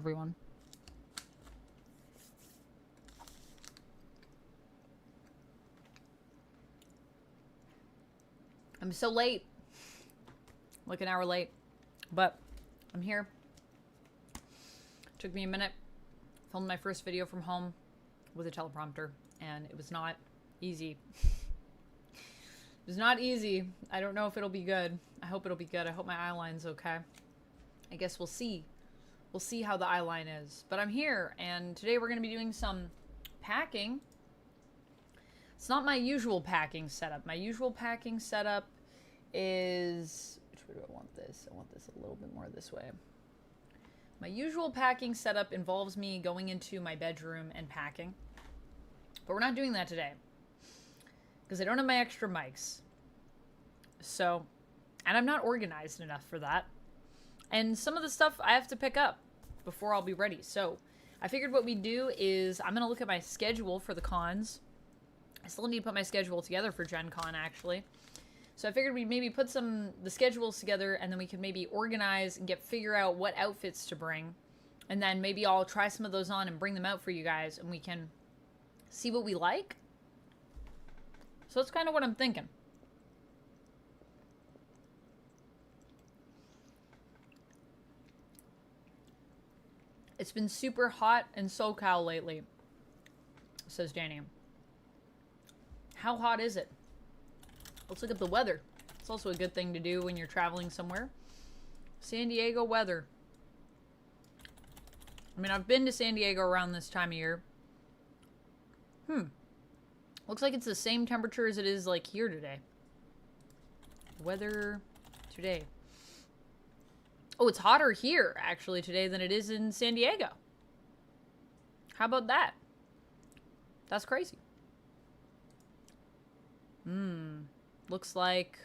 everyone. I'm so late. Like an hour late. But I'm here. Took me a minute. Filmed my first video from home with a teleprompter. And it was not easy. It was not easy. I don't know if it'll be good. I hope it'll be good. I hope my eyeline's okay. I guess we'll see. We'll see how the eyeline is. But I'm here. And today we're going to be doing some packing. It's not my usual packing setup. My usual packing setup is... Which way do I want this? I want this a little bit more this way. My usual packing setup involves me going into my bedroom and packing. But we're not doing that today. Because I don't have my extra mics. So, and I'm not organized enough for that. And some of the stuff I have to pick up before I'll be ready. So, I figured what we do is I'm going to look at my schedule for the cons. I still need to put my schedule together for Gen Con, actually. So I figured we'd maybe put the schedules together, and then we could maybe organize and figure out what outfits to bring. And then maybe I'll try some of those on and bring them out for you guys, and we can see what we like. So that's kind of what I'm thinking. It's been super hot in SoCal lately, says Danny. How hot is it? Let's look at the weather. It's also a good thing to do when you're traveling somewhere. San Diego weather. I mean, I've been to San Diego around this time of year. Looks like it's the same temperature as it is, like, here today. Weather today. Oh, it's hotter here, actually, today than it is in San Diego. How about that? That's crazy. Looks like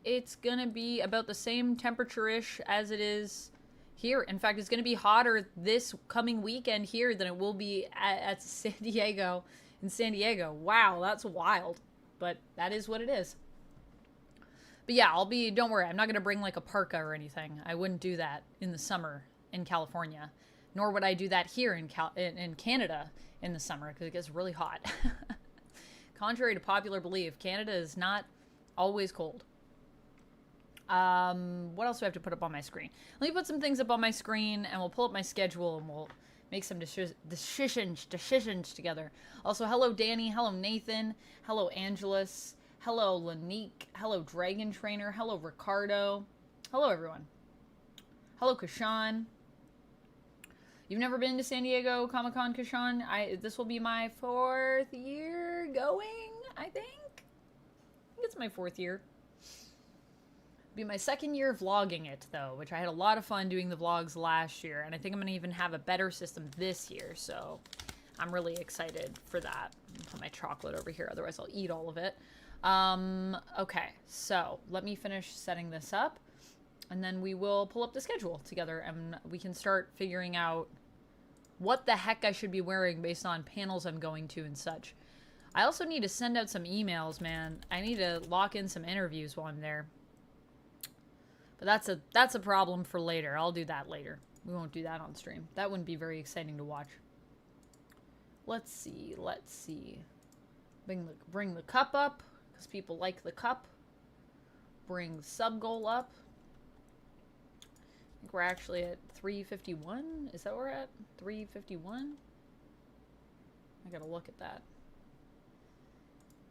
it's gonna be about the same temperature-ish as it is here. In fact, it's gonna be hotter this coming weekend here than it will be at San Diego, in San Diego. Wow, that's wild. But that is what it is. But yeah, don't worry, I'm not gonna bring like a parka or anything. I wouldn't do that in the summer in California. Nor would I do that here in Canada in the summer, because it gets really hot. Contrary to popular belief, Canada is not always cold. What else do I have to put up on my screen? Let me put some things up on my screen, and we'll pull up my schedule, and we'll make some decisions together. Also, hello Danny, hello Nathan, hello Angelus, hello Lanique, hello Dragon Trainer, hello Ricardo, hello everyone. Hello Kashan. You've never been to San Diego Comic-Con, Kashan? This will be my 4th year going, I think it's my 4th year. It'll be my 2nd year vlogging it, though, which I had a lot of fun doing the vlogs last year, and I think I'm going to even have a better system this year, so I'm really excited for that. Put my chocolate over here, otherwise I'll eat all of it. Okay, so let me finish setting this up. And then we will pull up the schedule together, and we can start figuring out what the heck I should be wearing based on panels I'm going to and such. I also need to send out some emails, man. I need to lock in some interviews while I'm there. But that's a problem for later. I'll do that later. We won't do that on stream. That wouldn't be very exciting to watch. Let's see. Bring the cup up, because people like the cup. Bring sub goal up. I think we're actually at 351. Is that where we're at? 351? I gotta look at that.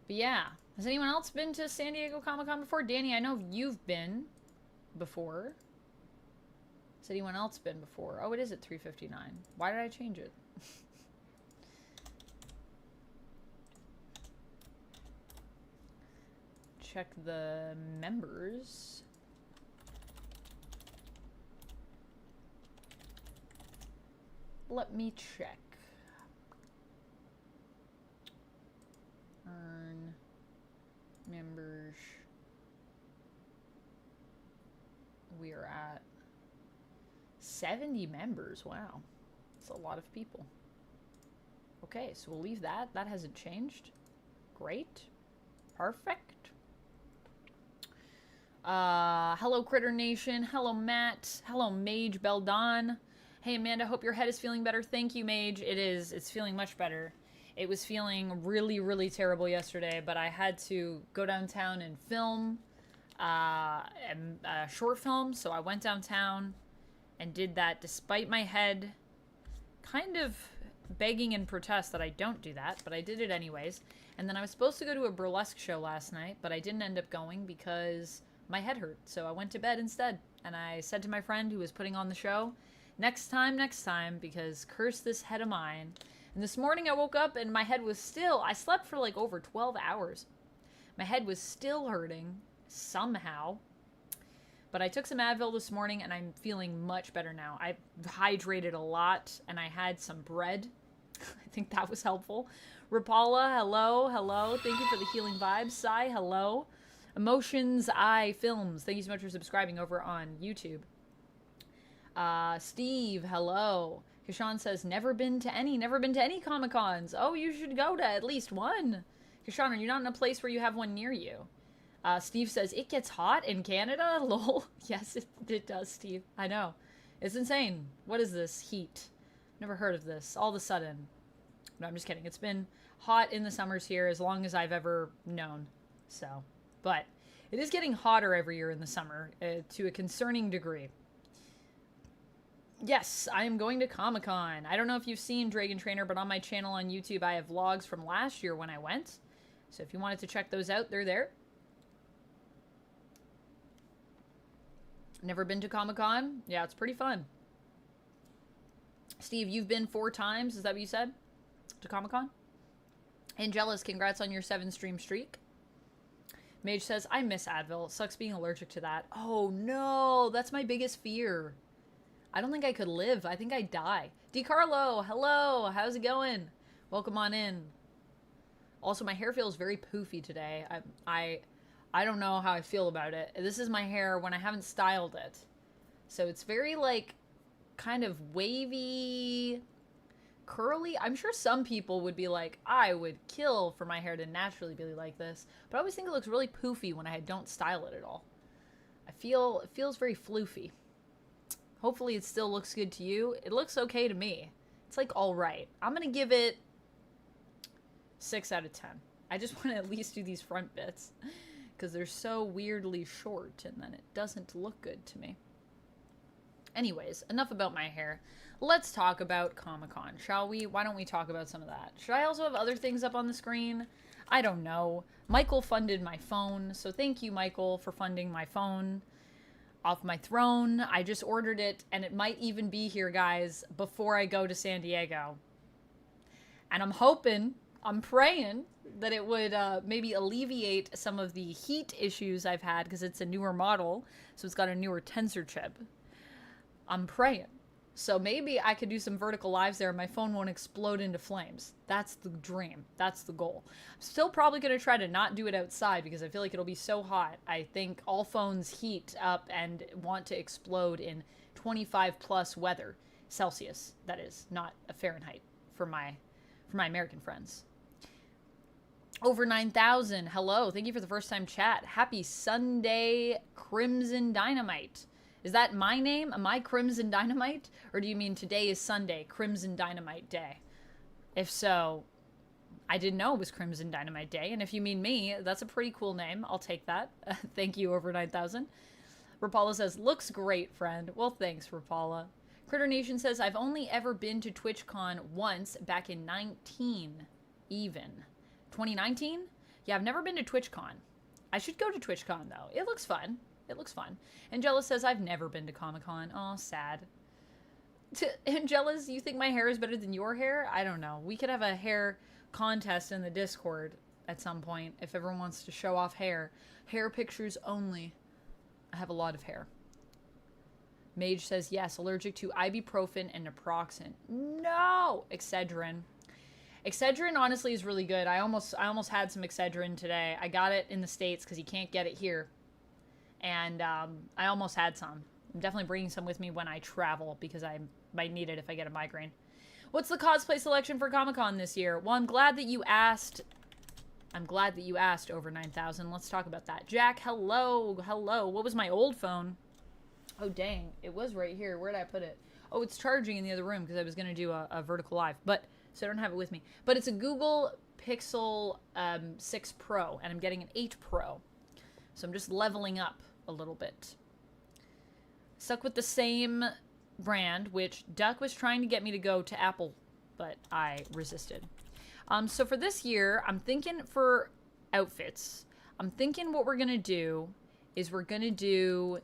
But yeah. Has anyone else been to San Diego Comic-Con before? Danny, I know you've been before. Has anyone else been before? Oh, it is at 359. Why did I change it? Check the members. Let me check. Earn members. We are at 70 members. Wow. That's a lot of people. Okay, so we'll leave that. That hasn't changed. Great. Perfect. Hello, Critter Nation. Hello, Matt. Hello, Mage Beldon. Hey, Amanda, hope your head is feeling better. Thank you, Mage. It is. It's feeling much better. It was feeling really, really terrible yesterday, but I had to go downtown and film a short film, so I went downtown and did that despite my head kind of begging in protest that I don't do that, but I did it anyways. And then I was supposed to go to a burlesque show last night, but I didn't end up going because my head hurt, so I went to bed instead. And I said to my friend who was putting on the show, next time, because curse this head of mine. And this morning I woke up and my head was still, I slept for like over 12 hours. My head was still hurting somehow. But I took some Advil this morning and I'm feeling much better now. I hydrated a lot and I had some bread. I think that was helpful. Rapala, hello, hello. Thank you for the healing vibes. Sai, hello. Emotions Eye Films, thank you so much for subscribing over on YouTube. Steve, hello. Kishan says, never been to any Comic-Cons. Oh, you should go to at least one. Kishan, are you not in a place where you have one near you? Steve says, it gets hot in Canada? Lol. Yes, it does, Steve. I know. It's insane. What is this heat? Never heard of this. All of a sudden. No, I'm just kidding. It's been hot in the summers here as long as I've ever known. So, but it is getting hotter every year in the summer to a concerning degree. Yes, I am going to Comic-Con. I don't know if you've seen Dragon Trainer, but on my channel on YouTube, I have vlogs from last year when I went. So if you wanted to check those out, they're there. Never been to Comic-Con? Yeah, it's pretty fun. Steve, you've been 4 times, is that what you said? To Comic-Con? Angelus, congrats on your 7-stream streak. Mage says, I miss Advil. Sucks being allergic to that. Oh no, that's my biggest fear. I don't think I could live. I think I'd die. DiCarlo, hello. How's it going? Welcome on in. Also, my hair feels very poofy today. I don't know how I feel about it. This is my hair when I haven't styled it. So it's very, like, kind of wavy, curly. I'm sure some people would be like, I would kill for my hair to naturally be like this. But I always think it looks really poofy when I don't style it at all. It feels very floofy. Hopefully it still looks good to you. It looks okay to me. It's like all right. I'm going to give it 6 out of 10. I just want to at least do these front bits because they're so weirdly short and then it doesn't look good to me. Anyways, enough about my hair. Let's talk about Comic-Con, shall we? Why don't we talk about some of that? Should I also have other things up on the screen? I don't know. Michael funded my phone, so thank you, Michael, for funding my phone. Off my throne. I just ordered it, and it might even be here, guys, before I go to San Diego. And I'm hoping, I'm praying that it would maybe alleviate some of the heat issues I've had, because it's a newer model, so it's got a newer tensor chip. I'm praying. So maybe I could do some vertical lives there and my phone won't explode into flames. That's the dream. That's the goal. I'm still probably going to try to not do it outside because I feel like it'll be so hot. I think all phones heat up and want to explode in 25 plus weather. Celsius, that is, not a Fahrenheit for my American friends. Over 9,000. Hello. Thank you for the first time chat. Happy Sunday, Crimson Dynamite. Is that my name? Am I Crimson Dynamite? Or do you mean today is Sunday, Crimson Dynamite Day? If so, I didn't know it was Crimson Dynamite Day. And if you mean me, that's a pretty cool name. I'll take that. Thank you, over 9,000. Rapala says, looks great, friend. Well, thanks, Rapala. Critter Nation says, I've only ever been to TwitchCon once back in 2019? Yeah, I've never been to TwitchCon. I should go to TwitchCon, though. It looks fun. It looks fun. Angela says, I've never been to Comic-Con. Oh, sad. Angela's, you think my hair is better than your hair? I don't know. We could have a hair contest in the Discord at some point if everyone wants to show off hair. Hair pictures only. I have a lot of hair. Mage says, yes, allergic to ibuprofen and naproxen. No! Excedrin. Excedrin, honestly, is really good. I almost had some Excedrin today. I got it in the States because you can't get it here. And I almost had some. I'm definitely bringing some with me when I travel because I might need it if I get a migraine. What's the cosplay selection for Comic-Con this year? Well, I'm glad that you asked I'm glad that you asked over 9,000. Let's talk about that. Jack, hello. Hello. What was my old phone? Oh, dang. It was right here. Where did I put it? Oh, it's charging in the other room because I was going to do a vertical live. But, so I don't have it with me. But it's a Google Pixel 6 Pro, and I'm getting an 8 Pro. So I'm just leveling up a little bit. Stuck with the same brand, which Duck was trying to get me to go to Apple, but I resisted. So for this year, I'm thinking for outfits, I'm thinking what we're going to do is we're going to do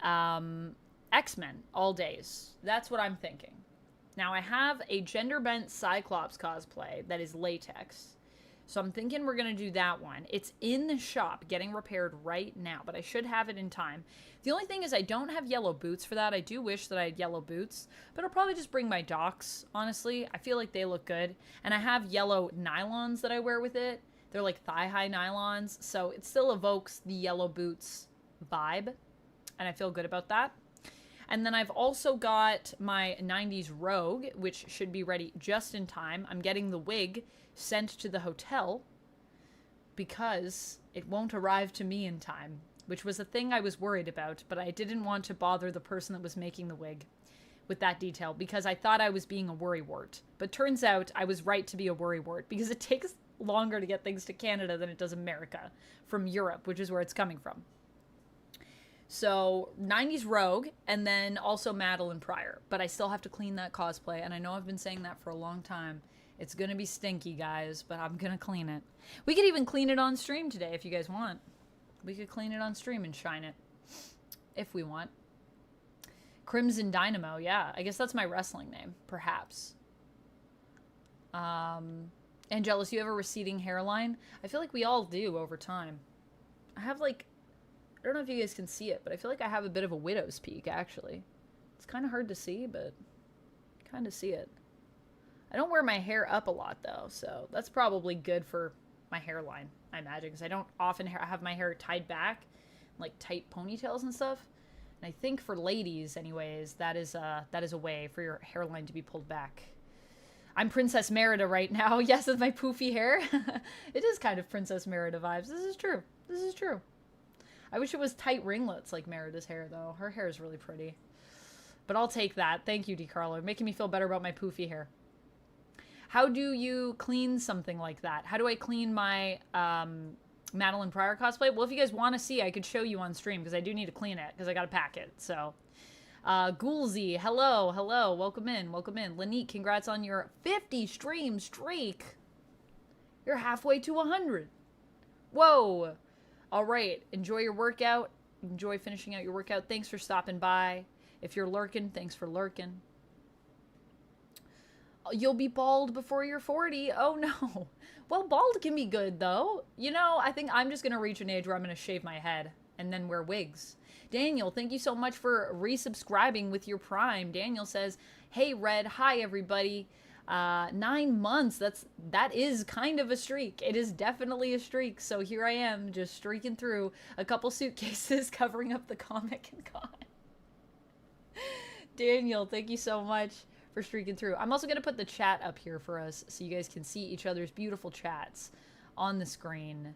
X-Men all days. That's what I'm thinking. Now, I have a gender-bent Cyclops cosplay that is latex. So I'm thinking we're going to do that one. It's in the shop, getting repaired right now, but I should have it in time. The only thing is I don't have yellow boots for that. I do wish that I had yellow boots, but I'll probably just bring my Docs, honestly. I feel like they look good. And I have yellow nylons that I wear with it. They're like thigh-high nylons, so it still evokes the yellow boots vibe, and I feel good about that. And then I've also got my 90s Rogue, which should be ready just in time. I'm getting the wig sent to the hotel because it won't arrive to me in time, which was a thing I was worried about, but I didn't want to bother the person that was making the wig with that detail because I thought I was being a worrywart. But turns out I was right to be a worrywart because it takes longer to get things to Canada than it does America from Europe, which is where it's coming from. So 90s Rogue, and then also Madeline Pryor. But I still have to clean that cosplay, and I know I've been saying that for a long time. It's going to be stinky, guys, but I'm going to clean it. We could even clean it on stream today if you guys want. We could clean it on stream and shine it if we want. Crimson Dynamo, yeah. I guess that's my wrestling name, perhaps. Angelus, you have a receding hairline? I feel like we all do over time. I have like... I don't know if you guys can see it, but I feel like I have a bit of a widow's peak, actually. It's kind of hard to see, but kind of see it. I don't wear my hair up a lot, though, so that's probably good for my hairline, I imagine, because I don't often have my hair tied back, like tight ponytails and stuff. And I think for ladies, anyways, that is a way for your hairline to be pulled back. I'm Princess Merida right now. Yes, with my poofy hair. It is kind of Princess Merida vibes. This is true. This is true. I wish it was tight ringlets like Merida's hair, though. Her hair is really pretty. But I'll take that. Thank you, DeCarlo. Making me feel better about my poofy hair. How do you clean something like that? How do I clean my Madeline Pryor cosplay? Well, if you guys want to see, I could show you on stream, because I do need to clean it, because I got to pack it. So, Ghoulzy, hello, hello. Welcome in, welcome in. Lanique, congrats on your 50 stream streak. You're halfway to 100. Whoa. All right, enjoy your workout. Enjoy finishing out your workout. Thanks for stopping by. If you're lurking, thanks for lurking. You'll be bald before you're 40. Oh, no. Well, bald can be good, though. You know, I think I'm just going to reach an age where I'm going to shave my head and then wear wigs. Daniel, thank you so much for resubscribing with your Prime. Daniel says, hey, Red. Hi, everybody. 9 months, that is kind of a streak. It is definitely a streak. So here I am, just streaking through a couple suitcases, covering up the comic and con. Daniel, thank you so much for streaking through. I'm also going to put the chat up here for us so you guys can see each other's beautiful chats on the screen.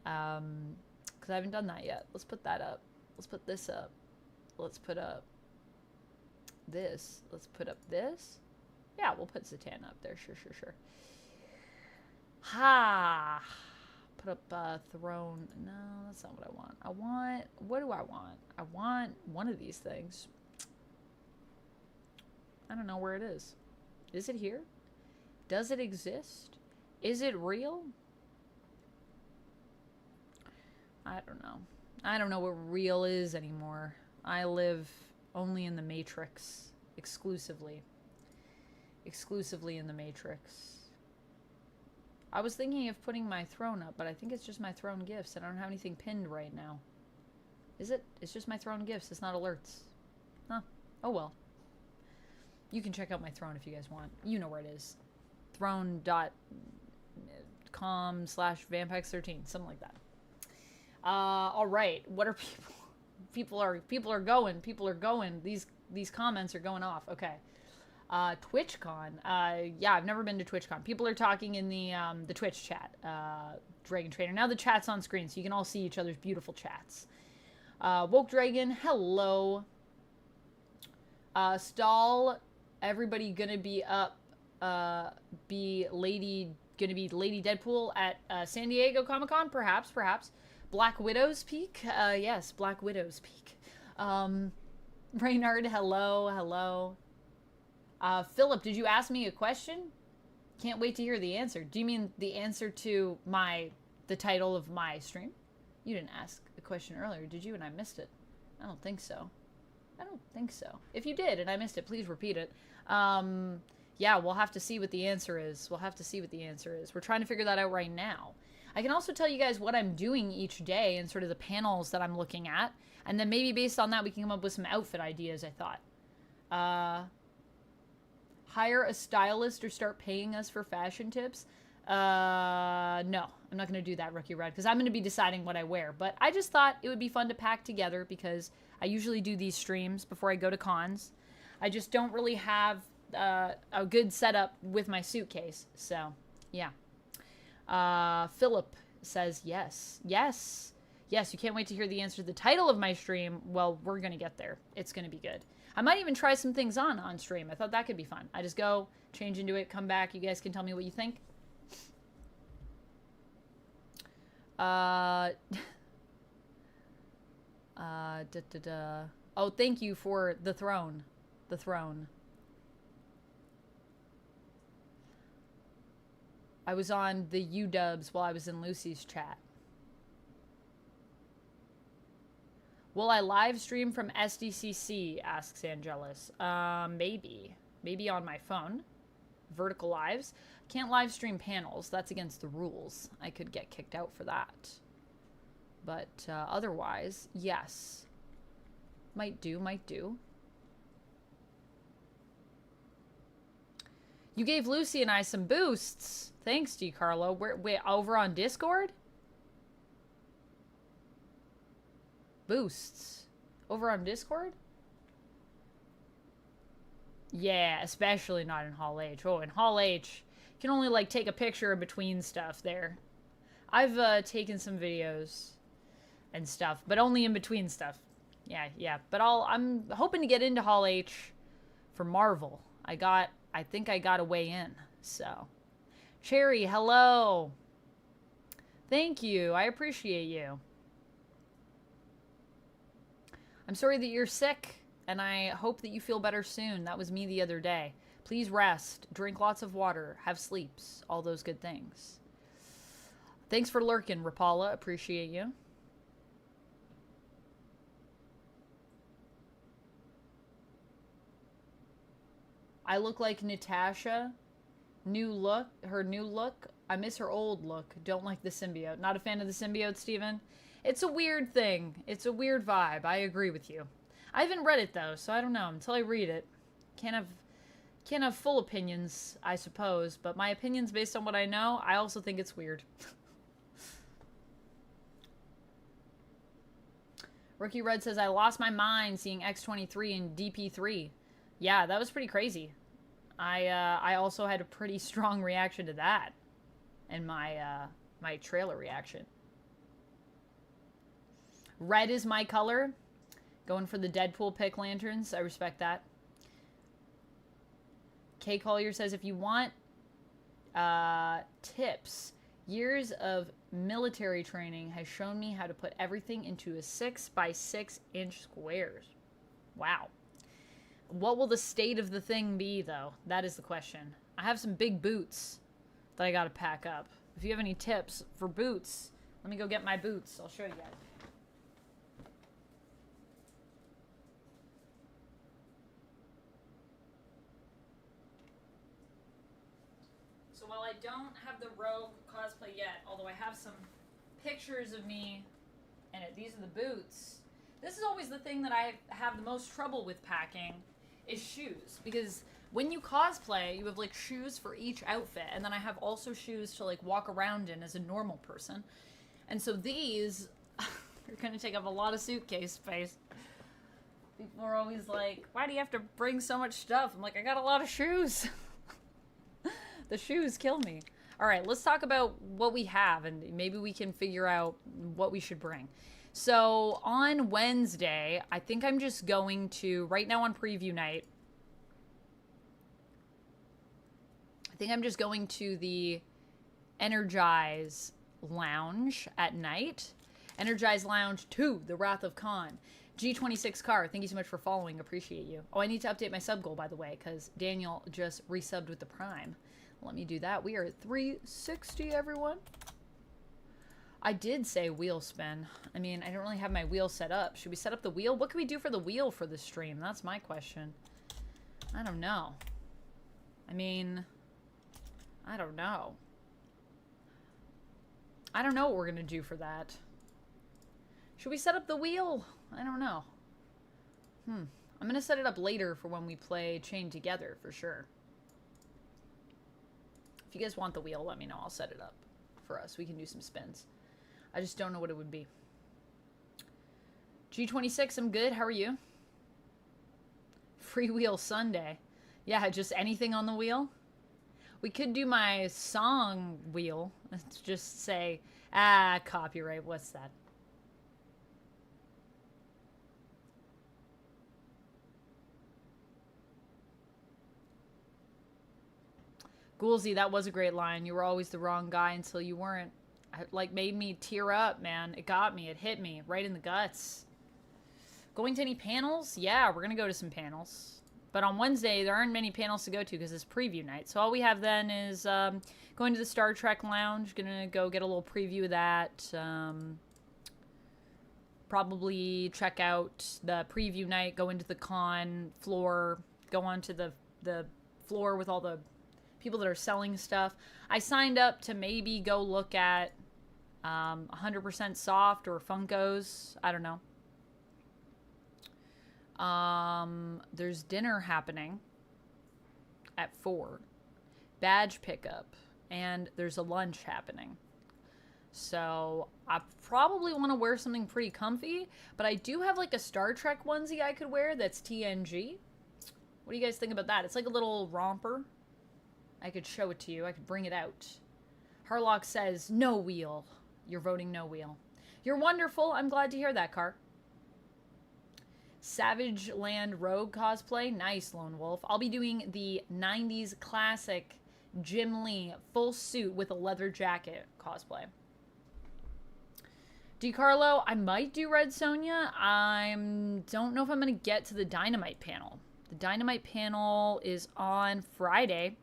Because I haven't done that yet. Let's put that up. Let's put this up. Let's put up this. Let's put up this. Yeah, we'll put Zatanna up there. Sure, sure, sure. Ha! Put up throne. No, that's not what I want. I want... What do I want? I want one of these things. I don't know where it is. Is it here? Does it exist? Is it real? I don't know. I don't know what real is anymore. I live only in the Matrix. Exclusively. Exclusively in the Matrix. I was thinking of putting my throne up, but I think it's just my throne gifts. And I don't have anything pinned right now. Is it? It's just my throne gifts. It's not alerts. Huh. Oh well. You can check out my throne if you guys want. You know where it is. Throne.com/Vampex13. Something like that. Alright. What are people? People are going. People are going. These comments are going off. Okay. TwitchCon. Yeah, I've never been to TwitchCon. People are talking in the Twitch chat. Dragon Trainer. Now the chat's on screen, so you can all see each other's beautiful chats. Woke Dragon, hello. Stall, everybody gonna be up, gonna be Lady Deadpool at San Diego Comic-Con? Perhaps. Black Widow's Peak? Yes, Black Widow's Peak. Reynard, hello. Philip, did you ask me a question? Can't wait to hear the answer. Do you mean the answer to the title of my stream? You didn't ask a question earlier, did you? And I missed it. I don't think so. If you did and I missed it, please repeat it. Yeah, we'll have to see what the answer is. We're trying to figure that out right now. I can also tell you guys what I'm doing each day and sort of the panels that I'm looking at. And then maybe based on that, we can come up with some outfit ideas, I thought. Hire a stylist or start paying us for fashion tips? No, I'm not going to do that, Rookie Red, because I'm going to be deciding what I wear. But I just thought it would be fun to pack together because I usually do these streams before I go to cons. I just don't really have a good setup with my suitcase. So, yeah. Philip says yes. Yes, you can't wait to hear the answer to the title of my stream. Well, we're going to get there. It's going to be good. I might even try some things on stream. I thought that could be fun. I just go, change into it, come back. You guys can tell me what you think. Oh, thank you for the throne. I was on the UWs while I was in Lucy's chat. Will I live stream from SDCC, asks Angelus. Maybe. Maybe on my phone. Vertical lives. Can't live stream panels. That's against the rules. I could get kicked out for that. But otherwise, yes. Might do. You gave Lucy and I some boosts. Thanks, G. Carlo. Wait, over on Discord? Boosts. Over on Discord? Yeah, especially not in Hall H. Oh, in Hall H, you can only, like, take a picture in between stuff there. I've taken some videos and stuff, but only in between stuff. Yeah. But I'm hoping to get into Hall H for Marvel. I think I got a way in, so. Cherry, hello. Thank you. I appreciate you. I'm sorry that you're sick, and I hope that you feel better soon. That was me the other day. Please rest, drink lots of water, have sleeps, all those good things. Thanks for lurking, Rapala. Appreciate you. I look like Natasha. Her new look. I miss her old look. Don't like the symbiote. Not a fan of the symbiote, Steven? It's a weird thing. It's a weird vibe. I agree with you. I haven't read it, though, so I don't know. Until I read it. Can't have full opinions, I suppose. But my opinions based on what I know, I also think it's weird. Rookie Red says, I lost my mind seeing X-23 in DP3. Yeah, that was pretty crazy. I also had a pretty strong reaction to that in my my trailer reaction. Red is my color. Going for the Deadpool pick lanterns. I respect that. Kay Collier says, if you want tips, years of military training has shown me how to put everything into a 6x6 inch squares. Wow. What will the state of the thing be, though? That is the question. I have some big boots that I gotta pack up. If you have any tips for boots, let me go get my boots. I'll show you guys. So while I don't have the Rogue cosplay yet, although I have some pictures of me in it, these are the boots. This is always the thing that I have the most trouble with packing, is shoes. Because when you cosplay, you have like shoes for each outfit, and then I have also shoes to like walk around in as a normal person. And so these are gonna take up a lot of suitcase space. People are always like, why do you have to bring so much stuff? I'm like, I got a lot of shoes. The shoes kill me. All right, let's talk about what we have, and maybe we can figure out what we should bring. So on Wednesday, I think I'm just going to, right now on preview night, I think I'm just going to the Energize Lounge at night. Energize Lounge 2, The Wrath of Khan. G26 Car, thank you so much for following. Appreciate you. Oh, I need to update my sub goal, by the way, because Daniel just resubbed with the Prime. Let me do that. We are at 360, everyone. I did say wheel spin. I mean, I don't really have my wheel set up. Should we set up the wheel? What can we do for the wheel for the stream? That's my question. I don't know. I mean, I don't know. I don't know what we're going to do for that. Should we set up the wheel? I don't know. I'm going to set it up later for when we play Chained Together, for sure. If you guys want the wheel, let me know. I'll set it up for us. We can do some spins. I just don't know what it would be. G26, I'm good. How are you? Free wheel Sunday. Yeah, just anything on the wheel. We could do my song wheel. Let's just say, copyright. What's that? Goolsy, that was a great line. You were always the wrong guy until you weren't. It, like, made me tear up, man. It got me. It hit me right in the guts. Going to any panels? Yeah, we're going to go to some panels. But on Wednesday, there aren't many panels to go to because it's preview night. So all we have then is going to the Star Trek Lounge. Going to go get a little preview of that. Probably check out the preview night. Go into the con floor. Go onto the floor with all the people that are selling stuff. I signed up to maybe go look at 100% Soft or Funkos. I don't know. There's dinner happening at 4. Badge pickup. And there's a lunch happening. So I probably want to wear something pretty comfy. But I do have like a Star Trek onesie I could wear that's TNG. What do you guys think about that? It's like a little romper. I could show it to you. I could bring it out. Harlock says, no wheel. You're voting no wheel. You're wonderful. I'm glad to hear that, Car. Savage Land Rogue cosplay. Nice, Lone Wolf. I'll be doing the 90s classic Jim Lee full suit with a leather jacket cosplay. DiCarlo, I might do Red Sonja. I don't know if I'm going to get to the Dynamite panel. The Dynamite panel is on Friday.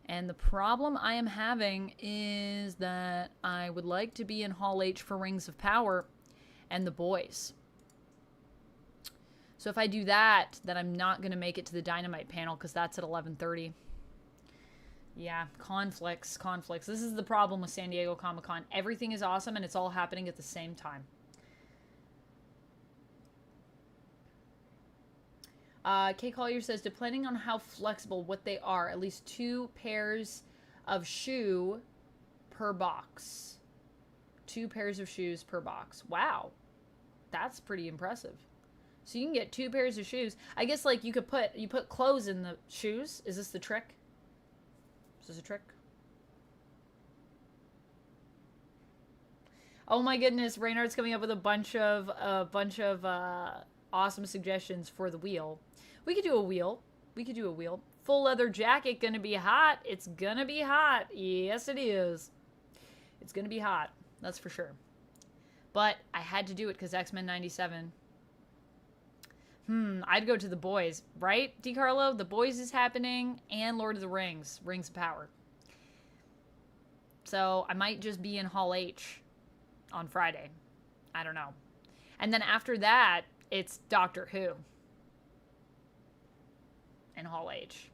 And the problem I am having is that I would like to be in Hall H for Rings of Power and the boys. So if I do that, then I'm not going to make it to the Dynamite panel because that's at 11:30. Yeah, conflicts. This is the problem with San Diego Comic-Con. Everything is awesome and it's all happening at the same time. Kay Collier says, depending on how flexible what they are, at least 2 pairs of shoe per box. 2 pairs of shoes per box. Wow. That's pretty impressive. So you can get 2 pairs of shoes. I guess like you put clothes in the shoes. Is this the trick? Is this a trick? Oh my goodness, Reynard's coming up with a bunch of awesome suggestions for the wheel. We could do a wheel. Full leather jacket, gonna be hot. It's gonna be hot. Yes, it is. It's gonna be hot. That's for sure. But I had to do it because X-Men 97. I'd go to the boys, right, DiCarlo? The boys is happening, and Lord of the Rings, Rings of Power. So I might just be in Hall H on Friday. I don't know. And then after that, it's Doctor Who in Hall H.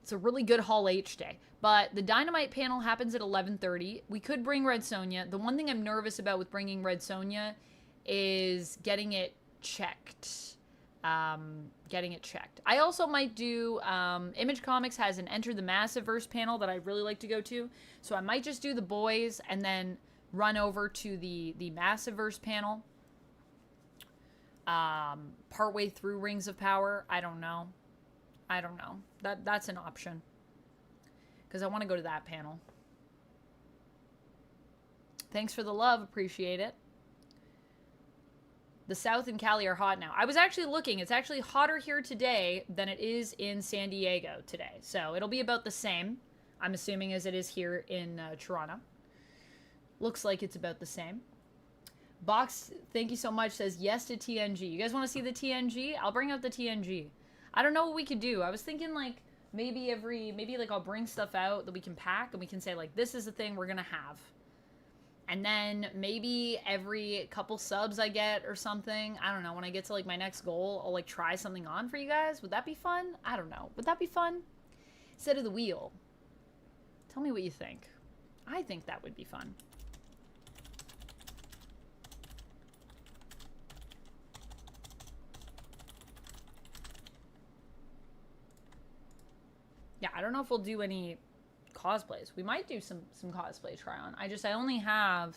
It's a really good Hall H day. But the Dynamite panel happens at 11:30. We could bring Red Sonja. The one thing I'm nervous about with bringing Red Sonja is getting it checked. I also might do, Image Comics has an Enter the Massiverse panel that I'd really like to go to. So I might just do the boys and then run over to the Massiverse panel. Partway through Rings of Power. I don't know. I don't know. That's an option. Because I want to go to that panel. Thanks for the love. Appreciate it. The South and Cali are hot now. I was actually looking. It's actually hotter here today than it is in San Diego today. So it'll be about the same, I'm assuming, as it is here in Toronto. Looks like it's about the same. Box, thank you so much, says yes to TNG. You guys want to see the TNG? I'll bring out the TNG. I don't know what we could do. I was thinking like maybe like I'll bring stuff out that we can pack and we can say like this is the thing we're going to have. And then maybe every couple subs I get or something, I don't know, when I get to like my next goal, I'll like try something on for you guys. Would that be fun? I don't know. Would that be fun? Instead of the wheel. Tell me what you think. I think that would be fun. Yeah, I don't know if we'll do any cosplays. We might do some cosplay try on. I only have,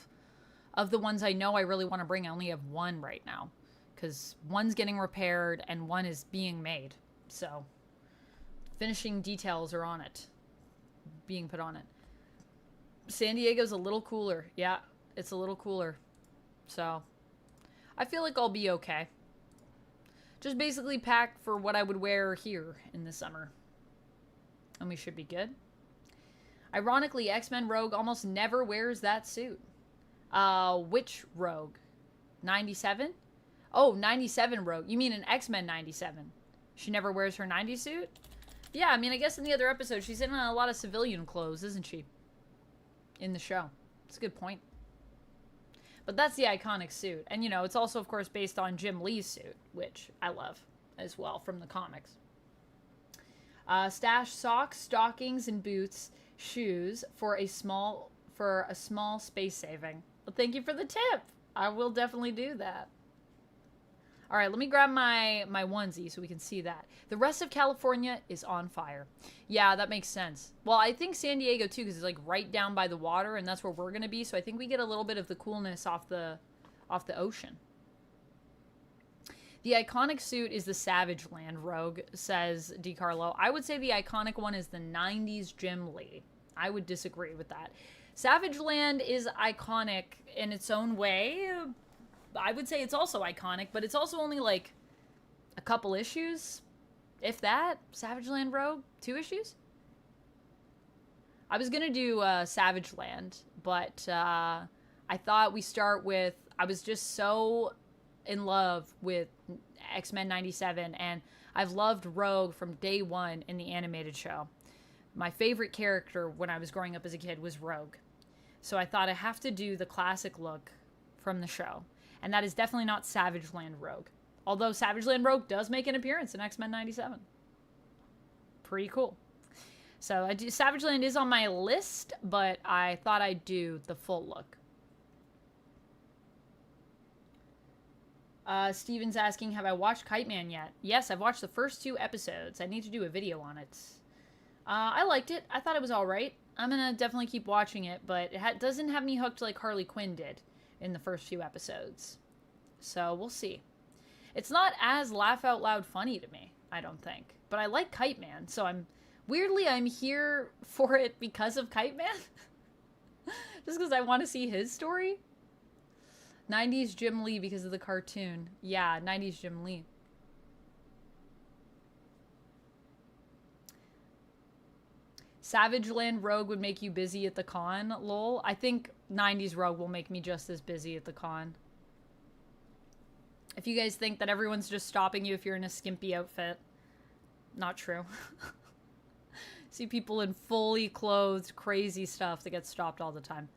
of the ones I know I really want to bring, I only have one right now. Because one's getting repaired and one is being made. So, finishing details are on it. Being put on it. San Diego's a little cooler. Yeah, it's a little cooler. So, I feel like I'll be okay. Just basically pack for what I would wear here in the summer. And we should be good. Ironically, X-Men Rogue almost never wears that suit. Which Rogue? 97? Oh, 97 Rogue. You mean an X-Men 97? She never wears her 90 suit? Yeah, I mean, I guess in the other episode, she's in a lot of civilian clothes, isn't she? In the show. That's a good point. But that's the iconic suit. And, you know, it's also, of course, based on Jim Lee's suit, which I love as well from the comics. Stash socks, stockings, and boots, shoes for a small space saving. Well, thank you for the tip. I will definitely do that. All right, let me grab my onesie so we can see that. The rest of California is on fire. Yeah, that makes sense. Well, I think San Diego too, because it's like right down by the water, and that's where we're gonna be. So I think we get a little bit of the coolness off the ocean. The iconic suit is the Savage Land Rogue, says DiCarlo. I would say the iconic one is the 90s Jim Lee. I would disagree with that. Savage Land is iconic in its own way. I would say it's also iconic, but it's also only like a couple issues. If that. Savage Land Rogue, 2 issues? I was going to do Savage Land, but I thought we start with... I was just so in love with X-Men 97, and I've loved Rogue from day one in the animated show. My favorite character when I was growing up as a kid was Rogue. So I thought I have to do the classic look from the show. And that is definitely not Savage Land Rogue. Although Savage Land Rogue does make an appearance in X-Men 97. Pretty cool. So Savage Land is on my list, but I thought I'd do the full look. Steven's asking, have I watched Kite Man yet? Yes, I've watched the first 2 episodes. I need to do a video on it. I liked it. I thought it was alright. I'm gonna definitely keep watching it, but it doesn't have me hooked like Harley Quinn did in the first few episodes. So, we'll see. It's not as laugh out loud funny to me, I don't think. But I like Kite Man, so I'm here for it because of Kite Man. Just because I want to see his story. 90s Jim Lee because of the cartoon. Yeah, 90s Jim Lee. Savage Land Rogue would make you busy at the con, lol. I think 90s Rogue will make me just as busy at the con. If you guys think that everyone's just stopping you if you're in a skimpy outfit, not true. See people in fully clothed, crazy stuff that gets stopped all the time.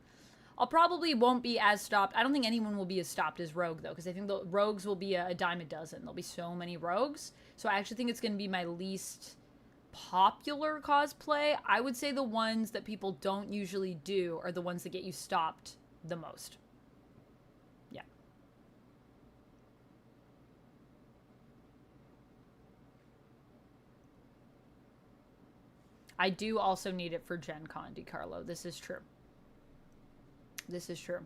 I'll probably won't be as stopped. I don't think anyone will be as stopped as Rogue, though, because I think the Rogues will be a dime a dozen. There'll be so many Rogues. So I actually think it's going to be my least popular cosplay. I would say the ones that people don't usually do are the ones that get you stopped the most. Yeah. I do also need it for Gen Con, DiCarlo. This is true. This is true.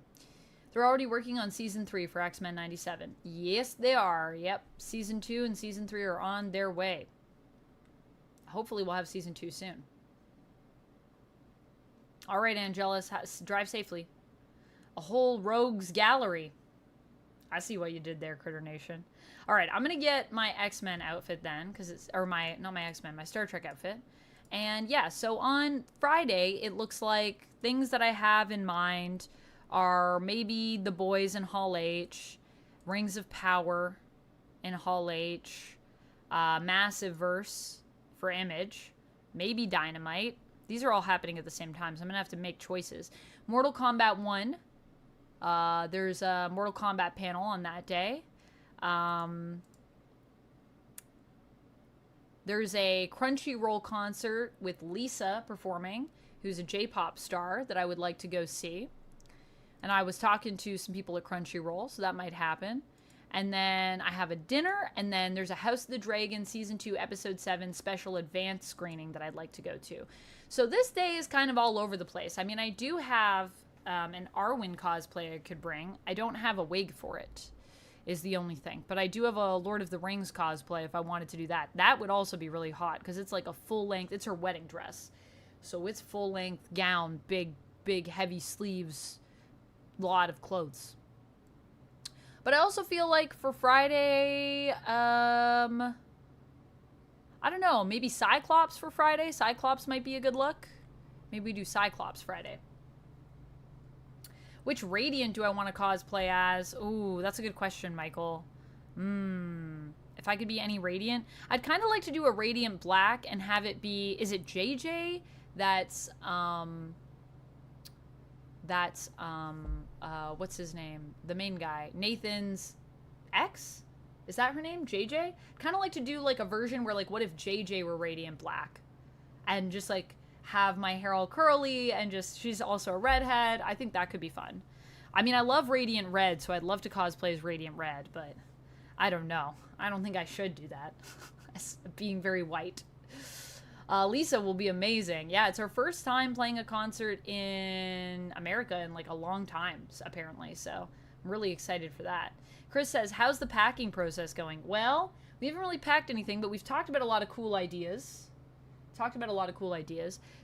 They're already working on season 3 for X-Men 97. Yes, they are. Yep. Season 2 and season 3 are on their way. Hopefully we'll have season 2 soon. All right, Angelus, drive safely. A whole rogues gallery. I see what you did there, Critter Nation. All right, I'm going to get my X-Men outfit then, because it's, or my, not my X-Men, my Star Trek outfit. And yeah, so on Friday, it looks like things that I have in mind are maybe The Boys in Hall H, Rings of Power in Hall H, Massive Verse for Image, maybe Dynamite. These are all happening at the same time, so I'm going to have to make choices. Mortal Kombat 1. There's a Mortal Kombat panel on that day. There's a Crunchyroll concert with Lisa performing, who's a J-pop star that I would like to go see. And I was talking to some people at Crunchyroll, so that might happen. And then I have a dinner, and then there's a House of the Dragon Season 2, Episode 7 special advance screening that I'd like to go to. So this day is kind of all over the place. I mean, I do have an Arwen cosplay I could bring. I don't have a wig for it, is the only thing. But I do have a Lord of the Rings cosplay if I wanted to do that. That would also be really hot, because it's like a full-length, it's her wedding dress. So it's full-length gown, big, heavy sleeves, lot of clothes. But I also feel like for Friday, I don't know, maybe Cyclops for Friday. Cyclops might be a good look. Maybe we do Cyclops Friday. Which Radiant do I want to cosplay as? Ooh, that's a good question, Michael. If I could be any Radiant. I'd kind of like to do a Radiant Black and have it be, is it JJ? That's what's his name? The main guy. Nathan's ex? Is that her name? JJ? Kind of like to do like a version where like, what if JJ were Radiant Black? And just like have my hair all curly and just, she's also a redhead. I think that could be fun. I mean, I love Radiant Red, so I'd love to cosplay as Radiant Red, but I don't know. I don't think I should do that. Being very white. Lisa will be amazing. Yeah, it's her first time playing a concert in America in like a long time, apparently. So I'm really excited for that. Chris says, how's the packing process going? Well, we haven't really packed anything, but we've talked about a lot of cool ideas.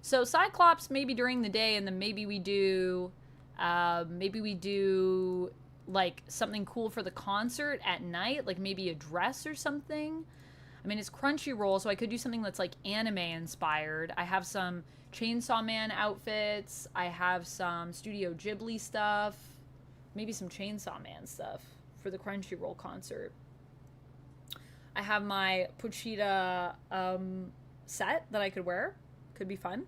So Cyclops maybe during the day, and then maybe we do like something cool for the concert at night, like maybe a dress or something. I mean, it's Crunchyroll, so I could do something that's like anime inspired. I have some Chainsaw Man outfits. I have some Studio Ghibli stuff. Maybe some Chainsaw Man stuff for the Crunchyroll concert. I have my Pochita set that I could wear. Could be fun.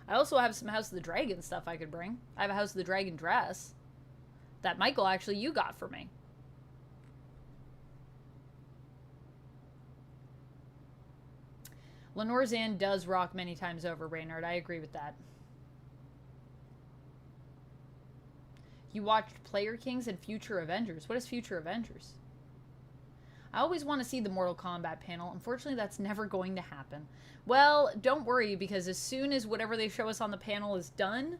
I also have some House of the Dragon stuff I could bring. I have a House of the Dragon dress that Michael, actually, you got for me. Lenore Zan does rock many times over, Reynard. I agree with that. You watched Player Kings and Future Avengers. What is Future Avengers? I always want to see the Mortal Kombat panel. Unfortunately, that's never going to happen. Well, don't worry, because as soon as whatever they show us on the panel is done,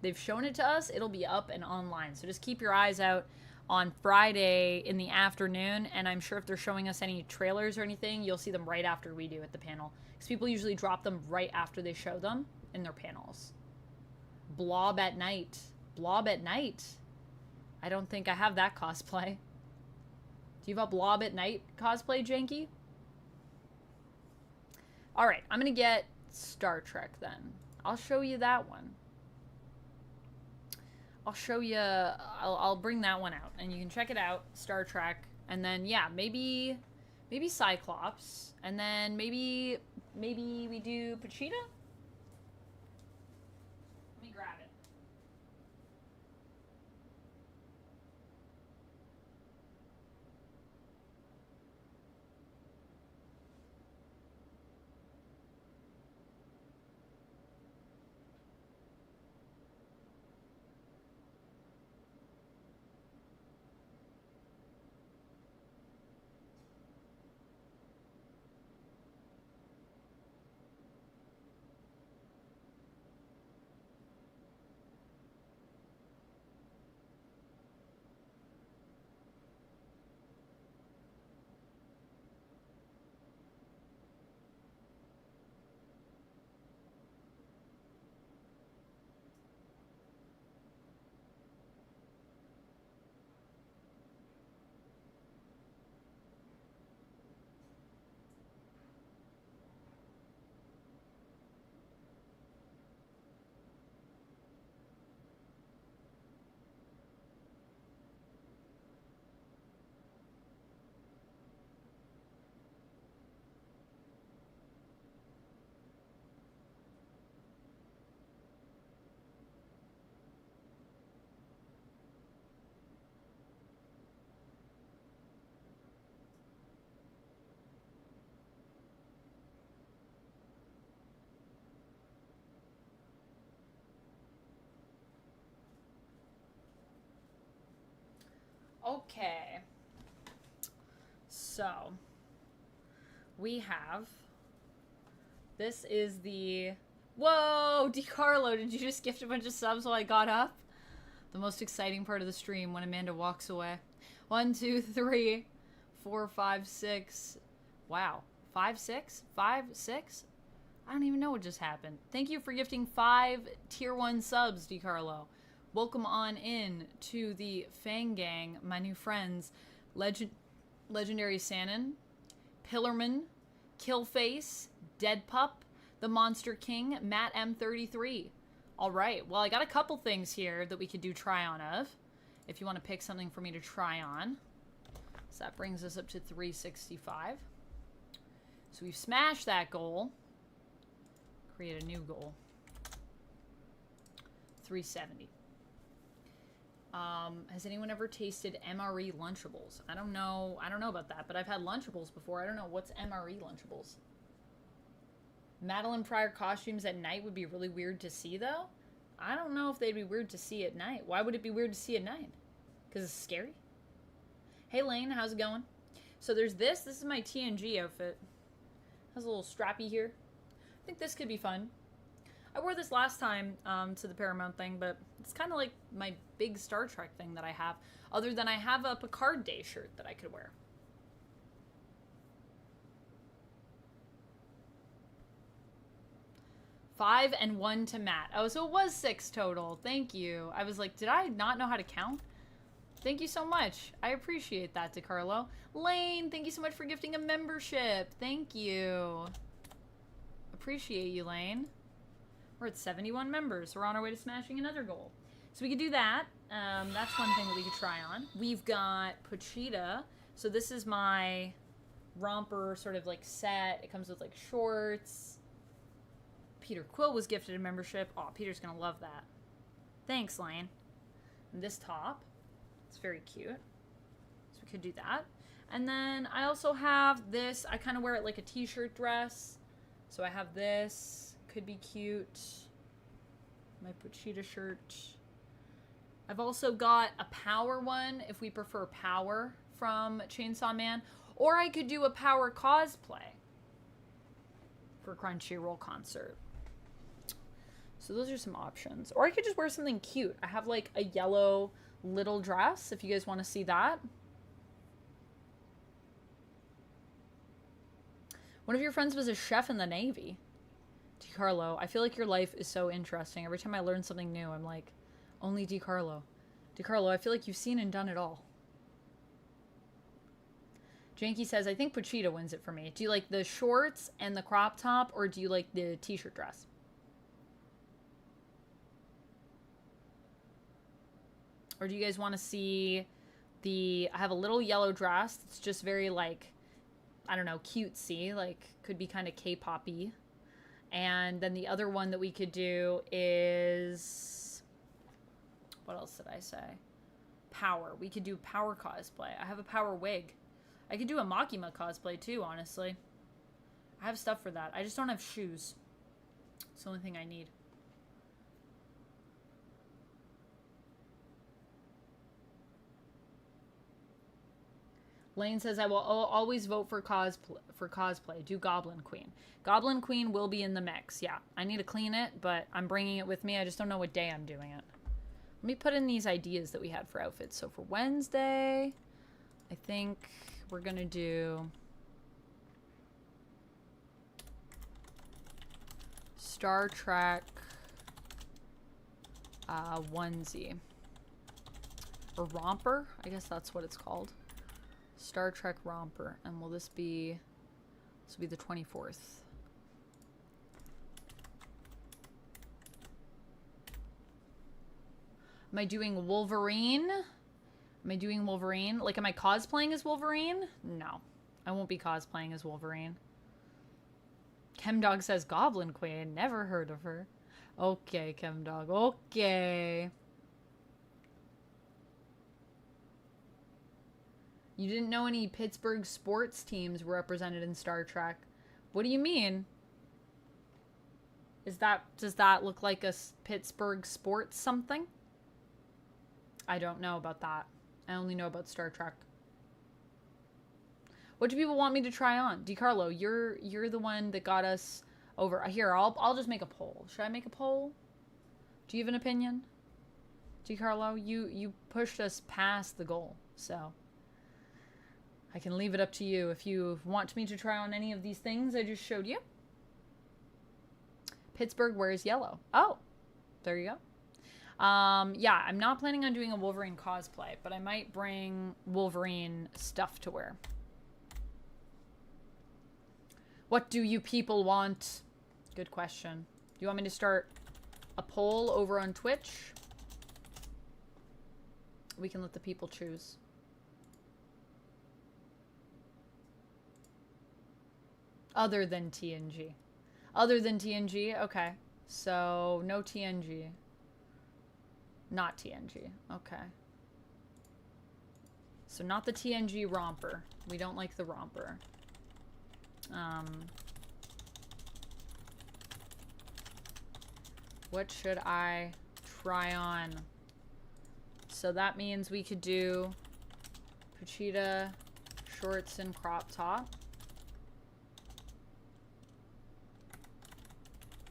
they've shown it to us, it'll be up and online. So just keep your eyes out on Friday in the afternoon, and I'm sure if they're showing us any trailers or anything, you'll see them right after we do at the panel. Because people usually drop them right after they show them in their panels. Blob at Night. Blob at Night? I don't think I have that cosplay. Do you have a Blob at Night cosplay, Janky? Alright, I'm going to get Star Trek then. I'll show you that one. I'll show you, I'll bring that one out, and you can check it out, Star Trek, and then, yeah, maybe Cyclops, and then maybe we do Pochita? Let me grab it. Okay. So, we have... This is the... Whoa! DiCarlo, did you just gift a bunch of subs while I got up? The most exciting part of the stream when Amanda walks away. 1, 2, 3, 4, 5, 6. Wow. 5, 6? 5, 6? I don't even know what just happened. Thank you for gifting 5 tier 1 subs, DiCarlo. Welcome on in to the Fang Gang, my new friends. Legendary Sanon, Pillarman, Killface, Dead Pup, The Monster King, Matt M33. Alright, well I got a couple things here that we could do try on of. If you want to pick something for me to try on. So that brings us up to 365. So we've smashed that goal. Create a new goal. 370. Has anyone ever tasted MRE Lunchables? I don't know about that, but I've had Lunchables before. I don't know. What's MRE Lunchables? Madeline Pryor costumes at night would be really weird to see, though. I don't know if they'd be weird to see at night. Why would it be weird to see at night? Because it's scary? Hey, Lane, how's it going? So there's this. This is my TNG outfit. Has a little strappy here. I think this could be fun. I wore this last time to the Paramount thing, but it's kind of like my big Star Trek thing that I have. Other than I have a Picard Day shirt that I could wear. Five and 1 to Matt. Oh, so it was 6 total. Thank you. I was like, did I not know how to count? Thank you so much. I appreciate that, DiCarlo. Lane, thank you so much for gifting a membership. Thank you. Appreciate you, Lane. We're at 71 members. We're on our way to smashing another goal. So we could do that. That's one thing that we could try on. We've got Pochita. So this is my romper sort of like set. It comes with like shorts. Peter Quill was gifted a membership. Oh, Peter's gonna love that. Thanks, Lane. And this top. It's very cute. So we could do that. And then I also have this. I kind of wear it like a t-shirt dress. So I have this. Could be cute. My Pochita shirt. I've also got a Power one, if we prefer Power from Chainsaw Man. Or I could do a Power cosplay for Crunchyroll concert. So those are some options. Or I could just wear something cute. I have like a yellow little dress, if you guys want to see that. One of your friends was a chef in the Navy. DiCarlo, I feel like your life is so interesting. Every time I learn something new, I'm like, only DiCarlo. DiCarlo, I feel like you've seen and done it all. Janky says, I think Pochita wins it for me. Do you like the shorts and the crop top, or do you like the t-shirt dress? Or do you guys want to see I have a little yellow dress. It's just very, like, I don't know, cutesy. Like, could be kind of K-pop-y. And then the other one that we could do is... What else did I say? Power. We could do Power cosplay. I have a Power wig. I could do a Makima cosplay too, honestly. I have stuff for that. I just don't have shoes. It's the only thing I need. Lane says, I will always vote for cosplay. Do Goblin Queen. Goblin Queen will be in the mix. Yeah, I need to clean it, but I'm bringing it with me. I just don't know what day I'm doing it. Let me put in these ideas that we had for outfits. So for Wednesday, I think we're going to do Star Trek onesie. Or romper. I guess that's what it's called. Star Trek romper. And will this will be the 24th. Am I doing Wolverine? Am I doing Wolverine? Like, am I cosplaying as Wolverine? No. I won't be cosplaying as Wolverine. Chemdog says Goblin Queen. Never heard of her. Okay, Chemdog. Okay. You didn't know any Pittsburgh sports teams were represented in Star Trek. What do you mean? Does that look like a Pittsburgh sports something? I don't know about that. I only know about Star Trek. What do people want me to try on? DiCarlo, you're the one that got us over. Here, I'll just make a poll. Should I make a poll? Do you have an opinion? DiCarlo, you pushed us past the goal, so I can leave it up to you if you want me to try on any of these things I just showed you. Pittsburgh wears yellow. Oh, there you go. Yeah, I'm not planning on doing a Wolverine cosplay, but I might bring Wolverine stuff to wear. What do you people want? Good question. Do you want me to start a poll over on Twitch? We can let the people choose. Other than TNG. Other than TNG? Okay. So, no TNG. Not TNG. Okay. So, not the TNG romper. We don't like the romper. What should I try on? So that means we could do Pochita shorts and crop top.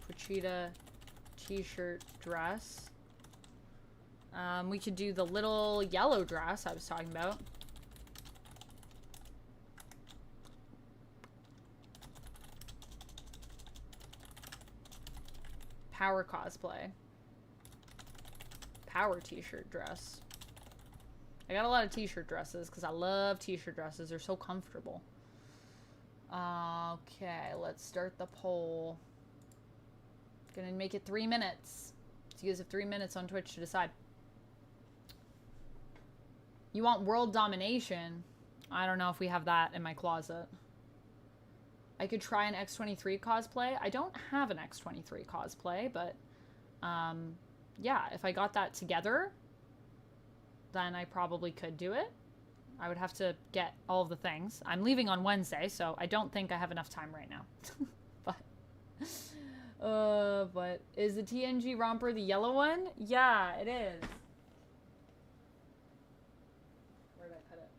Pochita t-shirt dress. We could do the little yellow dress I was talking about. Power cosplay. Power t-shirt dress. I got a lot of t-shirt dresses because I love t-shirt dresses. They're so comfortable. Okay, let's start the poll. Gonna make it 3 minutes. So you guys have 3 minutes on Twitch to decide. You want world domination? I don't know if we have that in my closet. I could try an X-23 cosplay. I don't have an X-23 cosplay, but yeah, if I got that together, then I probably could do it. I would have to get all of the things. I'm leaving on Wednesday, so I don't think I have enough time right now. But is the TNG romper the yellow one? Yeah, it is. Where did I put it?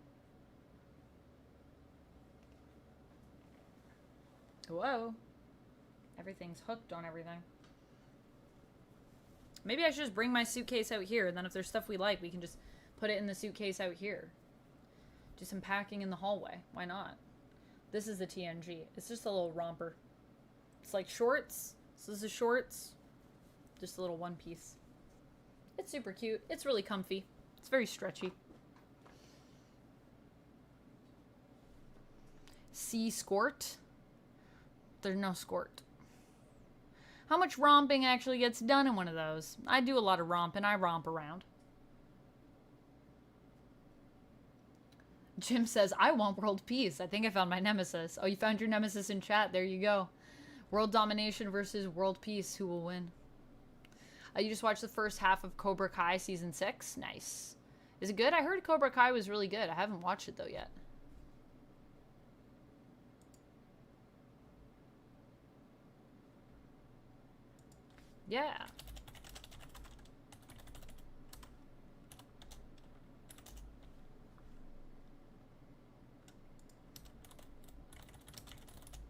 Whoa. Everything's hooked on everything. Maybe I should just bring my suitcase out here, and then if there's stuff we like, we can just put it in the suitcase out here. Do some packing in the hallway. Why not? This is the TNG. It's just a little romper. It's like shorts. So this is shorts. Just a little one piece. It's super cute. It's really comfy. It's very stretchy. Sea skort. There's no skort. How much romping actually gets done in one of those? I do a lot of romping. I romp around. Jim says, I want world peace. I think I found my nemesis. Oh, you found your nemesis in chat. There you go. World domination versus world peace. Who will win? You just watched the first half of Cobra Kai season 6. Nice. Is it good? I heard Cobra Kai was really good. I haven't watched it though yet. Yeah.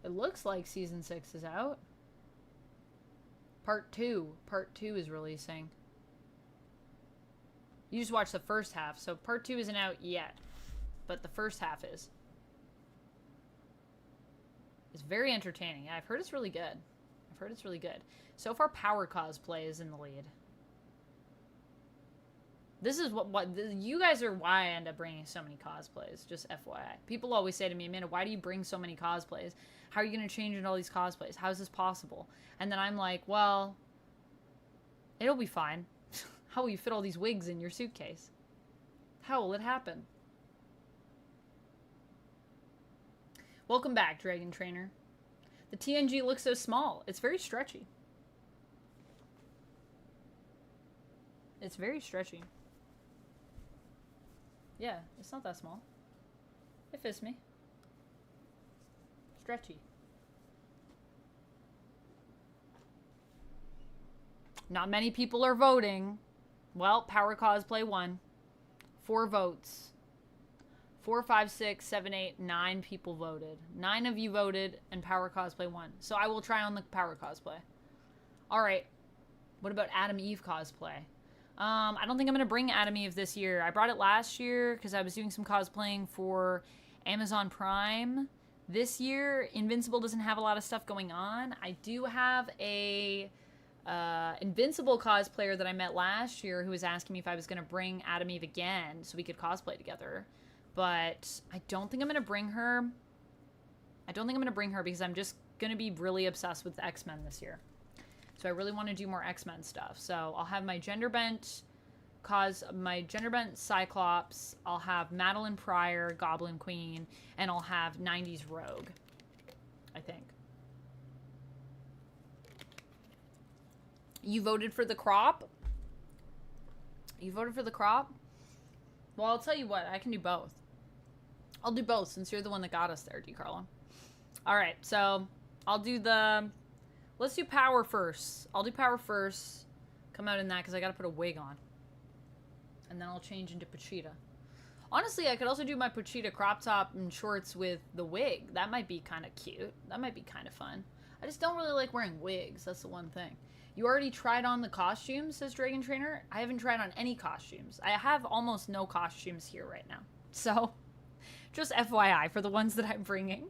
It looks like season 6 is out. Part 2. Part 2 is releasing. You just watched the first half, so part 2 isn't out yet. But the first half is. It's very entertaining. I've heard it's really good. I've heard it's really good. So far, Power Cosplay is in the lead. This is what you guys are why I end up bringing so many cosplays. Just FYI. People always say to me, Amanda, why do you bring so many cosplays? How are you going to change into all these cosplays? How is this possible? And then I'm like, well, it'll be fine. How will you fit all these wigs in your suitcase? How will it happen? Welcome back, Dragon Trainer. The TNG looks so small. It's very stretchy. It's very stretchy. Yeah, it's not that small. It fits me. Stretchy. Not many people are voting. Well, Power Cosplay won. 4 votes. 4, 5, 6, 7, 8, 9 people voted. 9 of you voted, and Power Cosplay won. So I will try on the Power Cosplay. All right. What about Adam Eve cosplay? I don't think I'm going to bring Adam Eve this year. I brought it last year because I was doing some cosplaying for Amazon Prime. This year, Invincible doesn't have a lot of stuff going on. I do have a Invincible cosplayer that I met last year who was asking me if I was going to bring Adam Eve again so we could cosplay together. But I don't think I'm going to bring her. I don't think I'm going to bring her because I'm just going to be really obsessed with X-Men this year. So I really want to do more X-Men stuff. So I'll have my gender bent Cyclops. I'll have Madeline Pryor, Goblin Queen, and I'll have 90s Rogue, I think. You voted for the crop? You voted for the crop? Well, I'll tell you what. I can do both. I'll do both since you're the one that got us there, DeCarlo. All right, so I'll do the... Let's do Power first. I'll do Power first. Come out in that because I got to put a wig on. And then I'll change into Pochita. Honestly, I could also do my Pochita crop top and shorts with the wig. That might be kind of cute. That might be kind of fun. I just don't really like wearing wigs. That's the one thing. You already tried on the costumes, says Dragon Trainer. I haven't tried on any costumes. I have almost no costumes here right now. So, just FYI for the ones that I'm bringing.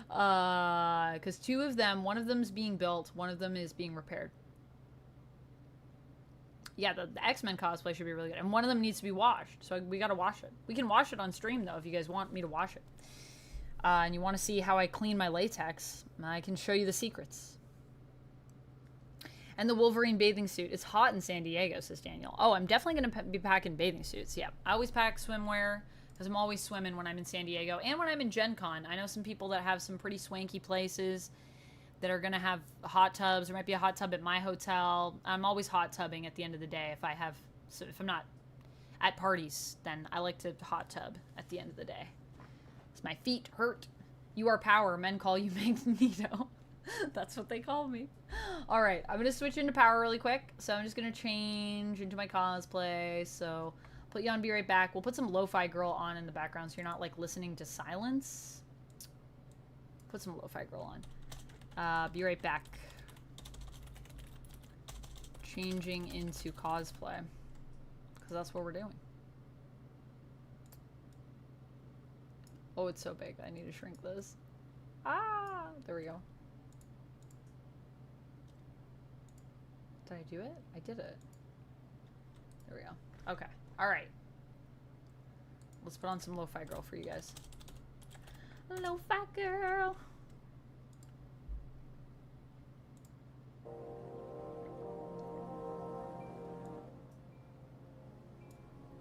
Because 2 of them, one of them's being built, one of them is being repaired. Yeah, the X-Men cosplay should be really good. And one of them needs to be washed, so we gotta wash it. We can wash it on stream, though, if you guys want me to wash it. And you want to see how I clean my latex, I can show you the secrets. And the Wolverine bathing suit. It's hot in San Diego, says Daniel. Oh, I'm definitely going to be packing bathing suits. Yeah, I always pack swimwear because I'm always swimming when I'm in San Diego and when I'm in Gen Con. I know some people that have some pretty swanky places that are going to have hot tubs. There might be a hot tub at my hotel. I'm always hot tubbing at the end of the day so if I'm not at parties, then I like to hot tub at the end of the day. Because my feet hurt. You are Power. Men call you Magneto. That's what they call me. All right, I'm going to switch into Power really quick. So I'm just going to change into my cosplay. So put you on Be Right Back. We'll put some Lo-Fi Girl on in the background so you're not, like, listening to silence. Put some Lo-Fi Girl on. Be right back. Changing into cosplay. Because that's what we're doing. Oh, it's so big. I need to shrink this. Ah! There we go. Did I do it? I did it. There we go. Okay. Alright. Let's put on some Lo-Fi Girl for you guys. Lo-Fi Girl!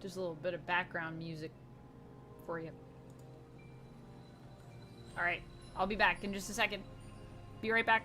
Just a little bit of background music for you. Alright. I'll be back in just a second. Be right back.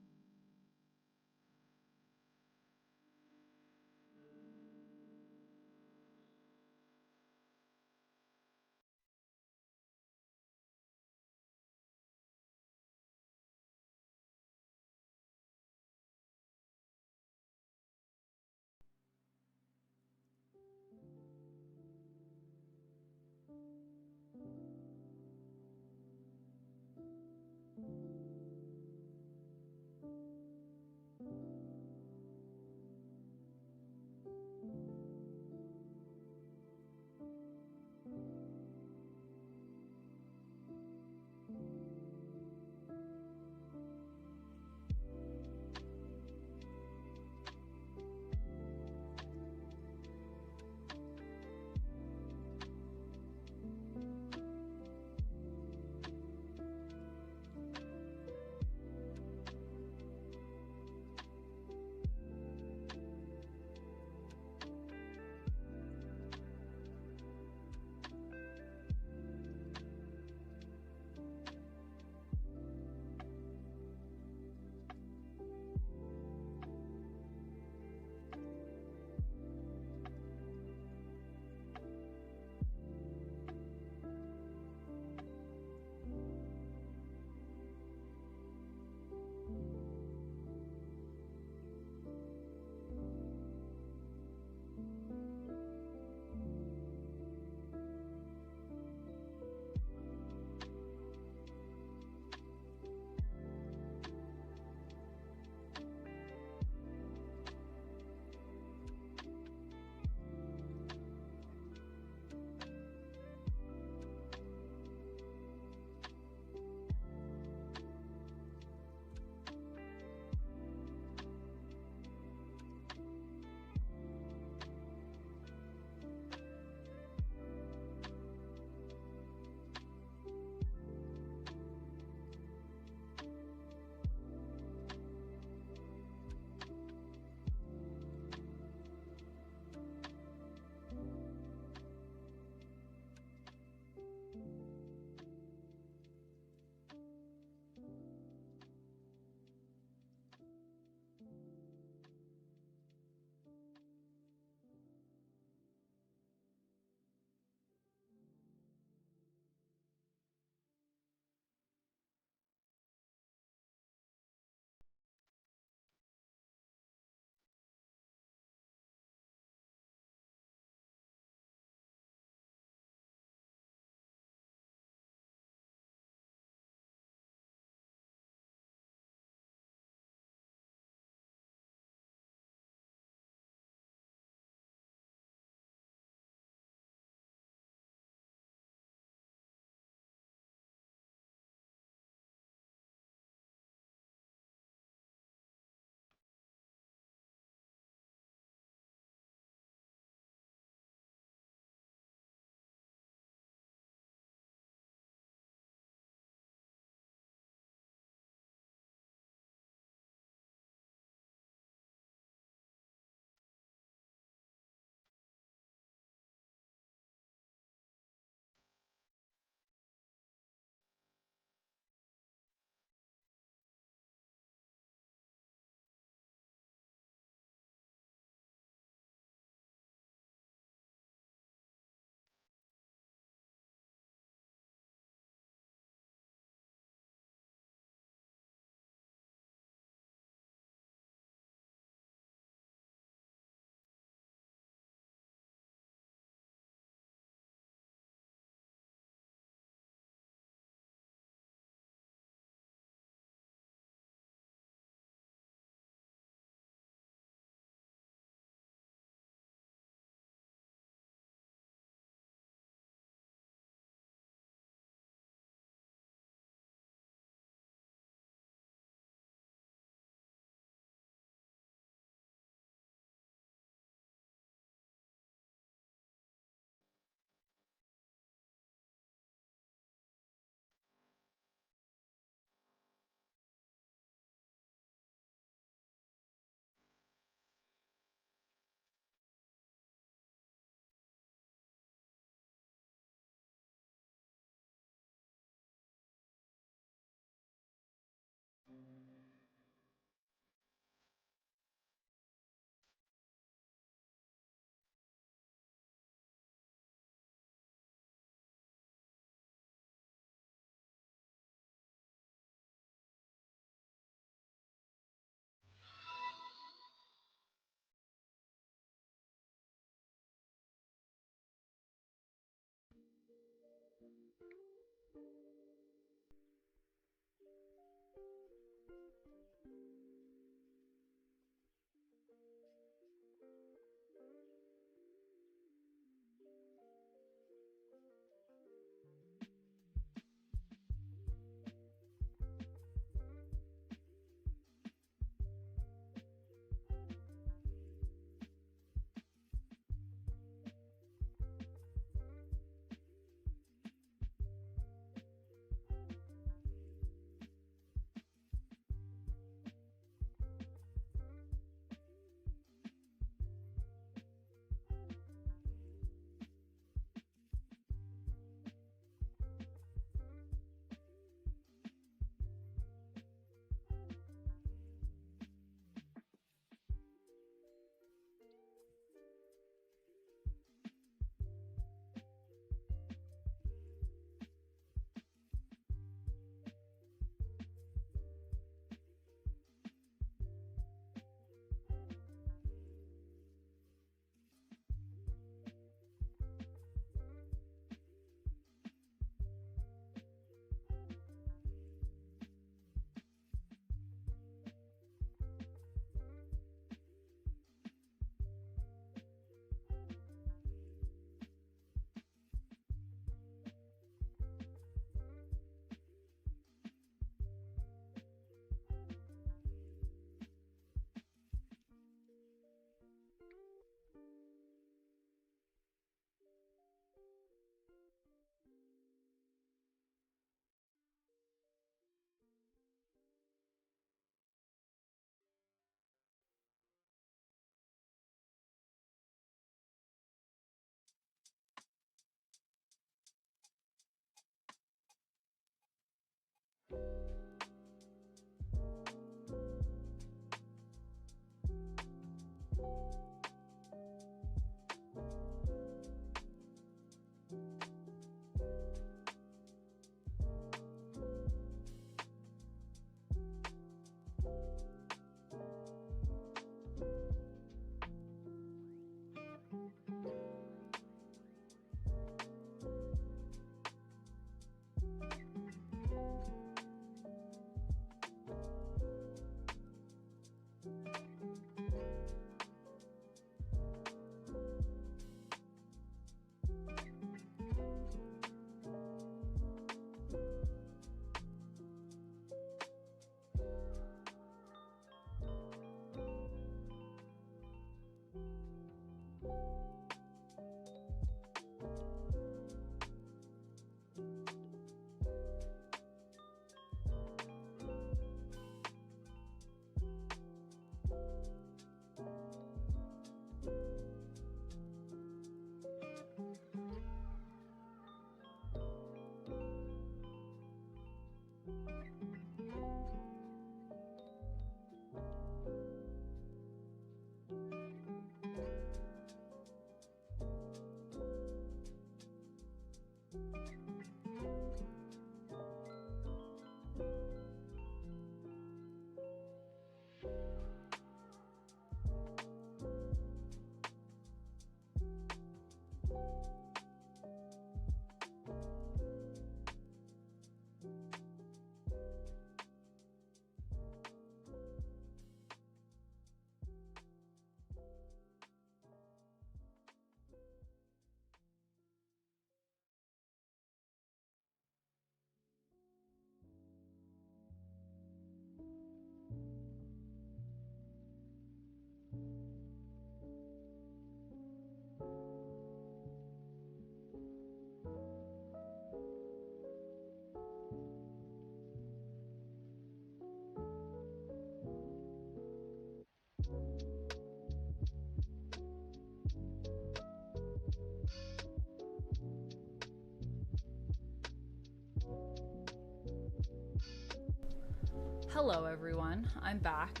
Hello everyone, I'm back.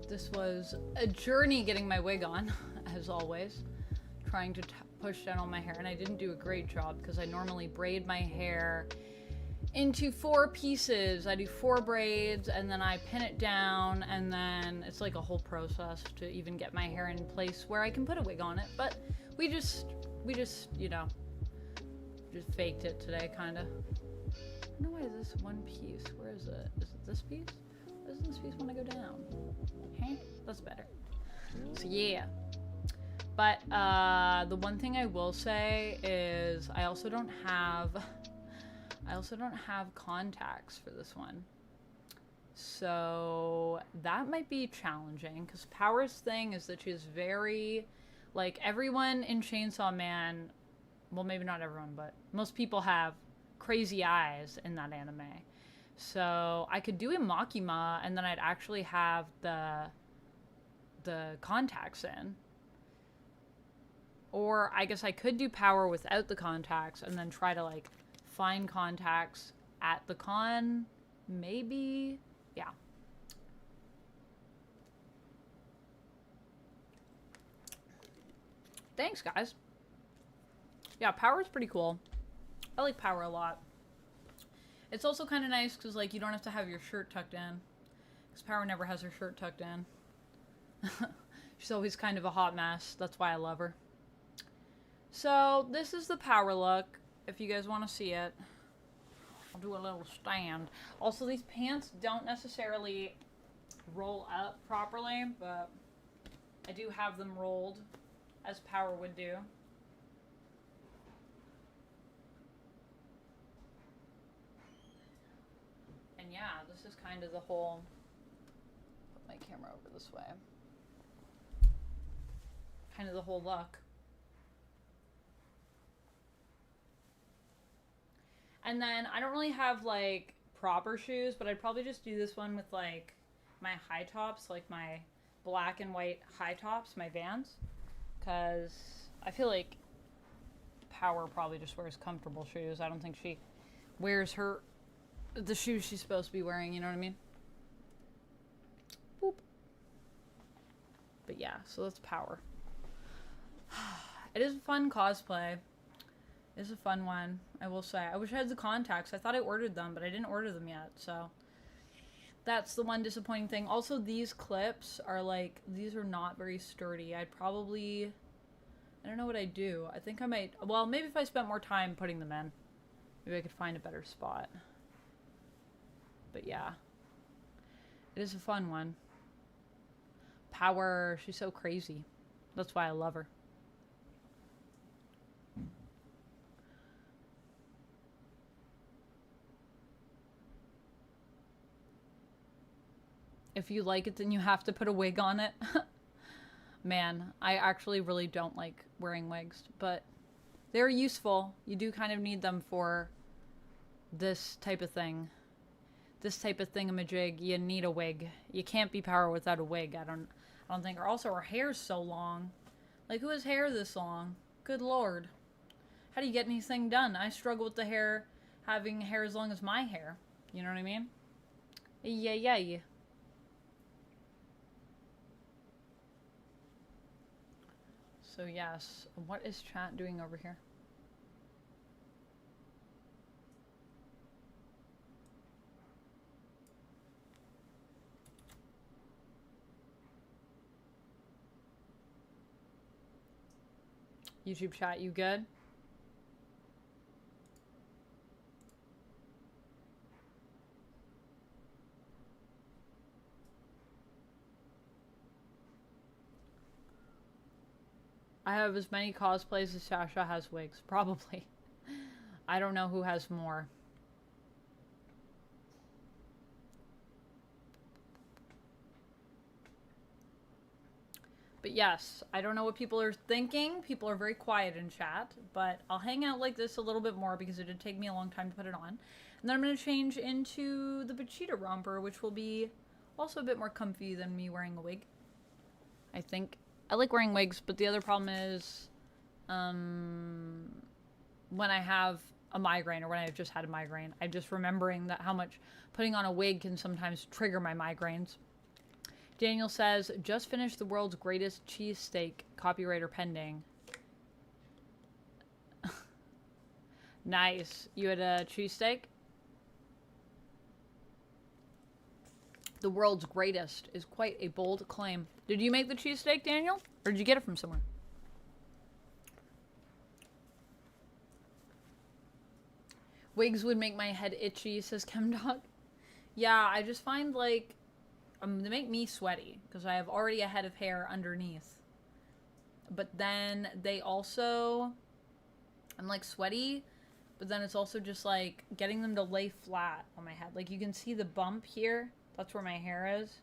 This was a journey getting my wig on, as always. Trying to push down all my hair, and I didn't do a great job because I normally braid my hair into 4 pieces. I do 4 braids and then I pin it down, and then it's like a whole process to even get my hair in place where I can put a wig on it. But we just, you know, Just faked it today, kind of. I don't know why this one piece. Where is it? Is it this piece? Doesn't this piece want to go down? Hey, that's better. So yeah. But the one thing I will say is I also don't have contacts for this one. So that might be challenging because Power's thing is that she's very, like, everyone in Chainsaw Man, well, maybe not everyone, but most people have crazy eyes in that anime. So I could do a Makima and then I'd actually have the contacts in. Or I guess I could do Power without the contacts and then try to, like, find contacts at the con. Maybe. Yeah. Thanks, guys. Yeah, Power's pretty cool. I like Power a lot. It's also kind of nice because, like, you don't have to have your shirt tucked in. Because Power never has her shirt tucked in. She's always kind of a hot mess. That's why I love her. So, this is the Power look. If you guys want to see it. I'll do a little stand. Also, these pants don't necessarily roll up properly, but I do have them rolled as Power would do. And yeah, this is kind of the whole, put my camera over this way, kind of the whole look. And then I don't really have, like, proper shoes, but I'd probably just do this one with, like, my high tops, like my black and white high tops, my Vans. Because I feel like Power probably just wears comfortable shoes. I don't think she wears the shoes she's supposed to be wearing, you know what I mean? Boop. But yeah, so that's Power. It is a fun cosplay. It's a fun one, I will say. I wish I had the contacts. I thought I ordered them, but I didn't order them yet, so that's the one disappointing thing. Also, these clips are, like, these are not very sturdy. I'd probably, I don't know what I'd do. I think I might, well, maybe if I spent more time putting them in, maybe I could find a better spot. But yeah, it is a fun one. Power, she's so crazy. That's why I love her. If you like it, then you have to put a wig on it. Man, I actually really don't like wearing wigs, but they're useful. You do kind of need them for this type of thing. This type of thingamajig, you need a wig. You can't be Power without a wig. I don't think. Or also, her hair's so long. Like, who has hair this long? Good lord. How do you get anything done? I struggle with the hair, having hair as long as my hair. You know what I mean? Yeah. So yes, what is chat doing over here? YouTube chat, you good? I have as many cosplays as Sasha has wigs. Probably. I don't know who has more. But yes, I don't know what people are thinking. People are very quiet in chat. But I'll hang out like this a little bit more because it did take me a long time to put it on. And then I'm going to change into the Vegeta romper, which will be also a bit more comfy than me wearing a wig. I think. I like wearing wigs, but the other problem is when I have a migraine or when I've just had a migraine, I'm just remembering that how much putting on a wig can sometimes trigger my migraines. Daniel says, just finished the world's greatest cheesesteak, copyright or pending. Nice. You had a cheesesteak? The world's greatest is quite a bold claim. Did you make the cheesesteak, Daniel? Or did you get it from somewhere? Wigs would make my head itchy, says ChemDog. Yeah, I just find, like, they make me sweaty because I have already a head of hair underneath. But then they also, I'm like sweaty, but then it's also just like getting them to lay flat on my head. Like you can see the bump here. That's where my hair is.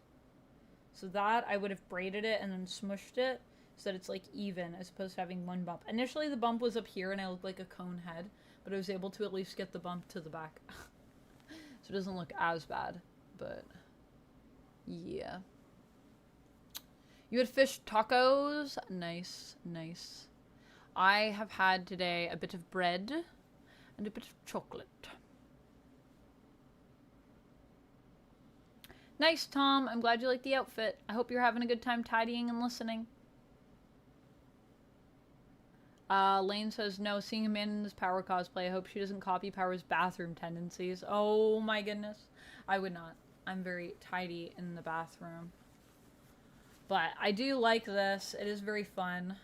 So that I would have braided it and then smushed it so that it's like even as opposed to having one bump. Initially the bump was up here and I looked like a cone head, but I was able to at least get the bump to the back. So it doesn't look as bad, but yeah. You had fish tacos? Nice, nice. I have had today a bit of bread and a bit of chocolate. Nice, Tom. I'm glad you like the outfit. I hope you're having a good time tidying and listening. Lane says, no, seeing a man in this Power cosplay. I hope she doesn't copy Power's bathroom tendencies. Oh my goodness. I would not. I'm very tidy in the bathroom. But I do like this. It is very fun.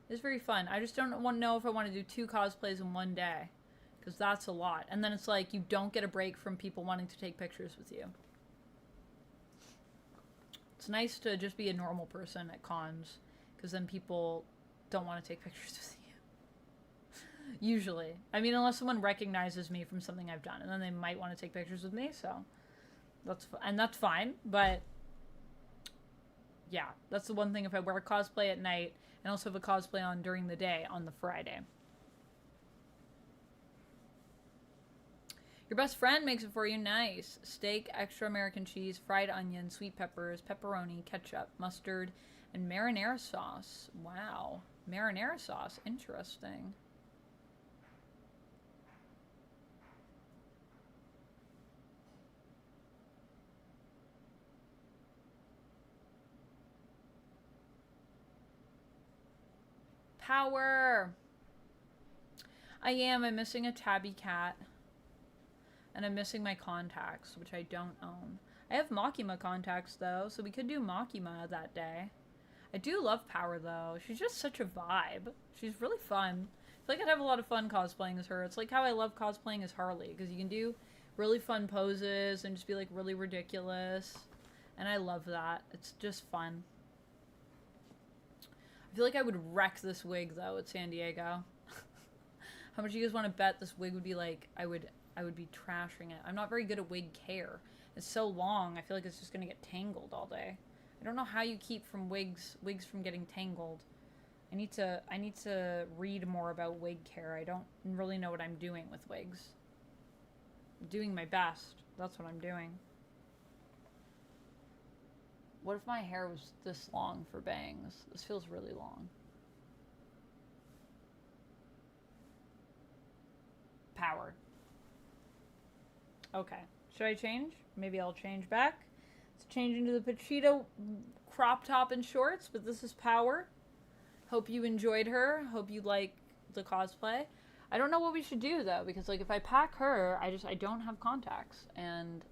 It's very fun. I just don't know if I want to do 2 cosplays in one day. Because that's a lot. And then it's like you don't get a break from people wanting to take pictures with you. It's nice to just be a normal person at cons. Because then people don't want to take pictures with you. Usually. I mean, unless someone recognizes me from something I've done. And then they might want to take pictures with me. So, that's fine. But yeah, that's the one thing if I wear a cosplay at night and also have a cosplay on during the day on the Friday. Your best friend makes it for you. Nice. Steak, extra American cheese, fried onion, sweet peppers, pepperoni, ketchup, mustard, and marinara sauce. Wow. Marinara sauce. Interesting. Power! I'm missing a tabby cat. And I'm missing my contacts, which I don't own. I have Makima contacts, though, so we could do Makima that day. I do love Power, though. She's just such a vibe. She's really fun. I feel like I'd have a lot of fun cosplaying as her. It's like how I love cosplaying as Harley, because you can do really fun poses and just be, like, really ridiculous. And I love that. It's just fun. I feel like I would wreck this wig, though, at San Diego. How much do you guys want to bet this wig would be like? I would be trashing it. I'm not very good at wig care. It's so long, I feel like it's just gonna get tangled all day. I don't know how you keep from wigs from getting tangled. I need to read more about wig care. I don't really know what I'm doing with wigs. I'm doing my best. That's what I'm doing. What if my hair was this long for bangs? This feels really long. Power. Okay. Should I change? Maybe I'll change back. Let's change into the Pachito crop top and shorts, but this is Power. Hope you enjoyed her. Hope you like the cosplay. I don't know what we should do, though, because, like, if I pack her, I don't have contacts, and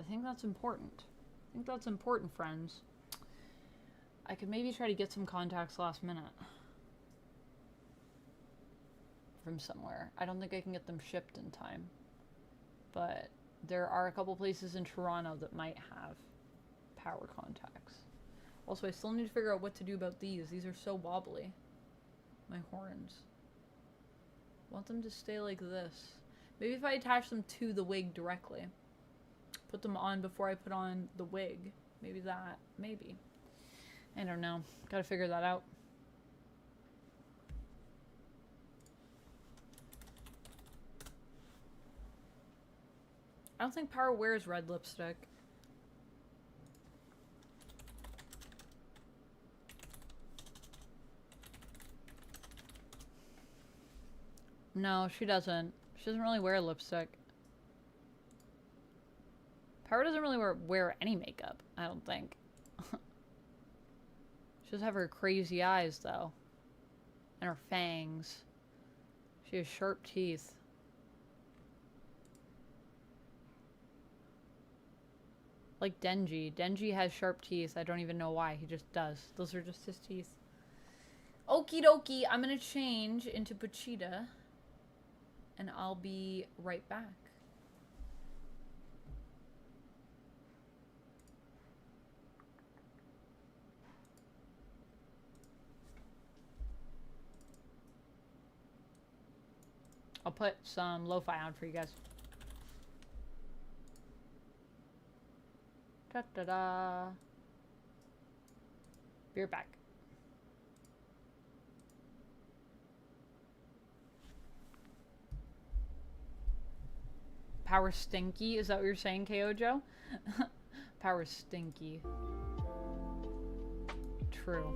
I think that's important. I think that's important, friends. I could maybe try to get some contacts last minute. From somewhere. I don't think I can get them shipped in time. But there are a couple places in Toronto that might have Power contacts. Also, I still need to figure out what to do about these. These are so wobbly. My horns. I want them to stay like this. Maybe if I attach them to the wig directly. Put them on before I put on the wig. Maybe that. Maybe. I don't know. Gotta figure that out. I don't think Power wears red lipstick. No, she doesn't. She doesn't really wear lipstick. Power doesn't really wear any makeup, I don't think. She does have her crazy eyes, though. And her fangs. She has sharp teeth. Like Denji. Denji has sharp teeth. I don't even know why. He just does. Those are just his teeth. Okie dokie. I'm going to change into Pachita. and I'll be right back. I'll put some lo-fi on for you guys. Da-da-da. Be right back. Power stinky? Is that what you're saying, KO Joe? Power stinky. True.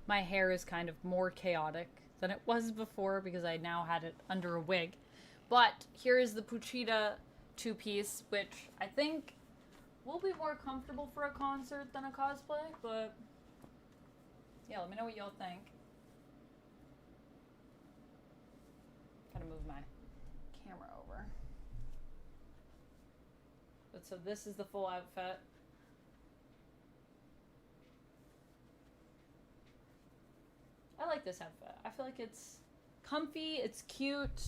my hair is kind of more chaotic than it was before because I now had it under a wig. But here is the Puchita two-piece, which I think will be more comfortable for a concert than a cosplay, but yeah, let me know what y'all think. Gotta move my camera over. But so this is the full outfit. I like this outfit. I feel like it's comfy, it's cute.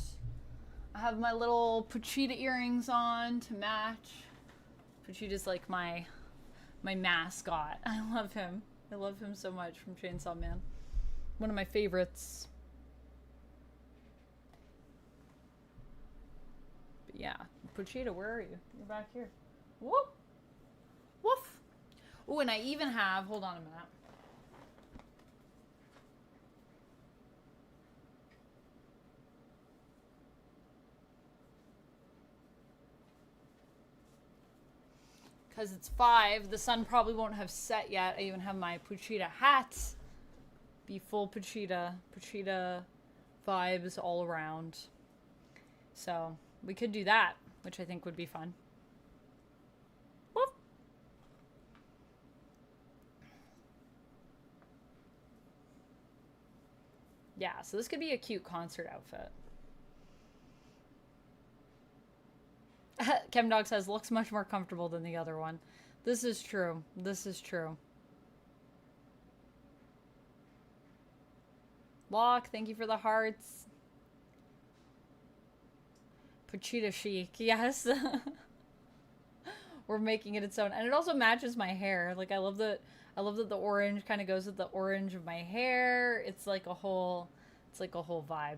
I have my little Puchita earrings on to match. Puchita's like my mascot. I love him. I love him so much from Chainsaw Man. One of my favorites. But yeah, Puchita, where are you? You're back here. Whoop! Woof! Oh, and I even have, hold on a minute. Because it's 5, the sun probably won't have set yet. I even have my Puchita hat. Be full Puchita vibes all around. So we could do that, which I think would be fun. Woof. Yeah, so this could be a cute concert outfit. Chemdog says, looks much more comfortable than the other one. This is true. This is true. Locke, thank you for the hearts. Puchita chic, yes. We're making it its own. And it also matches my hair. Like, I love that the orange kind of goes with the orange of my hair. It's like a whole vibe.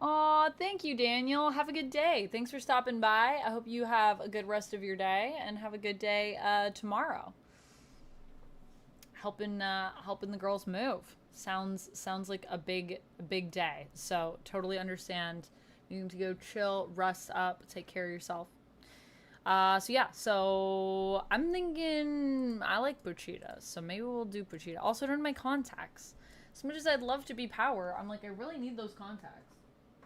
Aw, thank you, Daniel. Have a good day. Thanks for stopping by. I hope you have a good rest of your day and have a good day tomorrow. Helping the girls move. Sounds like a big day. So totally understand. You need to go chill, rest up, take care of yourself. So yeah, so I'm thinking I like Puchita, so maybe we'll do Puchita. Also, turn my contacts. As much as I'd love to be Power, I'm like, I really need those contacts.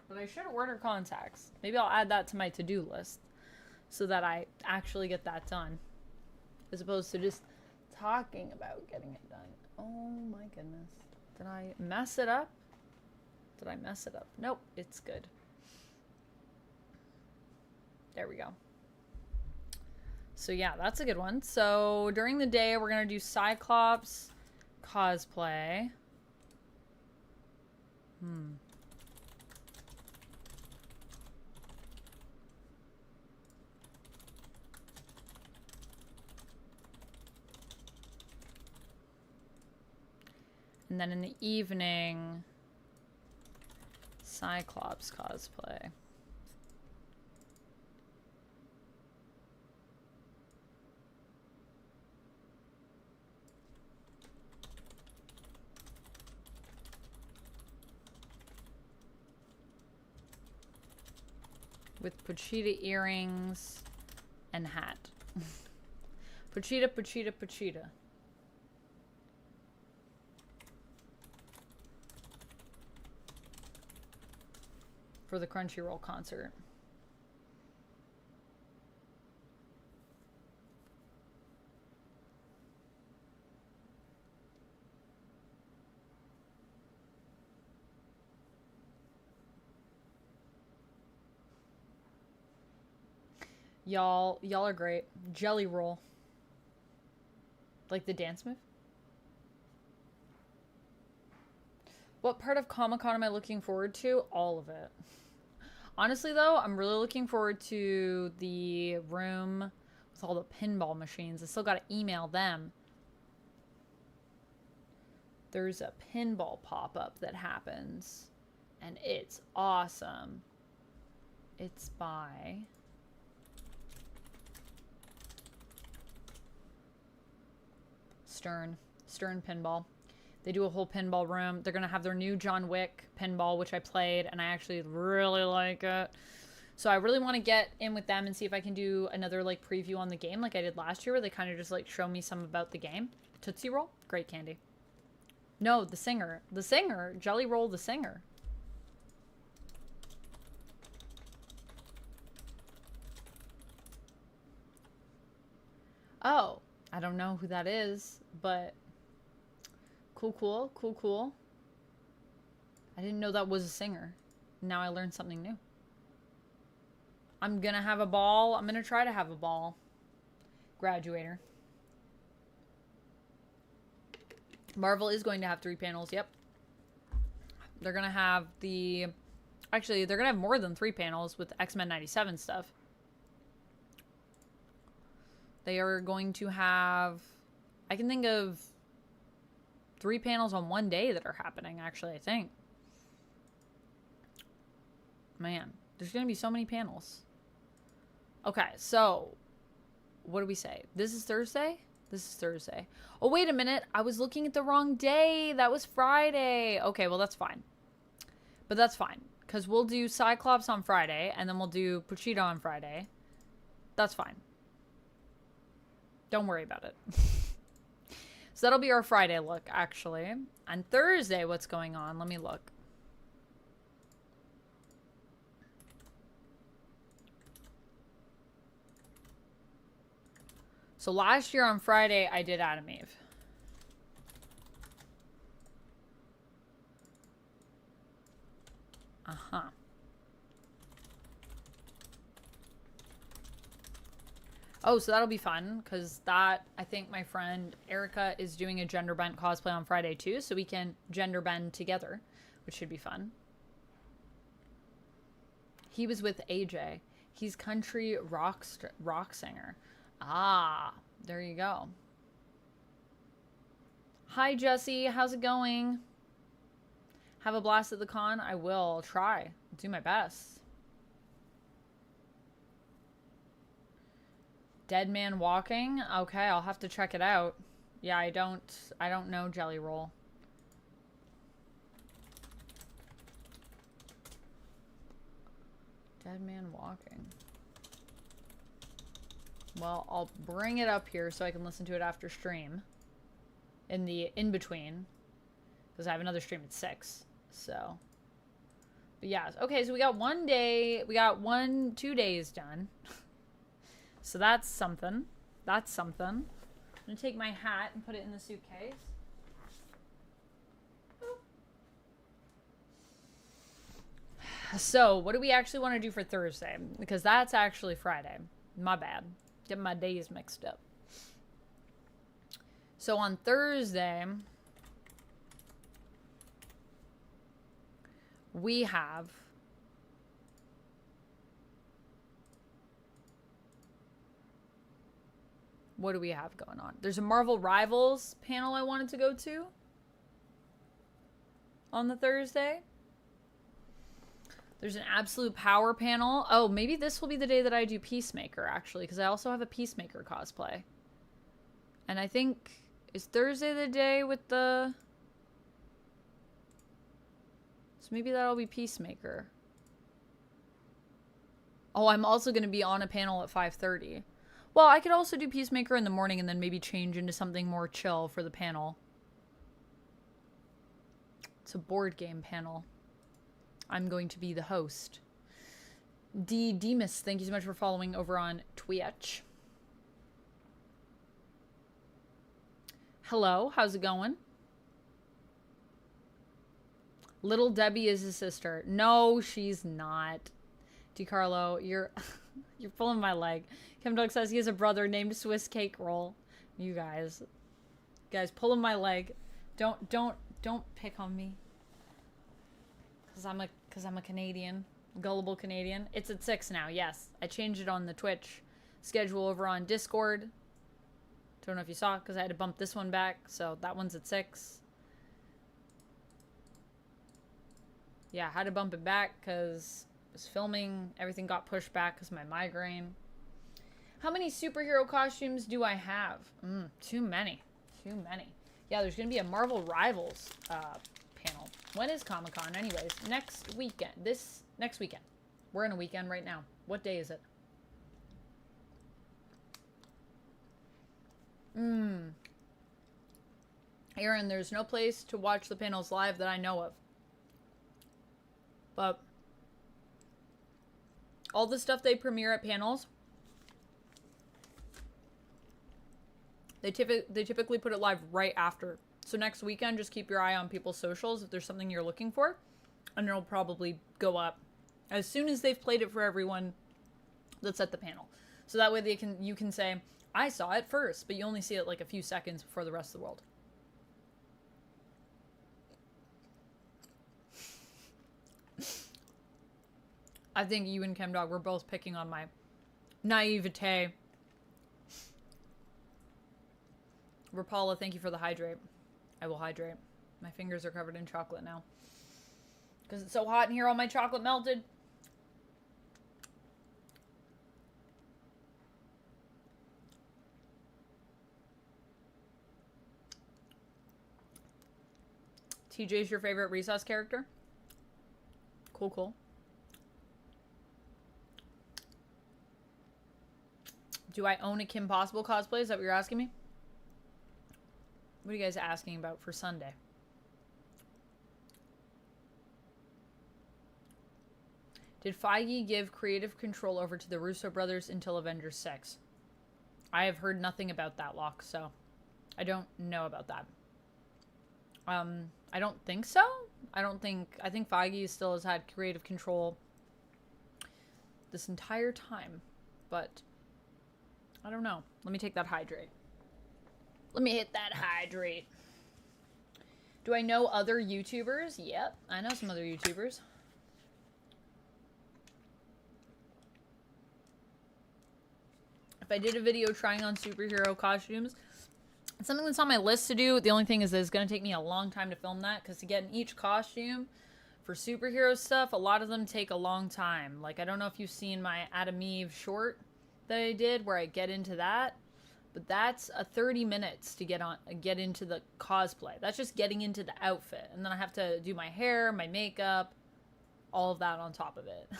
But I should order contacts. Maybe I'll add that to my to-do list so that I actually get that done. As opposed to just talking about getting it done. Oh my goodness. Did I mess it up? Did I mess it up? Nope, it's good. There we go. So yeah, that's a good one. So during the day, we're going to do Cyclops cosplay. And then in the evening, Cyclops cosplay. With Puchita earrings and hat. Puchita, Puchita, Puchita. For the Crunchyroll concert. Y'all are great. Jelly roll. Like the dance move? What part of Comic-Con am I looking forward to? All of it. Honestly, though, I'm really looking forward to the room with all the pinball machines. I still got to email them. There's a pinball pop-up that happens, and it's awesome. It's by... Stern Pinball. They do a whole pinball room. They're going to have their new John Wick pinball, which I played, and I actually really like it. So I really want to get in with them and see if I can do another, like, preview on the game like I did last year, where they kind of just, like, show me some about the game. Tootsie Roll? Great candy. No, the singer. The singer. Jelly Roll the singer. Oh, I don't know who that is, but cool. I didn't know that was a singer. Now I learned something new. I'm gonna have a ball. I'm gonna try to have a ball. Graduator. Marvel is going to have 3 panels, yep. They're gonna have the... Actually, they're gonna have more than 3 panels with X-Men 97 stuff. They are going to have... I can think of 3 panels on one day that are happening, actually, I think. Man, there's going to be so many panels. Okay, so what do we say? This is Thursday? This is Thursday. Oh, wait a minute. I was looking at the wrong day. That was Friday. Okay, well, that's fine. But that's fine, because we'll do Cyclops on Friday, and then we'll do Puchita on Friday. That's fine. Don't worry about it. So that'll be our Friday look, actually. On Thursday, what's going on? Let me look. So last year on Friday, I did Adam Eve. Uh-huh. Oh, so that'll be fun, because that, I think my friend Erica is doing a gender bent cosplay on Friday too, so we can gender bend together, which should be fun. He was with AJ. He's country rock singer. Ah, there you go. Hi, Jesse. How's it going? Have a blast at the con? I will try. I'll do my best. Dead Man Walking? Okay, I'll have to check it out. Yeah, I don't know Jelly Roll. Dead Man Walking. Well, I'll bring it up here so I can listen to it after stream. In the in-between. Because I have another stream at 6. So. But yeah, okay, so we got 1 day. We got 2 days done. So that's something. That's something. I'm going to take my hat and put it in the suitcase. So, what do we actually want to do for Thursday? Because that's actually Friday. My bad. Getting my days mixed up. So on Thursday, we have... What do we have going on? There's a Marvel Rivals panel I wanted to go to on the Thursday. There's an Absolute Power panel. Oh, maybe this will be the day that I do Peacemaker, actually, because I also have a Peacemaker cosplay. And I think, is Thursday the day with the... So maybe that'll be Peacemaker. Oh, I'm also going to be on a panel at 5:30. Well, I could also do Peacemaker in the morning and then maybe change into something more chill for the panel. It's a board game panel. I'm going to be the host. D. Demas, thank you so much for following over on Twitch. Hello, how's it going? Little Debbie is his sister. No, she's not. DiCarlo, you're you're pulling my leg. Kim Doug says he has a brother named Swiss Cake Roll. You guys pulling my leg. Don't pick on me. Cause I'm a Canadian, gullible Canadian. It's at 6 now. Yes, I changed it on the Twitch schedule over on Discord. Don't know if you saw, because I had to bump this one back, so that one's at 6. Yeah, I had to bump it back because was filming. Everything got pushed back because of my migraine. How many superhero costumes do I have? Too many. Too many. Yeah, there's going to be a Marvel Rivals panel. When is Comic-Con? Anyways, next weekend. Next weekend. We're in a weekend right now. What day is it? Aaron, there's no place to watch the panels live that I know of. But all the stuff they premiere at panels, they typically put it live right after. So next weekend, just keep your eye on people's socials if there's something you're looking for, and it'll probably go up as soon as they've played it for everyone that's at the panel. So that way you can say, I saw it first, but you only see it like a few seconds before the rest of the world. I think you and ChemDog were both picking on my naivete. Rapala, thank you for the hydrate. I will hydrate. My fingers are covered in chocolate now. Because it's so hot in here, all my chocolate melted. TJ's your favorite Recess character? Cool, cool. Do I own a Kim Possible cosplay? Is that what you're asking me? What are you guys asking about for Sunday? Did Feige give creative control over to the Russo brothers until Avengers 6? I have heard nothing about that, Locke, so I don't know about that. I don't think so. I think Feige still has had creative control this entire time, but I don't know. Let me take that hydrate. Let me hit that hydrate. Do I know other YouTubers? Yep, I know some other YouTubers. If I did a video trying on superhero costumes, it's something that's on my list to do. The only thing is that it's going to take me a long time to film that, because to get in each costume for superhero stuff, a lot of them take a long time. Like, I don't know if you've seen my Adam Eve short that I did where I get into that, but that's a 30 minutes to get into the cosplay. That's just getting into the outfit, and then I have to do my hair, my makeup, all of that on top of it.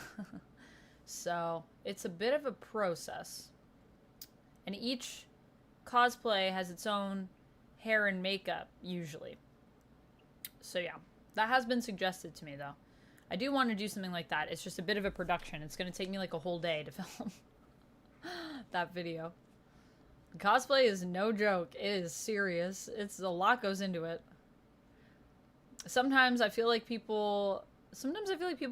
So it's a bit of a process, and each cosplay has its own hair and makeup usually. So yeah, that has been suggested to me though. I do want to do something like that. It's just a bit of a production. It's going to take me like a whole day to film that video. Cosplay is no joke. It is serious. It's a lot goes into it. Sometimes I feel like people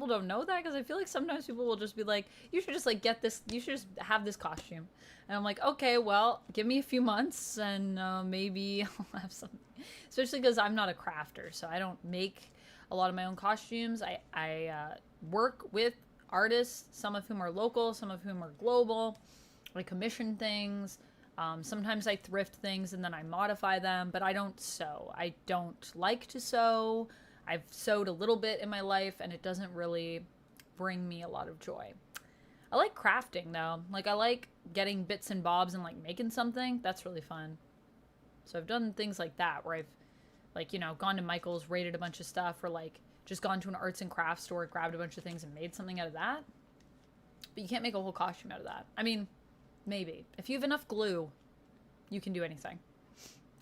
don't know that, because I feel like sometimes people will just be like, you should just like get this, you should just have this costume. And I'm like, okay, well, give me a few months and maybe I'll have something. Especially because I'm not a crafter, so I don't make a lot of my own costumes. I work with artists, some of whom are local, some of whom are global. I commission things. Sometimes I thrift things and then I modify them, but I don't sew. I don't like to sew. I've sewed a little bit in my life, and it doesn't really bring me a lot of joy. I like crafting, though. Like, I like getting bits and bobs and, like, making something. That's really fun. So I've done things like that, where I've, like, you know, gone to Michael's, raided a bunch of stuff, or, like, just gone to an arts and crafts store, grabbed a bunch of things, and made something out of that. But you can't make a whole costume out of that. I mean, maybe. If you have enough glue, you can do anything.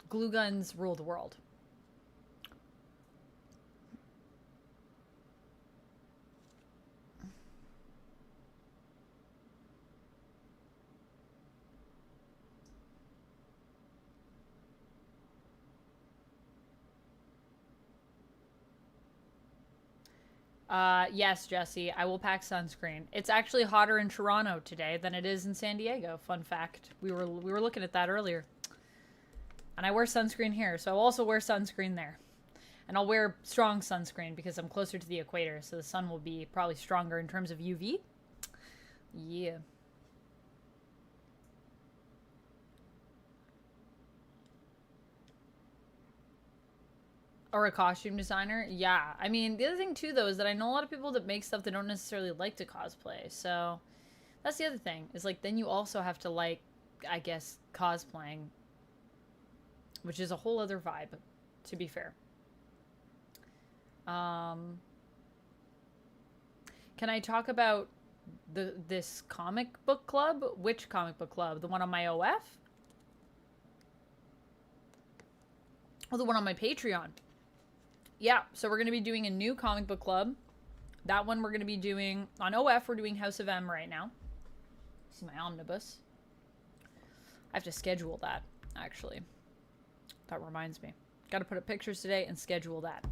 Glue guns rule the world. Yes, Jesse, I will pack sunscreen. It's actually hotter in Toronto today than it is in San Diego. Fun fact. We were looking at that earlier. And I wear sunscreen here, so I'll also wear sunscreen there. And I'll wear strong sunscreen because I'm closer to the equator, so the sun will be probably stronger in terms of UV. Yeah. Or a costume designer. Yeah. I mean, the other thing too, though, is that I know a lot of people that make stuff that don't necessarily like to cosplay. So that's the other thing. Is like, then you also have to like, I guess, cosplaying. Which is a whole other vibe, to be fair. Can I talk about this comic book club? Which comic book club? The one on my OF? Or the one on my Patreon? Yeah, so we're going to be doing a new comic book club. That one we're going to be doing... On OF, we're doing House of M right now. This is my omnibus. I have to schedule that, actually. That reminds me. Got to put up pictures today and schedule that.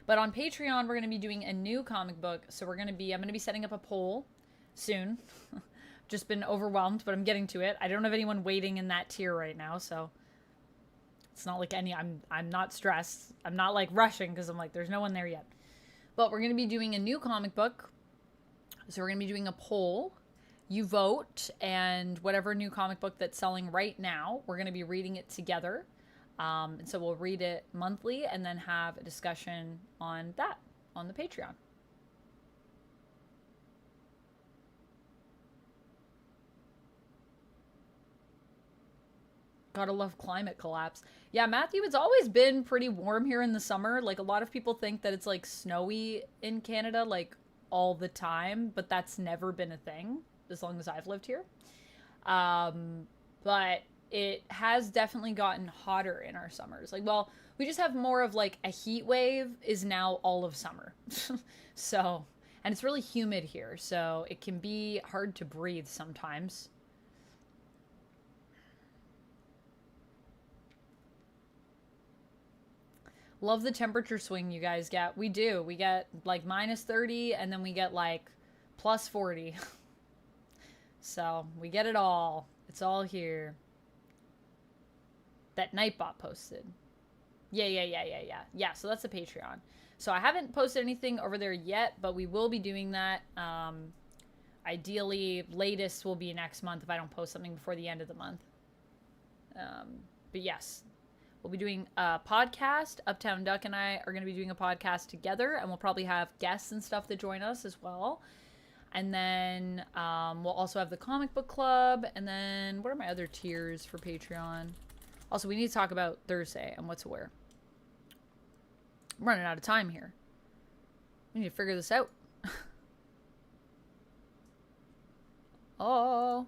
But on Patreon, we're going to be doing a new comic book. So I'm going to be setting up a poll soon. Just been overwhelmed, but I'm getting to it. I don't have anyone waiting in that tier right now, so... It's not like I'm not stressed. I'm not like rushing because I'm like, there's no one there yet. But we're going to be doing a new comic book. So we're going to be doing a poll. You vote, and whatever new comic book that's selling right now, we're going to be reading it together. And so we'll read it monthly and then have a discussion on that on the Patreon. Gotta love climate collapse. Yeah, Matthew, it's always been pretty warm here in the summer. Like, a lot of people think that it's, like, snowy in Canada, like, all the time. But that's never been a thing, as long as I've lived here. But it has definitely gotten hotter in our summers. Like, well, we just have more of, like, a heat wave is now all of summer. So, and it's really humid here. So it can be hard to breathe sometimes. Love the temperature swing you guys get. We do. We get like -30 and then we get like +40. So we get it all. It's all here. That Nightbot posted. Yeah, so that's a Patreon. So I haven't posted anything over there yet, but we will be doing that. Ideally, latest will be next month if I don't post something before the end of the month. But yes. We'll be doing a podcast. Uptown Duck and I are going to be doing a podcast together, and we'll probably have guests and stuff that join us as well. And then we'll also have the comic book club. And then what are my other tiers for Patreon? Also, we need to talk about Thursday and what to wear. I'm running out of time here. We need to figure this out. Oh.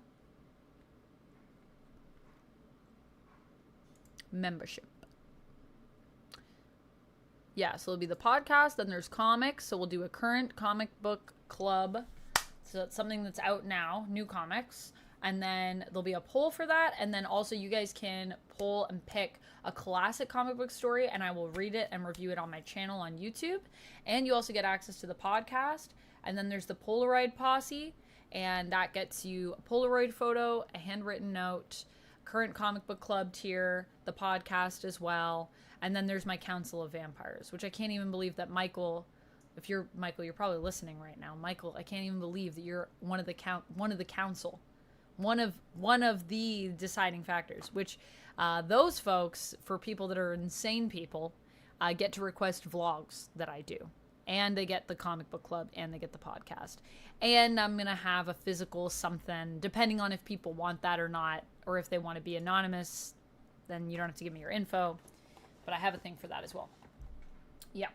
Membership. Yeah, so it'll be the podcast, then there's comics, so we'll do a current comic book club. So that's something that's out now, new comics. And then there'll be a poll for that, and then also you guys can poll and pick a classic comic book story, and I will read it and review it on my channel on YouTube. And you also get access to the podcast. And then there's the Polaroid Posse, and that gets you a Polaroid photo, a handwritten note, current comic book club tier, the podcast as well, and then there's my Council of Vampires, which I can't even believe that Michael, if you're Michael, you're probably listening right now. Michael, I can't even believe that you're one of the council, one of the deciding factors. Which those folks, for people that are insane people, get to request vlogs that I do. And they get the comic book club, and they get the podcast. And I'm going to have a physical something, depending on if people want that or not, or if they want to be anonymous, then you don't have to give me your info. But I have a thing for that as well. Yeah.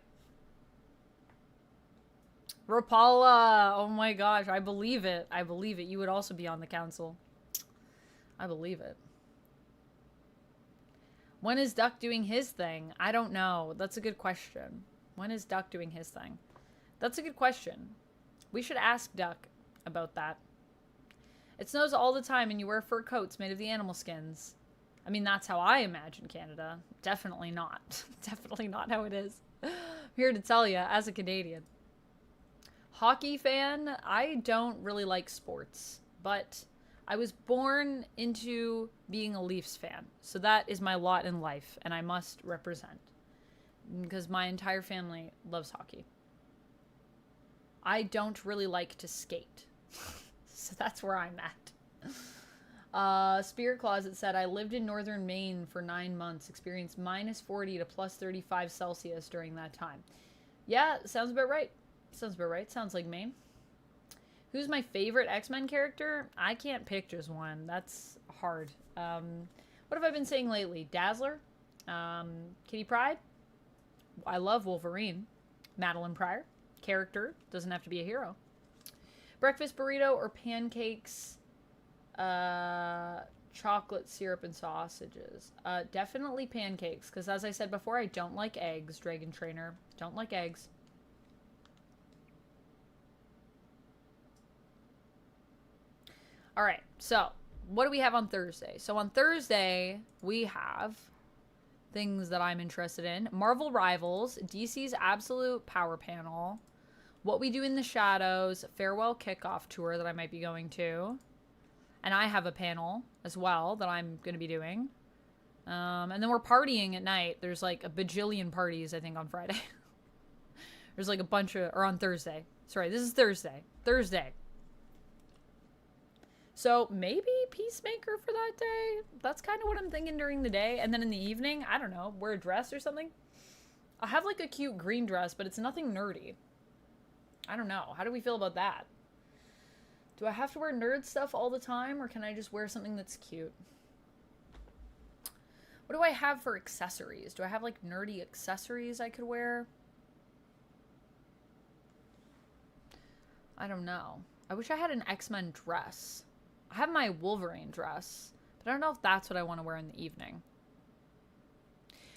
Rapala, oh my gosh, I believe it. I believe it. You would also be on the council. I believe it. When is Duck doing his thing? I don't know. That's a good question. When is Duck doing his thing? That's a good question. We should ask Duck about that. It snows all the time and you wear fur coats made of the animal skins. I mean, that's how I imagine Canada. Definitely not. Definitely not how it is. I'm here to tell you, as a Canadian. Hockey fan, I don't really like sports, but I was born into being a Leafs fan. So that is my lot in life, and I must represent. Because my entire family loves hockey. I don't really like to skate. So that's where I'm at. Spirit Closet said, I lived in northern Maine for 9 months, experienced -40 to +35 Celsius during that time. Yeah, sounds about right. Sounds about right. Sounds like Maine. Who's my favorite X-Men character? I can't pick just one. That's hard. What have I been saying lately? Dazzler? Kitty Pryde? I love Wolverine. Madeline Pryor? Character. Doesn't have to be a hero. Breakfast burrito or pancakes? Chocolate syrup and sausages. Definitely pancakes, because as I said before, I don't like eggs, Dragon Trainer. Don't like eggs. Alright, so what do we have on Thursday? So on Thursday, we have things that I'm interested in. Marvel Rivals, DC's Absolute Power Panel, What We Do in the Shadows, Farewell Kickoff Tour that I might be going to. And I have a panel as well that I'm going to be doing. And then we're partying at night. There's like a bajillion parties, I think, on Friday. There's like a bunch of... Or on Thursday. Sorry, this is Thursday. Thursday. So maybe Peacemaker for that day. That's kind of what I'm thinking during the day. And then in the evening, I don't know, wear a dress or something. I'll have like a cute green dress, but it's nothing nerdy. I don't know. How do we feel about that? Do I have to wear nerd stuff all the time, or can I just wear something that's cute? What do I have for accessories? Do I have like nerdy accessories I could wear? I don't know. I wish I had an X-Men dress. I have my Wolverine dress, but I don't know if that's what I want to wear in the evening.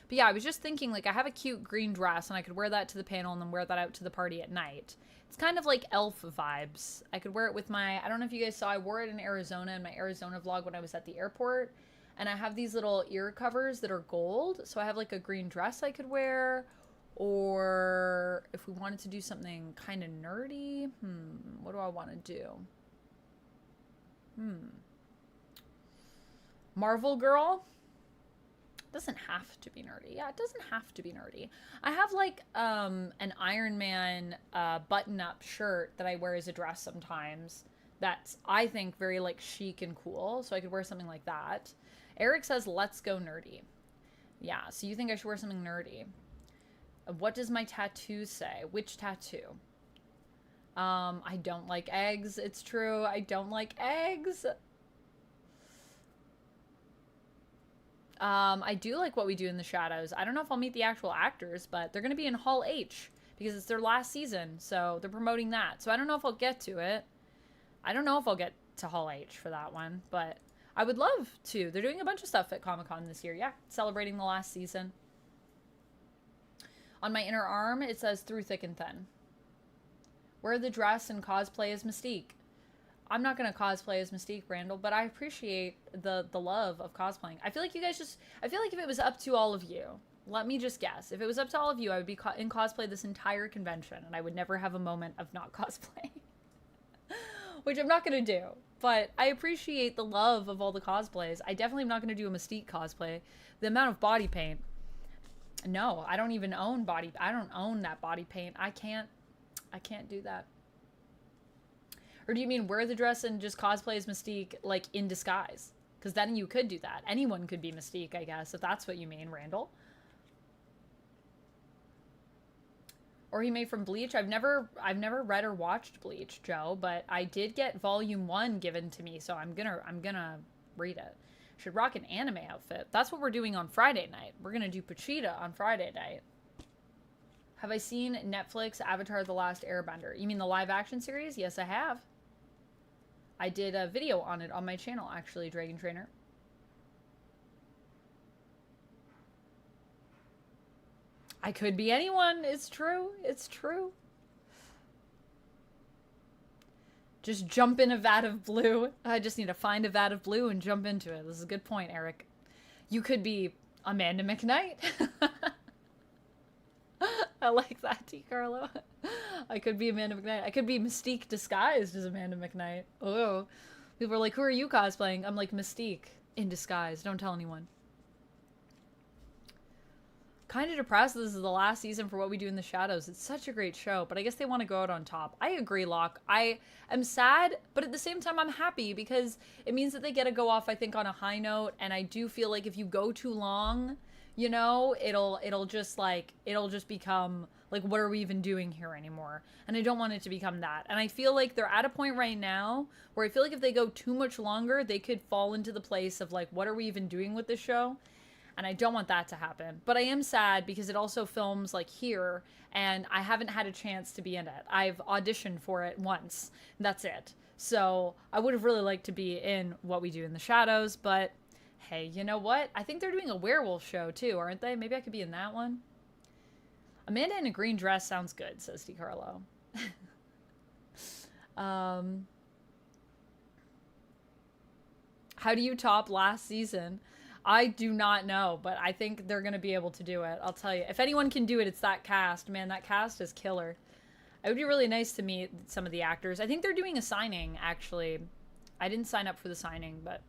But yeah, I was just thinking, like, I have a cute green dress, and I could wear that to the panel and then wear that out to the party at night. It's kind of like elf vibes. I could wear it with my... I don't know if you guys saw, I wore it in Arizona in my Arizona vlog when I was at the airport. And I have these little ear covers that are gold. So I have, like, a green dress I could wear. Or if we wanted to do something kind of nerdy. What do I want to do? Marvel Girl? Doesn't have to be nerdy. Yeah, it doesn't have to be nerdy. I have like an Iron Man button-up shirt that I wear as a dress sometimes. That's, I think, very like chic and cool. So I could wear something like that. Eric says, let's go nerdy. Yeah, so you think I should wear something nerdy. What does my tattoo say? Which tattoo? I don't like eggs. It's true. I don't like eggs. I do like What We Do in the Shadows. I don't know if I'll meet the actual actors, but they're going to be in Hall H because it's their last season. So they're promoting that. So I don't know if I'll get to it. I don't know if I'll get to Hall H for that one, but I would love to. They're doing a bunch of stuff at Comic-Con this year. Yeah, celebrating the last season. On my inner arm, it says Through Thick and Thin. Wear the dress and cosplay as Mystique. I'm not going to cosplay as Mystique, Randall, but I appreciate the love of cosplaying. I feel like you guys just... I feel like if it was up to all of you, let me just guess. If it was up to all of you, I would be in cosplay this entire convention, and I would never have a moment of not cosplaying. Which I'm not going to do. But I appreciate the love of all the cosplays. I definitely am not going to do a Mystique cosplay. The amount of body paint... No, I don't even own body... I don't own that body paint. I can't do that. Or do you mean wear the dress and just cosplay as Mystique, like, in disguise? Because then you could do that. Anyone could be Mystique, I guess, if that's what you mean, Randall. Or he made from Bleach. I've never read or watched Bleach, Joe, but I did get Volume 1 given to me, so I'm gonna read it. Should rock an anime outfit. That's what we're doing on Friday night. We're gonna do Pachita on Friday night. Have I seen Netflix Avatar: The Last Airbender? You mean the live action series? Yes, I have. I did a video on it on my channel, actually, Dragon Trainer. I could be anyone. It's true. It's true. Just jump in a vat of blue. I just need to find a vat of blue and jump into it. This is a good point, Eric. You could be Amanda McKnight. I like that, T. Carlo. I could be Amanda McKnight. I could be Mystique disguised as Amanda McKnight. Oh, people are like, who are you cosplaying? I'm like, Mystique in disguise. Don't tell anyone. Kind of depressed this is the last season for What We Do in the Shadows. It's such a great show, but I guess they want to go out on top. I agree, Locke. I am sad, but at the same time I'm happy because it means that they get to go off, I think, on a high note, and I do feel like if you go too long, you know, it'll just become like, what are we even doing here anymore? And I don't want it to become that. And I feel like they're at a point right now where I feel like if they go too much longer, they could fall into the place of like, what are we even doing with this show? And I don't want that to happen. But I am sad because it also films like here, and I haven't had a chance to be in it. I've auditioned for it once, and that's it. So I would have really liked to be in What We Do in the Shadows, but hey, you know what? I think they're doing a werewolf show too, aren't they? Maybe I could be in that one. Amanda in a green dress sounds good, says DiCarlo. How do you top last season? I do not know, but I think they're going to be able to do it. I'll tell you. If anyone can do it, it's that cast. Man, that cast is killer. It would be really nice to meet some of the actors. I think they're doing a signing, actually. I didn't sign up for the signing, but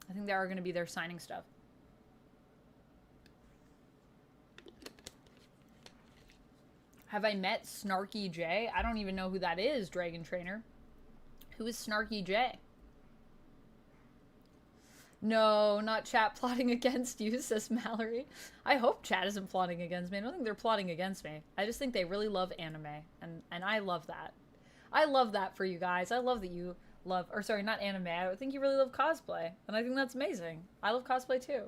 I think they are going to be there signing stuff. Have I met Snarky J? I don't even know who that is, Dragon Trainer. Who is Snarky J? No, not chat plotting against you, says Mallory. I hope chat isn't plotting against me. I don't think they're plotting against me. I just think they really love anime, and I love that. I love that for you guys. I love that you love, or sorry, not anime. I think you really love cosplay, and I think that's amazing. I love cosplay too.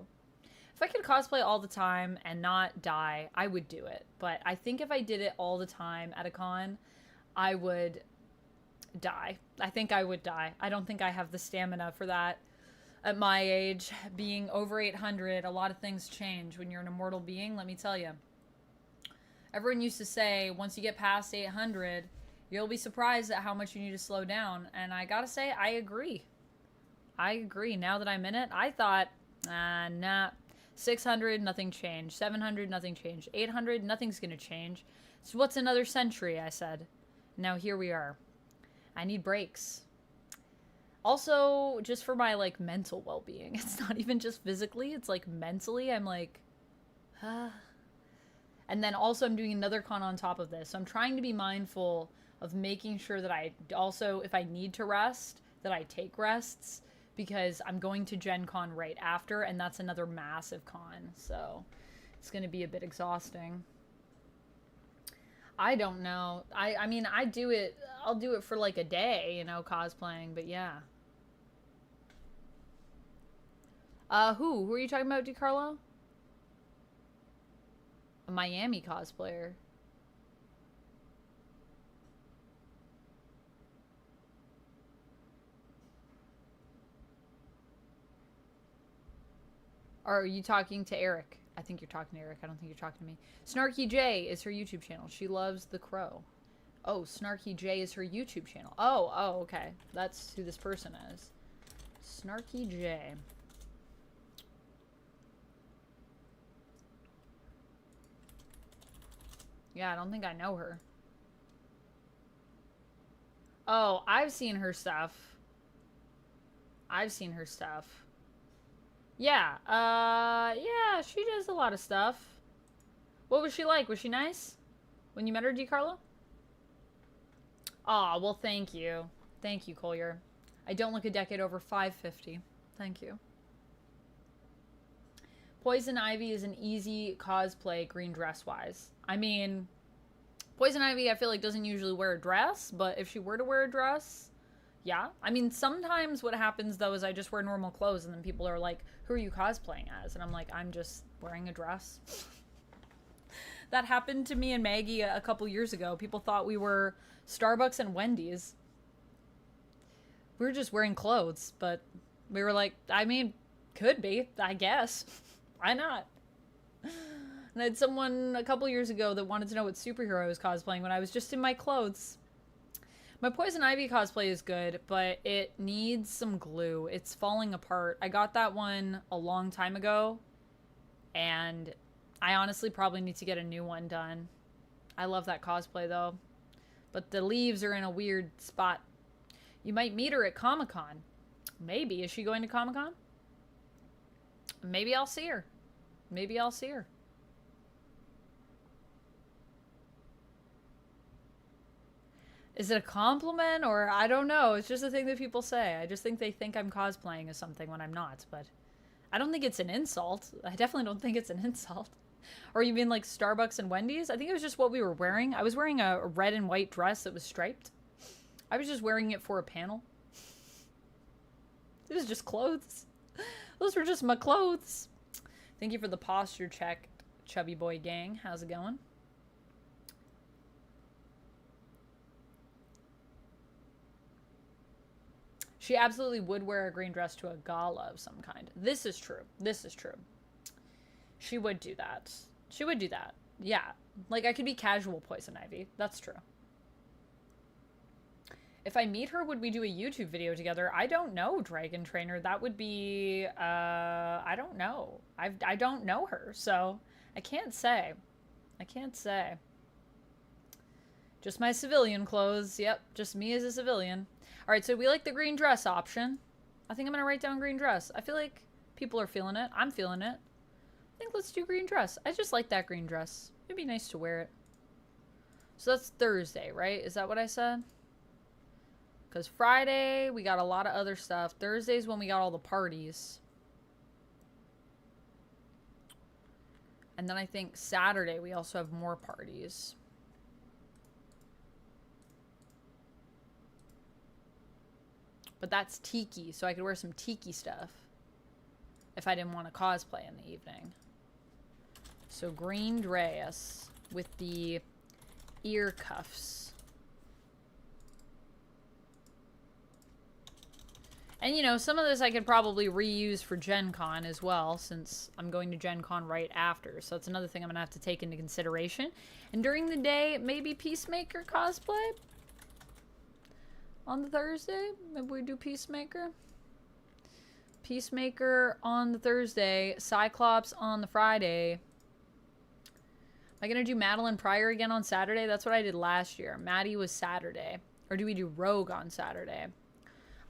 If I could cosplay all the time and not die, I would do it. But I think if I did it all the time at a con, I would die. I think I would die. I don't think I have the stamina for that. At my age, being over 800, a lot of things change when you're an immortal being, let me tell you. Everyone used to say, once you get past 800, you'll be surprised at how much you need to slow down. And I gotta say, I agree. I agree. Now that I'm in it, I thought, nah. 600, nothing changed. 700, nothing changed. 800, nothing's gonna change. So what's another century, I said. Now here we are. I need breaks. Also, just for my, like, mental well-being. It's not even just physically. It's, like, mentally. I'm like, And then also I'm doing another con on top of this. So I'm trying to be mindful of making sure that I also, if I need to rest, that I take rests. Because I'm going to Gen Con right after, and that's another massive con. So it's going to be a bit exhausting. I don't know. I mean, I'll do it for, like, a day, you know, cosplaying. But, yeah. Who are you talking about, DiCarlo? A Miami cosplayer. Or are you talking to Eric? I think you're talking to Eric. I don't think you're talking to me. Snarky J is her YouTube channel. She loves The Crow. Oh, Snarky J is her YouTube channel. Oh, okay. That's who this person is. Snarky J. Yeah, I don't think I know her. Oh, I've seen her stuff. Yeah, yeah, she does a lot of stuff. What was she like? Was she nice? When you met her, DiCarlo? Aw, well, thank you. Thank you, Collier. I don't look a decade over 550. Thank you. Poison Ivy is an easy cosplay green dress-wise. I mean, Poison Ivy, I feel like, doesn't usually wear a dress, but if she were to wear a dress, yeah. I mean, sometimes what happens, though, is I just wear normal clothes, and then people are like, who are you cosplaying as? And I'm like, I'm just wearing a dress. That happened to me and Maggie a couple years ago. People thought we were Starbucks and Wendy's. We were just wearing clothes, but we were like, I mean, could be, I guess. Why not? And I had someone a couple years ago that wanted to know what superhero I was cosplaying when I was just in my clothes. My Poison Ivy cosplay is good, but it needs some glue. It's falling apart. I got that one a long time ago, and I honestly probably need to get a new one done. I love that cosplay, though. But the leaves are in a weird spot. You might meet her at Comic-Con. Maybe. Is she going to Comic-Con? Maybe I'll see her. Maybe I'll see her. Is it a compliment or I don't know. It's just a thing that people say. I just think they think I'm cosplaying as something when I'm not, but I don't think it's an insult. I definitely don't think it's an insult. Or you mean like Starbucks and Wendy's? I think it was just what we were wearing. I was wearing a red and white dress that was striped. I was just wearing it for a panel. It was just clothes. Those were just my clothes. Thank you for the posture check, Chubby Boy Gang. How's it going? She absolutely would wear a green dress to a gala of some kind. This is true. This is true. She would do that. She would do that. Yeah. Like, I could be casual Poison Ivy. That's true. If I meet her, would we do a YouTube video together? I don't know, Dragon Trainer. That would be, I don't know. I don't know her, so I can't say. I can't say. Just my civilian clothes. Yep, just me as a civilian. All right, so we like the green dress option. I think I'm going to write down green dress. I feel like people are feeling it. I'm feeling it. I think let's do green dress. I just like that green dress. It'd be nice to wear it. So that's Thursday, right? Is that what I said? Because Friday, we got a lot of other stuff. Thursday's when we got all the parties. And then I think Saturday, we also have more parties. But that's tiki, so I could wear some tiki stuff if I didn't want to cosplay in the evening. So green dress with the ear cuffs. And, you know, some of this I could probably reuse for Gen Con as well, since I'm going to Gen Con right after. So that's another thing I'm going to have to take into consideration. And during the day, maybe Peacemaker cosplay? On the Thursday? Maybe we do Peacemaker? Peacemaker on the Thursday. Cyclops on the Friday. Am I going to do Madeline Pryor again on Saturday? That's what I did last year. Maddie was Saturday. Or do we do Rogue on Saturday?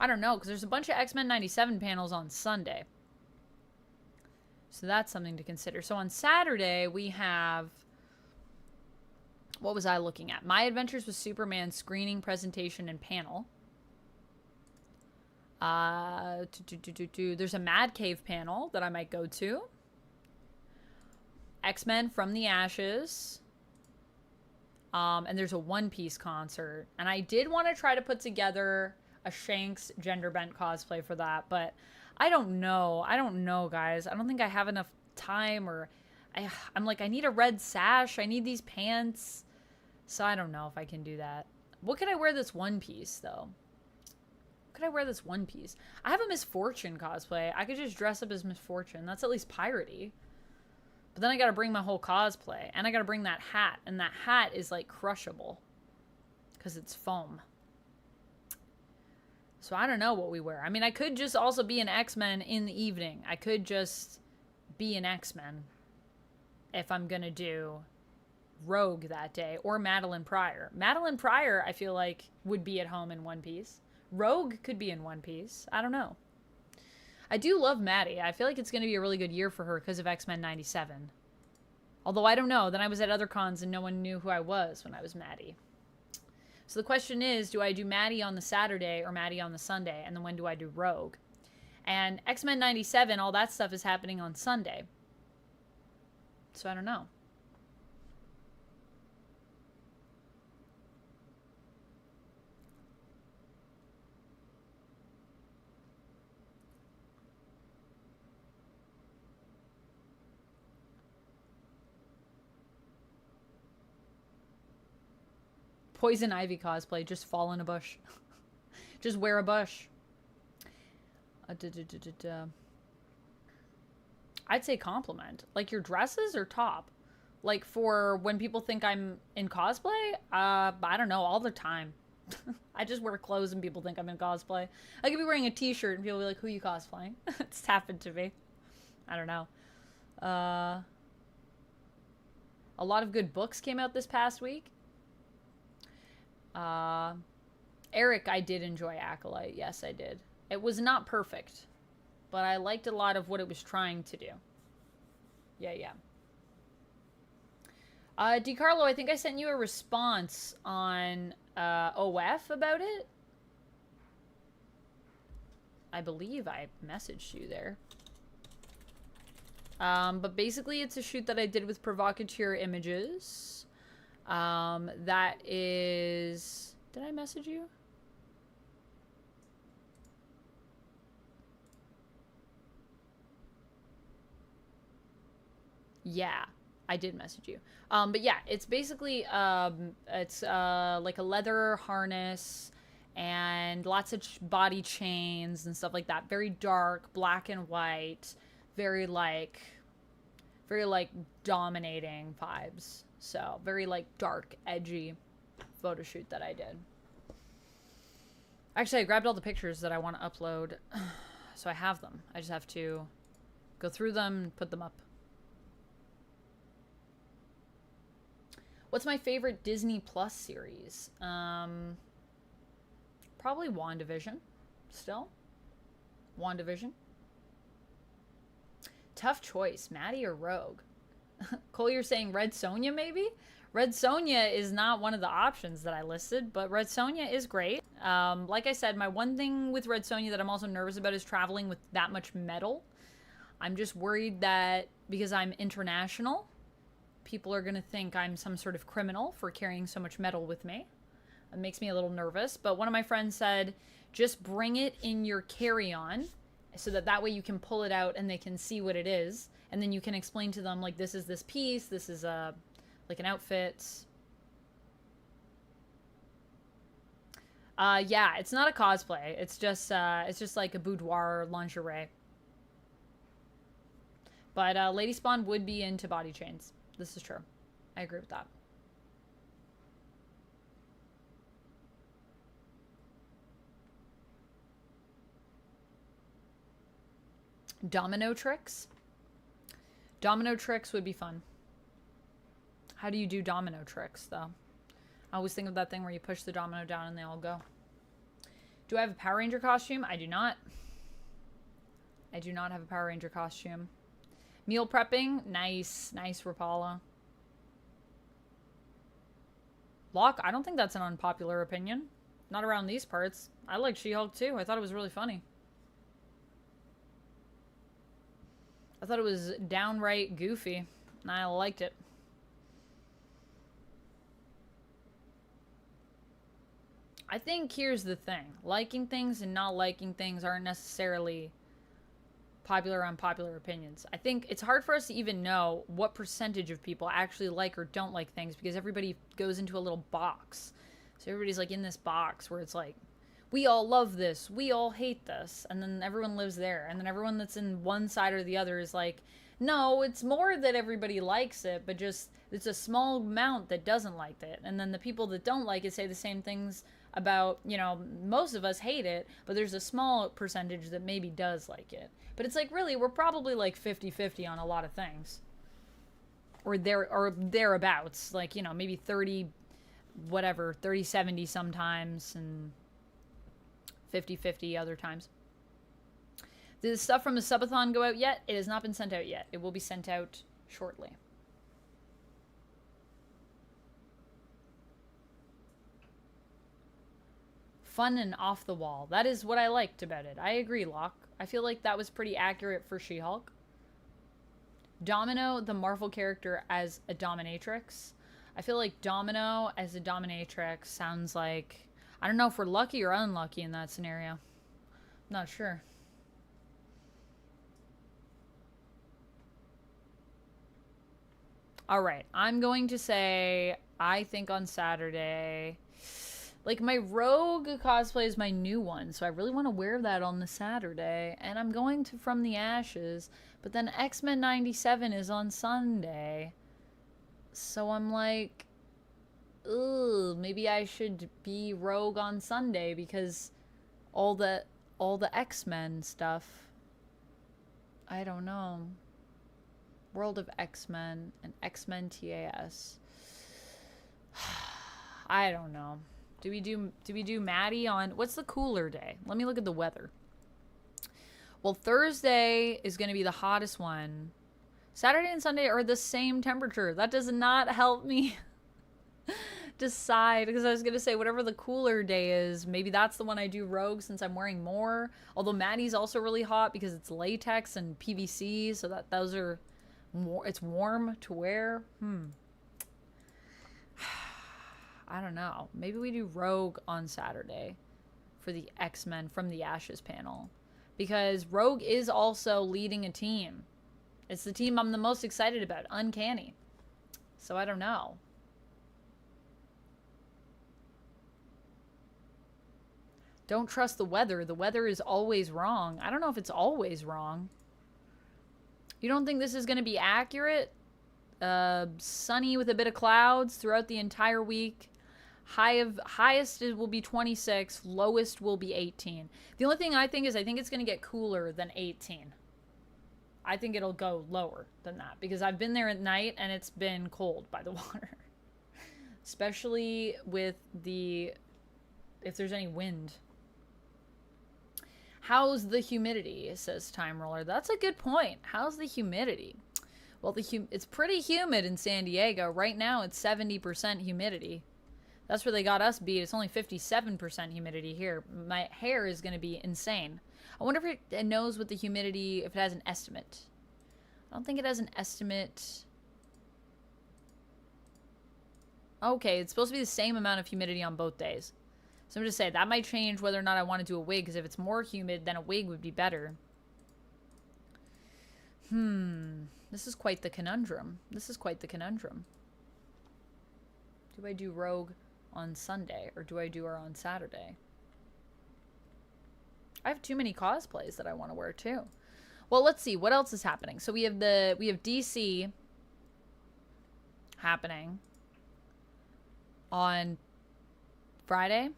I don't know, because there's a bunch of X-Men 97 panels on Sunday. So that's something to consider. So on Saturday, we have... What was I looking at? My Adventures with Superman screening, presentation, and panel. There's a Mad Cave panel that I might go to. X-Men From the Ashes. And there's a One Piece concert. And I did want to try to put together a Shanks gender bent cosplay for that, but I don't know. I don't know, guys. I don't think I have enough time, or I'm like, I need a red sash. I need these pants. So I don't know if I can do that. What could I wear this one piece, though? Could I wear this one piece? I have a Miss Fortune cosplay. I could just dress up as Miss Fortune. That's at least piratey. But then I gotta bring my whole cosplay. And I gotta bring that hat. And that hat is, like, crushable. Because it's foam. So I don't know what we wear. I mean, I could just also be an X-Men in the evening. I could just be an X-Men if I'm gonna do Rogue that day, or Madeline Pryor. Madeline Pryor, I feel like, would be at home in one piece. Rogue could be in one piece. I don't know. I do love Maddie. I feel like it's going to be a really good year for her because of X-Men 97. Although I don't know. Then I was at other cons and no one knew who I was when I was Maddie. So the question is, do I do Maddie on the Saturday or Maddie on the Sunday? And then when do I do Rogue? And X-Men 97, all that stuff is happening on Sunday. So I don't know. Poison Ivy cosplay, just fall in a bush. Just wear a bush. I'd say compliment. Like your dresses or top? Like for when people think I'm in cosplay? I don't know, all the time. I just wear clothes and people think I'm in cosplay. I could be wearing a t-shirt and people will be like, who are you cosplaying? It's happened to me. I don't know. A lot of good books came out this past week. Eric, I did enjoy Acolyte. Yes, I did. It was not perfect, but I liked a lot of what it was trying to do. Yeah. DiCarlo, I think I sent you a response on OF about it. I believe I messaged you there. But basically it's a shoot that I did with Provocateur Images. That is... Did I message you? Yeah, I did message you. But yeah, it's basically, it's like a leather harness and lots of body chains and stuff like that. Very dark, black and white, very like dominating vibes. So very like dark, edgy photo shoot that I did. Actually, I grabbed all the pictures that I want to upload, so I have them. I just have to go through them and put them up. What's my favorite Disney Plus series? Probably WandaVision. Still. WandaVision. Tough choice. Maddie or Rogue? Cole, you're saying Red Sonja maybe? Red Sonja is not one of the options that I listed, but Red Sonja is great. Like I said, my one thing with Red Sonja that I'm also nervous about is traveling with that much metal. I'm just worried that because I'm international, people are going to think I'm some sort of criminal for carrying so much metal with me. It makes me a little nervous. But one of my friends said, just bring it in your carry-on so that way you can pull it out and they can see what it is. And then you can explain to them, like, this is this piece, this is like an outfit. Yeah, it's not a cosplay. It's just like a boudoir lingerie. But Lady Spawn would be into body chains. This is true. I agree with that. Domino tricks? Domino tricks would be fun. How do you do domino tricks, though? I always think of that thing where you push the domino down and they all go. Do I have a Power Ranger costume? I do not. I do not have a Power Ranger costume. Meal prepping? Nice. Nice, Rapala. Locke? I don't think that's an unpopular opinion. Not around these parts. I like She-Hulk too. I thought it was really funny. I thought it was downright goofy. And I liked it. I think here's the thing. Liking things and not liking things aren't necessarily popular or unpopular opinions. I think it's hard for us to even know what percentage of people actually like or don't like things because everybody goes into a little box. So everybody's like in this box where it's like, we all love this, we all hate this, and then everyone lives there. And then everyone that's in one side or the other is like, no, it's more that everybody likes it, but just it's a small amount that doesn't like it. And then the people that don't like it say the same things about, you know, most of us hate it, but there's a small percentage that maybe does like it. But it's like, really, we're probably like 50-50 on a lot of things. Or thereabouts. Like, you know, maybe 30, whatever, 30-70 sometimes, and 50-50 other times. Did the stuff from the subathon go out yet? It has not been sent out yet. It will be sent out shortly. Fun and off the wall. That is what I liked about it. I agree, Locke. I feel like that was pretty accurate for She-Hulk. Domino, the Marvel character, as a dominatrix. I feel like Domino as a dominatrix sounds like... I don't know if we're lucky or unlucky in that scenario. I'm not sure. Alright, I'm going to say, I think on Saturday... Like, my Rogue cosplay is my new one, so I really want to wear that on the Saturday. And I'm going to From the Ashes, but then X-Men 97 is on Sunday. So I'm like, ugh, maybe I should be Rogue on Sunday because all the X-Men stuff. I don't know. World of X-Men and X-Men TAS. I don't know. Do we do Maddie on... What's the cooler day? Let me look at the weather. Well, Thursday is going to be the hottest one. Saturday and Sunday are the same temperature. That does not help me decide, because I was going to say whatever the cooler day is, maybe that's the one I do Rogue since I'm wearing more. Although Maddie's also really hot because it's latex and PVC, so that those are more, it's warm to wear. I don't know. Maybe we do Rogue on Saturday for the X-Men from the Ashes panel, because Rogue is also leading a team. It's the team I'm the most excited about, Uncanny. So I don't know. Don't trust the weather. The weather is always wrong. I don't know if it's always wrong. You don't think this is going to be accurate? Sunny with a bit of clouds throughout the entire week. Highest will be 26. Lowest will be 18. The only thing I think is I think it's going to get cooler than 18. I think it'll go lower than that because I've been there at night and it's been cold by the water. Especially with the, if there's any wind. How's the humidity, says Time Roller. That's a good point. How's the humidity? Well, it's pretty humid in San Diego. Right now it's 70% humidity. That's where they got us beat. It's only 57% humidity here. My hair is going to be insane. I wonder if it knows what the humidity, if it has an estimate. I don't think it has an estimate. Okay, it's supposed to be the same amount of humidity on both days. So I'm just saying, that might change whether or not I want to do a wig, because if it's more humid, then a wig would be better. This is quite the conundrum. This is quite the conundrum. Do I do Rogue on Sunday, or do I do her on Saturday? I have too many cosplays that I want to wear too. Well, let's see what else is happening. So we have DC happening on Friday.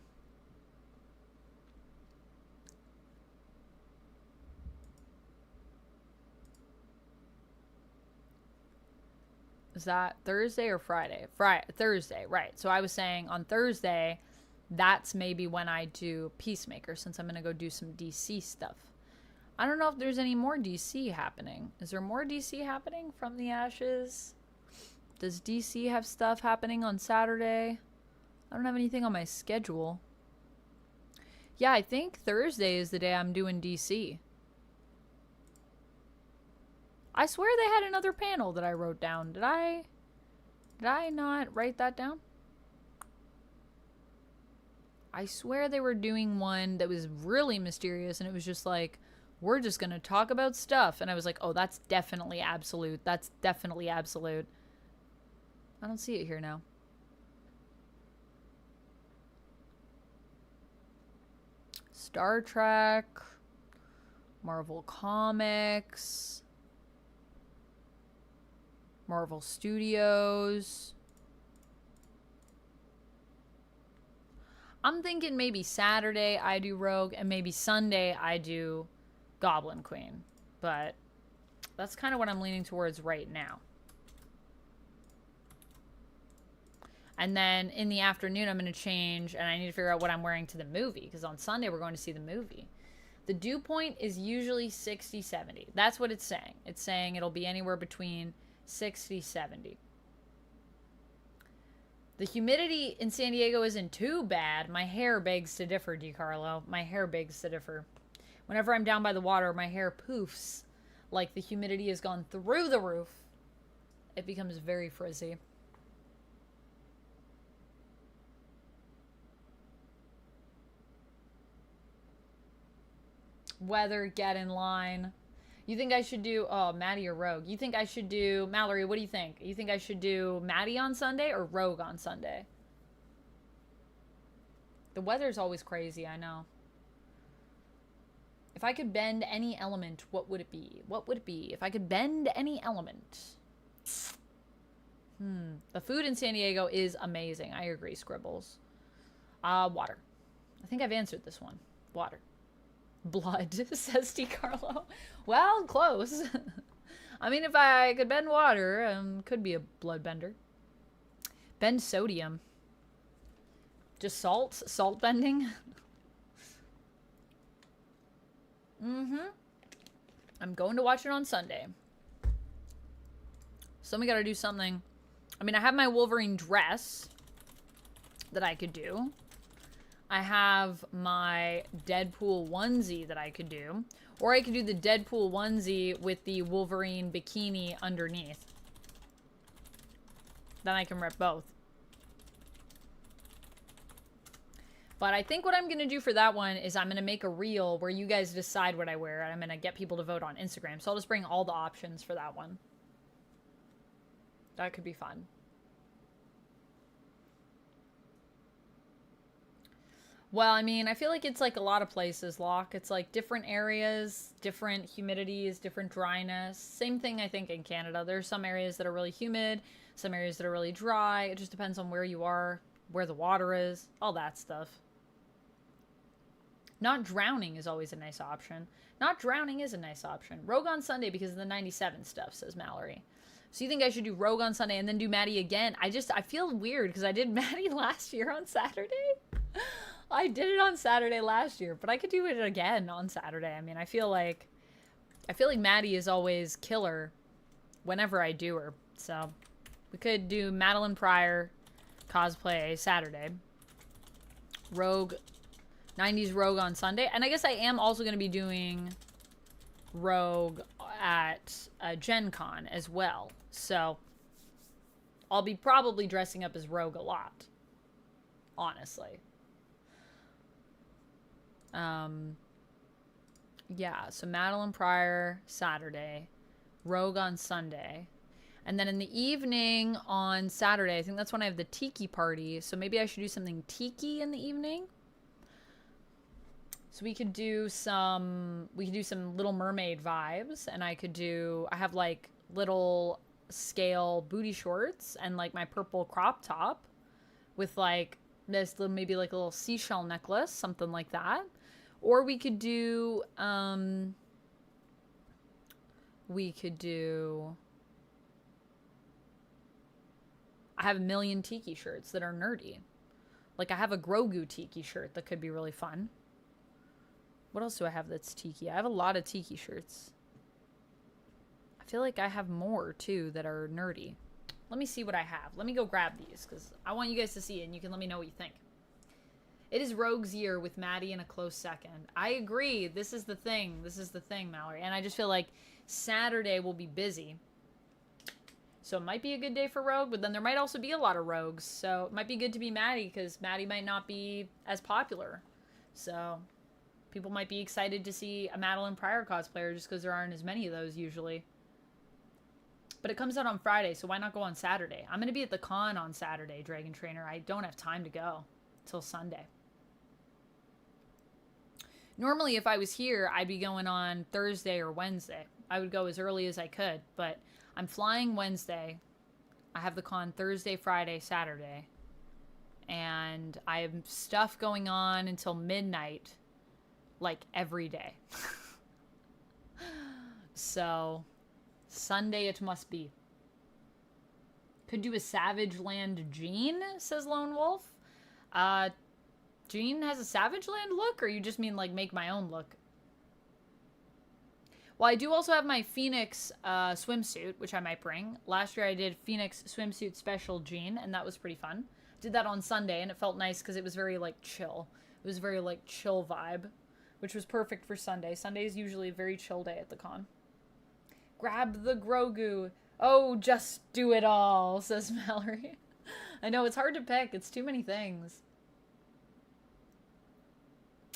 Is that Thursday or Friday? Thursday, right. So I was saying on Thursday, that's maybe when I do Peacemaker, since I'm going to go do some DC stuff. I don't know if there's any more DC happening. Is there more DC happening from the Ashes? Does DC have stuff happening on Saturday? I don't have anything on my schedule. Yeah, I think Thursday is the day I'm doing DC. I swear they had another panel that I wrote down. Did I not write that down? I swear they were doing one that was really mysterious, and it was just like, we're just going to talk about stuff. And I was like, oh, that's definitely absolute. That's definitely absolute. I don't see it here now. Star Trek, Marvel Comics, Marvel Studios. I'm thinking maybe Saturday I do Rogue and maybe Sunday I do Goblin Queen. But that's kind of what I'm leaning towards right now. And then in the afternoon I'm going to change and I need to figure out what I'm wearing to the movie. Because on Sunday we're going to see the movie. The dew point is usually 60, 70. That's what it's saying. It's saying it'll be anywhere between 60, 70. The humidity in San Diego isn't too bad. My hair begs to differ, DiCarlo. My hair begs to differ. Whenever I'm down by the water, my hair poofs like the humidity has gone through the roof. It becomes very frizzy. Weather, get in line. You think I should do, oh, Maddie or Rogue? You think I should do, Mallory, what do you think? You think I should do Maddie on Sunday or Rogue on Sunday? The weather's always crazy, I know. If I could bend any element, what would it be? What would it be if I could bend any element? The food in San Diego is amazing. I agree, Scribbles. Water. I think I've answered this one. Water. Blood, says DiCarlo. Well, close. I mean, if I could bend water, could be a blood bender. Bend sodium. Just salt? Salt bending? I'm going to watch it on Sunday. So we gotta do something. I mean, I have my Wolverine dress. that I could do. I have my Deadpool onesie that I could do. Or I could do the Deadpool onesie with the Wolverine bikini underneath. Then I can rep both. But I think what I'm going to do for that one is I'm going to make a reel where you guys decide what I wear. And I'm going to get people to vote on Instagram. So I'll just bring all the options for that one. That could be fun. Well, I mean, I feel like it's like a lot of places, Locke. It's like different areas, different humidities, different dryness. Same thing, I think, in Canada. There's some areas that are really humid, some areas that are really dry. It just depends on where you are, where the water is, all that stuff. Not drowning is always a nice option. Not drowning is a nice option. Rogue on Sunday because of the 97 stuff, says Mallory. So you think I should do Rogue on Sunday and then do Maddie again? I feel weird because I did Maddie last year on Saturday. I did it on Saturday last year, but I could do it again on Saturday. I mean, I feel like Maddie is always killer whenever I do her. So we could do Madeline Pryor cosplay Saturday. Rogue, 90s Rogue on Sunday. And I guess I am also going to be doing Rogue at Gen Con as well. So I'll be probably dressing up as Rogue a lot. Honestly. Yeah, so Madeline Pryor Saturday, Rogue on Sunday, and then in the evening on Saturday, I think that's when I have the tiki party, so maybe I should do something tiki in the evening. So we could do some Little Mermaid vibes, and I have like little scale booty shorts and like my purple crop top with like this little, maybe like a little seashell necklace, something like that. Or we could do, I have a million tiki shirts that are nerdy. Like I have a Grogu tiki shirt that could be really fun. What else do I have that's tiki? I have a lot of tiki shirts. I feel like I have more too that are nerdy. Let me see what I have. Let me go grab these because I want you guys to see it and you can let me know what you think. It is Rogue's year with Maddie in a close second. I agree. This is the thing. This is the thing, Mallory. And I just feel like Saturday will be busy. So it might be a good day for Rogue, but then there might also be a lot of Rogues. So it might be good to be Maddie because Maddie might not be as popular. So people might be excited to see a Madeline Pryor cosplayer just because there aren't as many of those usually. But it comes out on Friday, so why not go on Saturday? I'm going to be at the con on Saturday, Dragon Trainer. I don't have time to go till Sunday. Normally, if I was here, I'd be going on Thursday or Wednesday. I would go as early as I could, but I'm flying Wednesday. I have the con Thursday, Friday, Saturday. And I have stuff going on until midnight, like every day. So, Sunday it must be. Could do a Savage Land Jean, says Lone Wolf. Jean has a Savage Land look, or you just mean like make my own look? Well, I do also have my Phoenix swimsuit, which I might bring. Last year I did Phoenix swimsuit special Jean, and that was pretty fun. Did that on Sunday, and it felt nice because it was very like chill. It was very like chill vibe, which was perfect for Sunday. Sunday is usually a very chill day at the con. Grab the Grogu. Oh, just do it all, says Mallory. I know, it's hard to pick. It's too many things.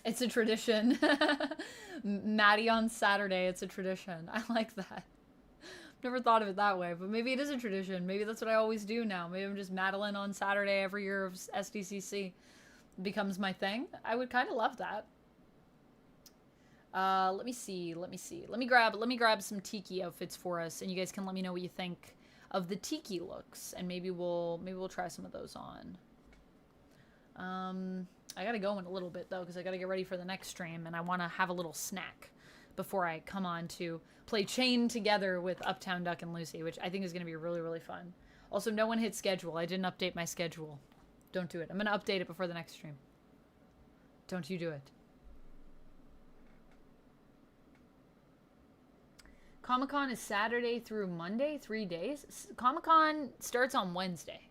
It's a tradition. Maddie on Saturday, it's a tradition. I like that. Never thought of it that way, but maybe it is a tradition. Maybe that's what I always do now. Maybe I'm just Madeline on Saturday every year of SDCC. It becomes my thing. I would kind of love that. Let me see. Let me grab some tiki outfits for us, and you guys can let me know what you think of the tiki looks, and maybe we'll try some of those on. I gotta go in a little bit though, because I gotta get ready for the next stream, and I want to have a little snack before I come on to play Chain Together with Uptown Duck and Lucy, which I think is gonna be really, really fun. Also, no one hit schedule. I didn't update my schedule. Don't do it. I'm gonna update it before the next stream. Don't you do it. Comic-Con is Saturday through Monday, 3 days. Comic-Con starts on Wednesday.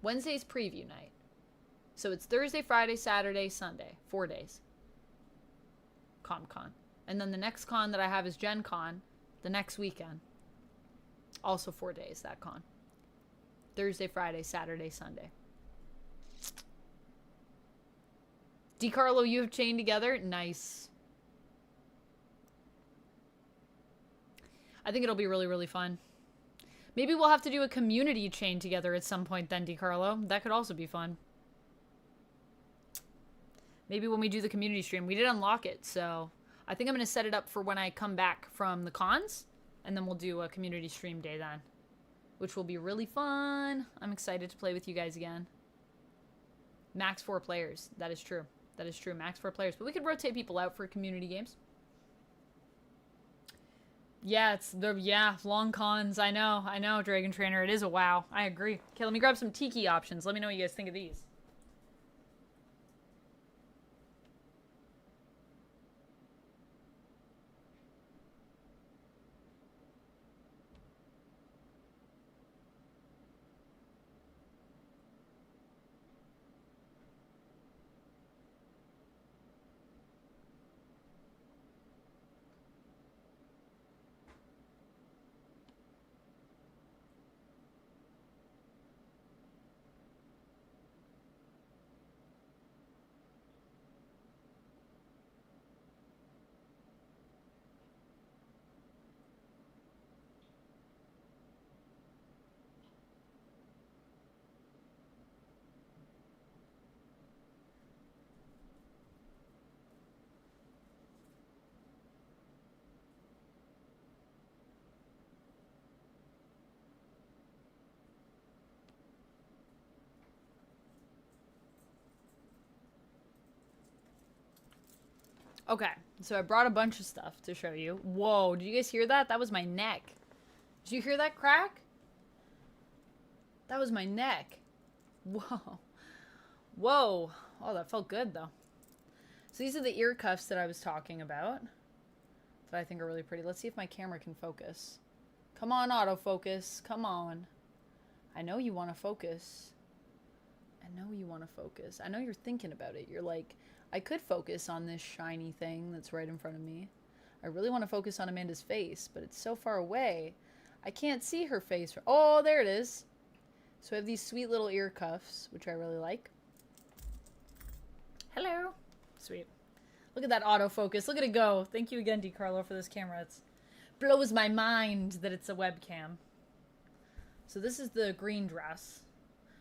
Wednesday's preview night. So it's Thursday, Friday, Saturday, Sunday. 4 days. Comic-Con. And then the next con that I have is Gen Con, the next weekend. Also 4 days, that con. Thursday, Friday, Saturday, Sunday. DeCarlo, you have chained together? Nice. I think it'll be really, really fun. Maybe we'll have to do a community chain together at some point then, DeCarlo. That could also be fun. Maybe when we do the community stream. We did unlock it, so I think I'm going to set it up for when I come back from the cons, and then we'll do a community stream day then, which will be really fun. I'm excited to play with you guys again. Max 4 players. That is true. That is true. Max 4 players. But we could rotate people out for community games. Yeah, it's the long cons. I know, Dragon Trainer. It is a wow. I agree. Okay, let me grab some tiki options. Let me know what you guys think of these. Okay, so I brought a bunch of stuff to show you. Whoa, did you guys hear that? That was my neck. Did you hear that crack? That was my neck. Whoa. Whoa. Oh, that felt good, though. So these are the ear cuffs that I was talking about that I think are really pretty. Let's see if my camera can focus. Come on, autofocus. Come on. I know you want to focus. I know you want to focus. I know you're thinking about it. You're like, I could focus on this shiny thing that's right in front of me. I really want to focus on Amanda's face, but it's so far away. I can't see her face. Oh, there it is. So I have these sweet little ear cuffs, which I really like. Hello. Sweet. Look at that autofocus. Look at it go. Thank you again, DeCarlo, for this camera. It blows my mind that it's a webcam. So this is the green dress.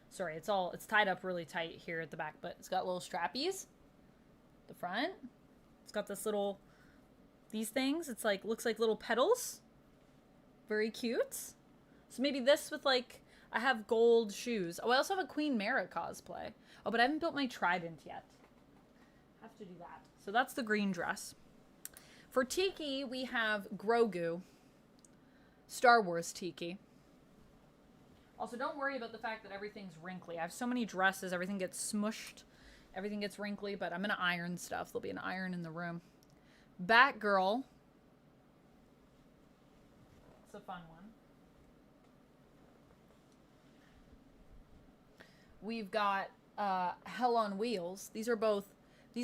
Sorry, it's tied up really tight here at the back, but it's got little strappies. The front. It's got this little, these things. It's like, looks like little petals. Very cute. So maybe this with like, I have gold shoes. Oh, I also have a Queen Mara cosplay. Oh, but I haven't built my trident yet. Have to do that. So that's the green dress. For Tiki, we have Grogu. Star Wars Tiki. Also, don't worry about the fact that everything's wrinkly. I have so many dresses, everything gets smushed. Everything gets wrinkly, but I'm going to iron stuff. There'll be an iron in the room. Batgirl. It's a fun one. We've got Hell on Wheels. These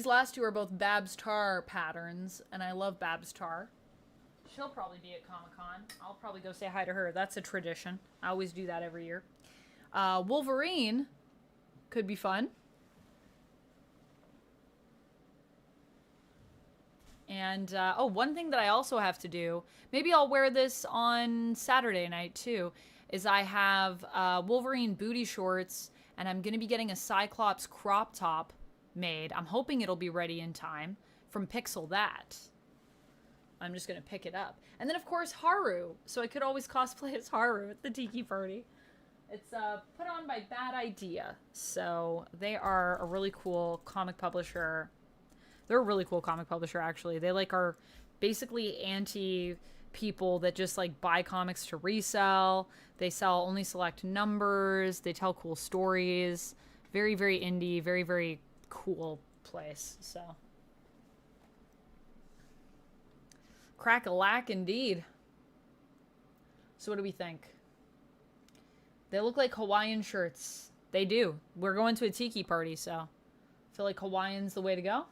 last two are both Babs Tarr patterns, and I love Babs Tarr. She'll probably be at Comic-Con. I'll probably go say hi to her. That's a tradition. I always do that every year. Wolverine could be fun. And, oh, one thing that I also have to do, maybe I'll wear this on Saturday night too, is I have Wolverine booty shorts, and I'm going to be getting a Cyclops crop top made. I'm hoping it'll be ready in time from Pixel That. I'm just going to pick it up. And then, of course, Haru. So I could always cosplay as Haru at the Tiki Party. It's put on by Bad Idea. So they are a really cool comic publisher. They're a really cool comic publisher, actually. They like are basically anti-people that just like buy comics to resell. They sell only select numbers. They tell cool stories. Very, very indie. Very, very cool place. So crack-a-lack indeed. So what do we think? They look like Hawaiian shirts. They do. We're going to a tiki party, so I feel like Hawaiian's the way to go.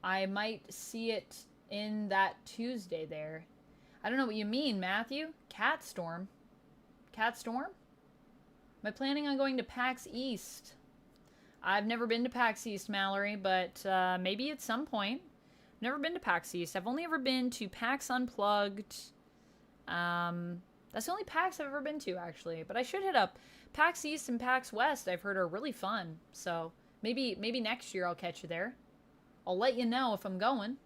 I might see it in that Tuesday there. I don't know what you mean, Matthew. Cat Storm. Cat Storm? Am I planning on going to PAX East? I've never been to PAX East, Mallory, but maybe at some point. Never been to PAX East. I've only ever been to PAX Unplugged. That's the only PAX I've ever been to, actually. But I should hit up PAX East and PAX West. I've heard are really fun. So maybe next year I'll catch you there. I'll let you know if I'm going.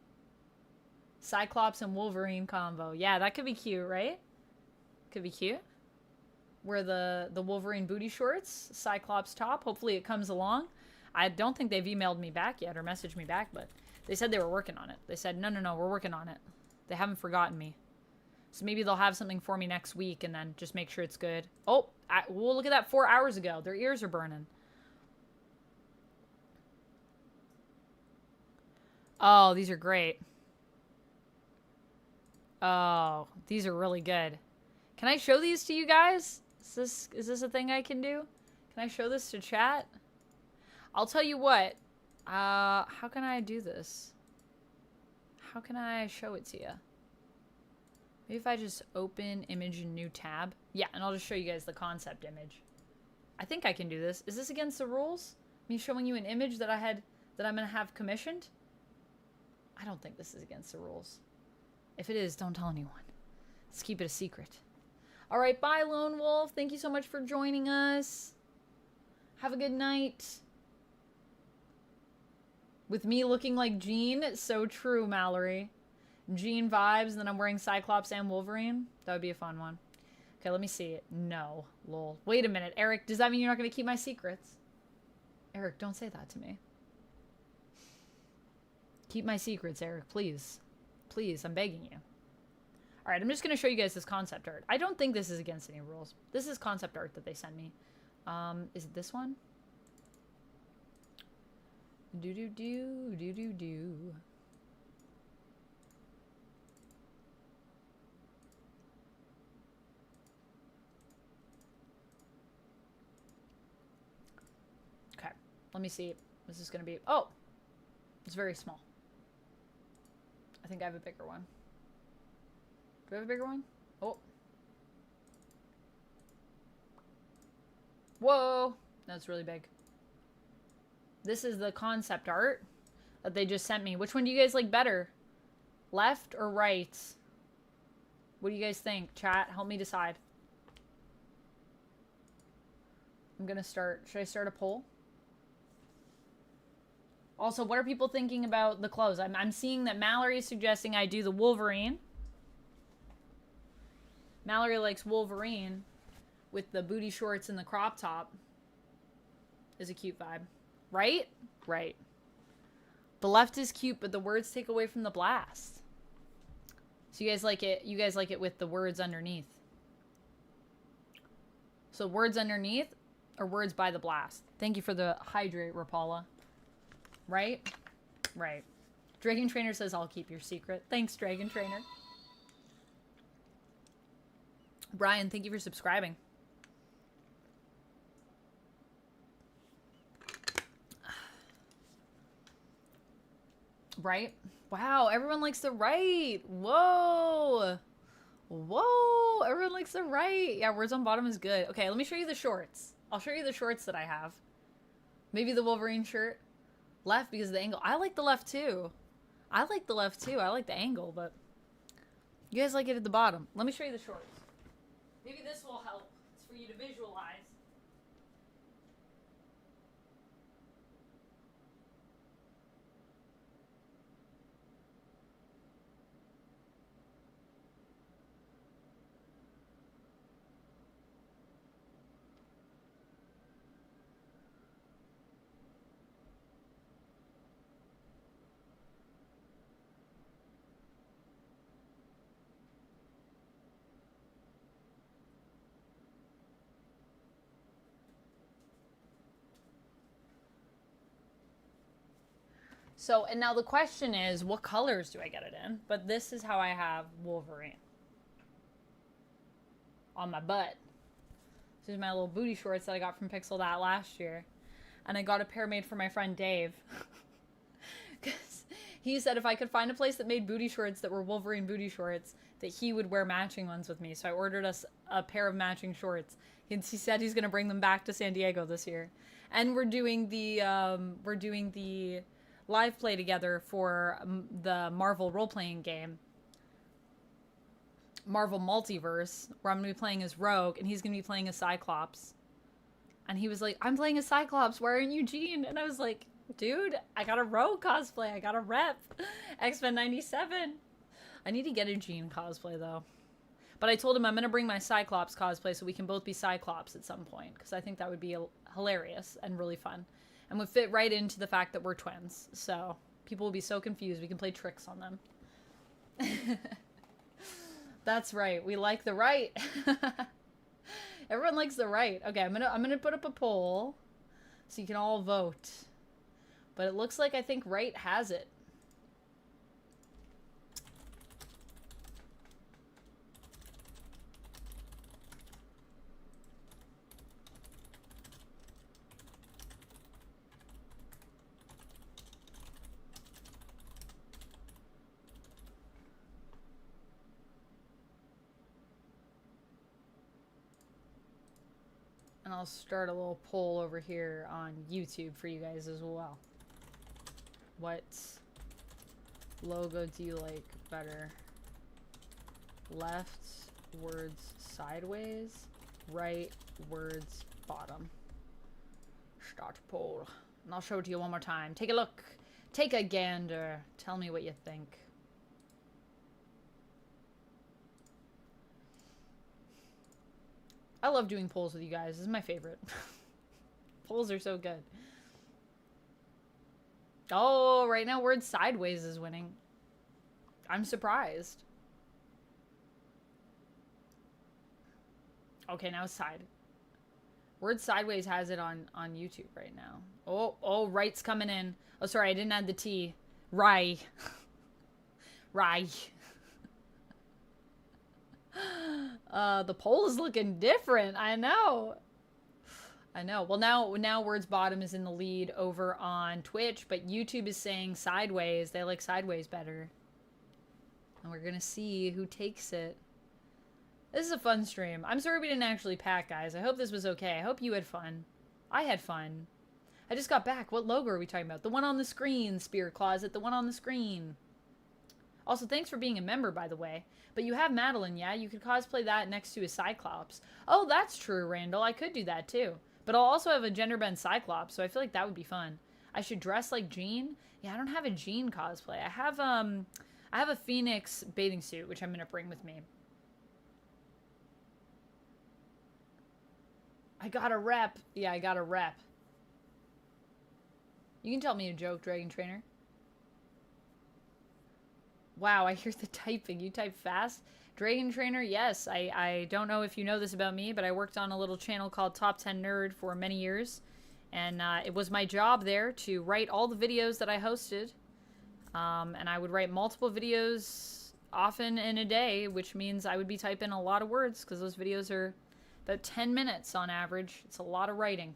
Cyclops and Wolverine combo. Yeah, that could be cute, right? Could be cute. Wear the Wolverine booty shorts, Cyclops top. Hopefully it comes along. I don't think they've emailed me back yet or messaged me back, but they said they were working on it. They said, no, we're working on it. They haven't forgotten me. So maybe they'll have something for me next week and then just make sure it's good. Oh, well, look at that 4 hours ago. Their ears are burning. Oh, these are great. Oh, these are really good. Can I show these to you guys? Is this a thing I can do? Can I show this to chat? I'll tell you what. How can I do this? How can I show it to you? Maybe if I just open image in new tab. Yeah, and I'll just show you guys the concept image. I think I can do this. Is this against the rules? Me showing you an image that I'm gonna have commissioned? I don't think this is against the rules. If it is, don't tell anyone. Let's keep it a secret. All right, bye, Lone Wolf. Thank you so much for joining us. Have a good night. With me looking like Jean, it's so true, Mallory. Jean vibes, and then I'm wearing Cyclops and Wolverine. That would be a fun one. Okay, let me see it. No, lol. Wait a minute, Eric. Does that mean you're not going to keep my secrets? Eric, don't say that to me. Keep my secrets, Eric, please. Please, I'm begging you. All right, I'm just going to show you guys this concept art. I don't think this is against any rules. This is concept art that they sent me. Is it this one? Do-do-do. Okay, let me see. This is going to be... Oh! It's very small. I think I have a bigger one. Do I have a bigger one? Oh. Whoa! That's really big. This is the concept art that they just sent me. Which one do you guys like better? Left or right? What do you guys think? Chat, help me decide. I'm gonna start. Should I start a poll? Also, what are people thinking about the clothes? I'm seeing that Mallory is suggesting I do the Wolverine. Mallory likes Wolverine with the booty shorts and the crop top. Is a cute vibe. Right? Right. The left is cute, but the words take away from the blast. So you guys like it with the words underneath. So words underneath or words by the blast. Thank you for the hydrate, Rapala. Right? Right. Dragon Trainer says I'll keep your secret. Thanks, Dragon Trainer. Brian, thank you for subscribing. Right? Wow, everyone likes the right. Whoa. Whoa, everyone likes the right. Yeah, words on bottom is good. Okay, let me show you the shorts. I'll show you the shorts that I have. Maybe the Wolverine shirt. Left because of the angle. I like the left too. I like the left too. I like the angle, but you guys like it at the bottom. Let me show you the shorts. Maybe this will help. It's for you to visualize. So, and now the question is, what colors do I get it in? But this is how I have Wolverine. on my butt. These are my little booty shorts that I got from Pixel That last year. And I got a pair made for my friend Dave. Because he said if I could find a place that made booty shorts that were Wolverine booty shorts, that he would wear matching ones with me. So I ordered us a pair of matching shorts. He said he's going to bring them back to San Diego this year. And we're doing the live play together for the Marvel role-playing game. Marvel Multiverse, where I'm going to be playing as Rogue, and he's going to be playing as Cyclops. And he was like, I'm playing as Cyclops, why aren't you Jean? And I was like, dude, I got a Rogue cosplay, I got a rep. X-Men 97. I need to get a Jean cosplay, though. But I told him I'm going to bring my Cyclops cosplay so we can both be Cyclops at some point, because I think that would be hilarious and really fun. And would fit right into the fact that we're twins. So people will be so confused, we can play tricks on them. That's right, we like the right. Everyone likes the right. Okay, I'm gonna put up a poll so you can all vote. But it looks like I think right has it. And I'll start a little poll over here on YouTube for you guys as well. What logo do you like better? Left words sideways, right words bottom. Start poll. And I'll show it to you one more time. Take a look. Take a gander. Tell me what you think. I love doing polls with you guys. This is my favorite. Polls are so good. Oh, right now word sideways is winning. I'm surprised. Okay, now it's side. Word sideways has it on YouTube right now. Oh, right's coming in. Oh, sorry, I didn't add the T. Rye. Rye. The poll is looking different. I know. Well, now Words Bottom is in the lead over on Twitch, but YouTube is saying sideways. They like sideways better. And we're gonna see who takes it. This is a fun stream. I'm sorry we didn't actually pack, guys. I hope this was okay. I hope you had fun. I had fun. I just got back. What logo are we talking about? The one on the screen, Spear Closet. The one on the screen. Also, thanks for being a member, by the way. But you have Madeline, yeah? You could cosplay that next to a Cyclops. Oh, that's true, Randall. I could do that, too. But I'll also have a gender-bend Cyclops, so I feel like that would be fun. I should dress like Jean? Yeah, I don't have a Jean cosplay. I have a Phoenix bathing suit, which I'm going to bring with me. I got a rep. Yeah, I got a rep. You can tell me a joke, Dragon Trainer. Wow, I hear the typing. You type fast? Dragon Trainer, yes. I don't know if you know this about me, but I worked on a little channel called Top 10 Nerd for many years. And it was my job there to write all the videos that I hosted. And I would write multiple videos often in a day, which means I would be typing a lot of words because those videos are about 10 minutes on average. It's a lot of writing.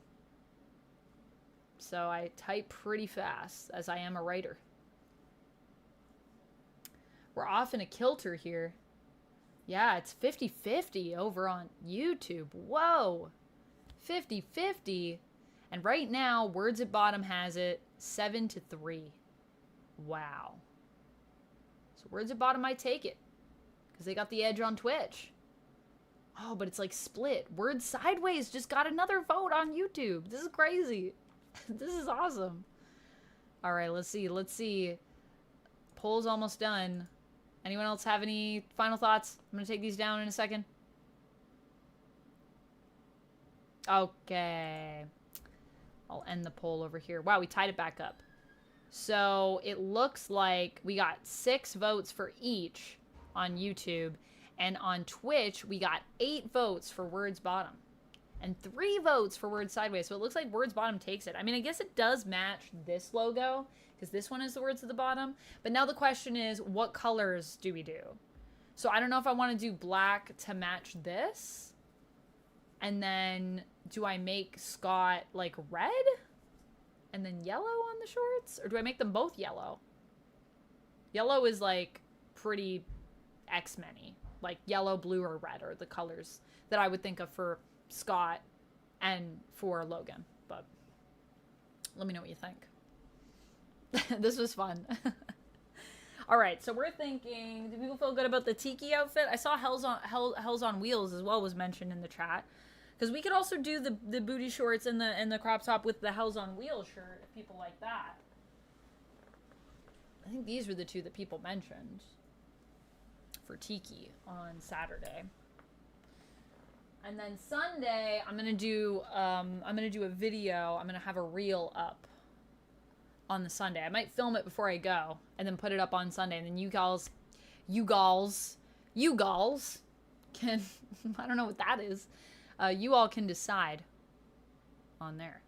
So I type pretty fast, as I am a writer. We're off in a kilter here. Yeah, it's 50-50 over on YouTube. Whoa! 50-50. And right now, Words at Bottom has it 7-3. Wow. So Words at Bottom might take it. Because they got the edge on Twitch. Oh, but it's like split. Words Sideways just got another vote on YouTube. This is crazy. This is awesome. Alright, let's see. Poll's almost done. Anyone else have any final thoughts? I'm going to take these down in a second. Okay. I'll end the poll over here. Wow, we tied it back up. So it looks like we got 6 votes for each on YouTube. And on Twitch, we got 8 votes for Words Bottom. And 3 votes for Words Sideways. So it looks like Words Bottom takes it. I mean, I guess it does match this logo, because this one is the words at the bottom. But now the question is, what colors do we do? So I don't know if I want to do black to match this, And then do I make Scott like red and then yellow on the shorts? Or do I make them both yellow? Yellow is like pretty X-Men-y. Like yellow, blue, or red are the colors that I would think of for Scott and for Logan. But let me know what you think. This was fun. All right, so we're thinking, do people feel good about the Tiki outfit? I saw Hell's on Wheels as well was mentioned in the chat. Because we could also do the booty shorts and the crop top with the Hell's on Wheels shirt if people like that. I think these were the two that people mentioned for Tiki on Saturday. And then Sunday, I'm gonna do a video. I'm gonna have a reel up on the Sunday. I might film it before I go and then put it up on Sunday, and then you gals can I don't know what that is. You all can decide on there.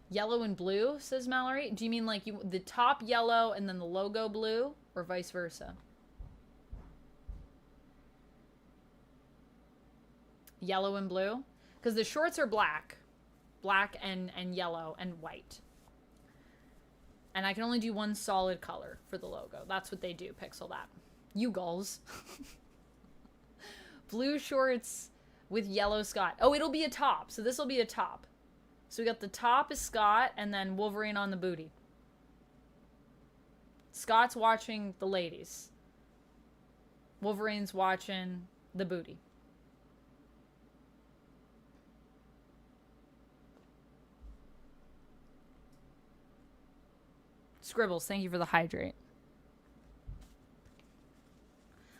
Yellow and blue, says Mallory. Do you mean like the top yellow and then the logo blue, or vice versa? Yellow and blue? Because the shorts are black. Black and yellow and white. And I can only do one solid color for the logo. That's what they do, Pixel that. You gulls. Blue shorts with yellow Scott. Oh, it'll be a top. So this will be a top. So we got the top is Scott and then Wolverine on the booty. Scott's watching the ladies. Wolverine's watching the booty. Scribbles, thank you for the hydrate.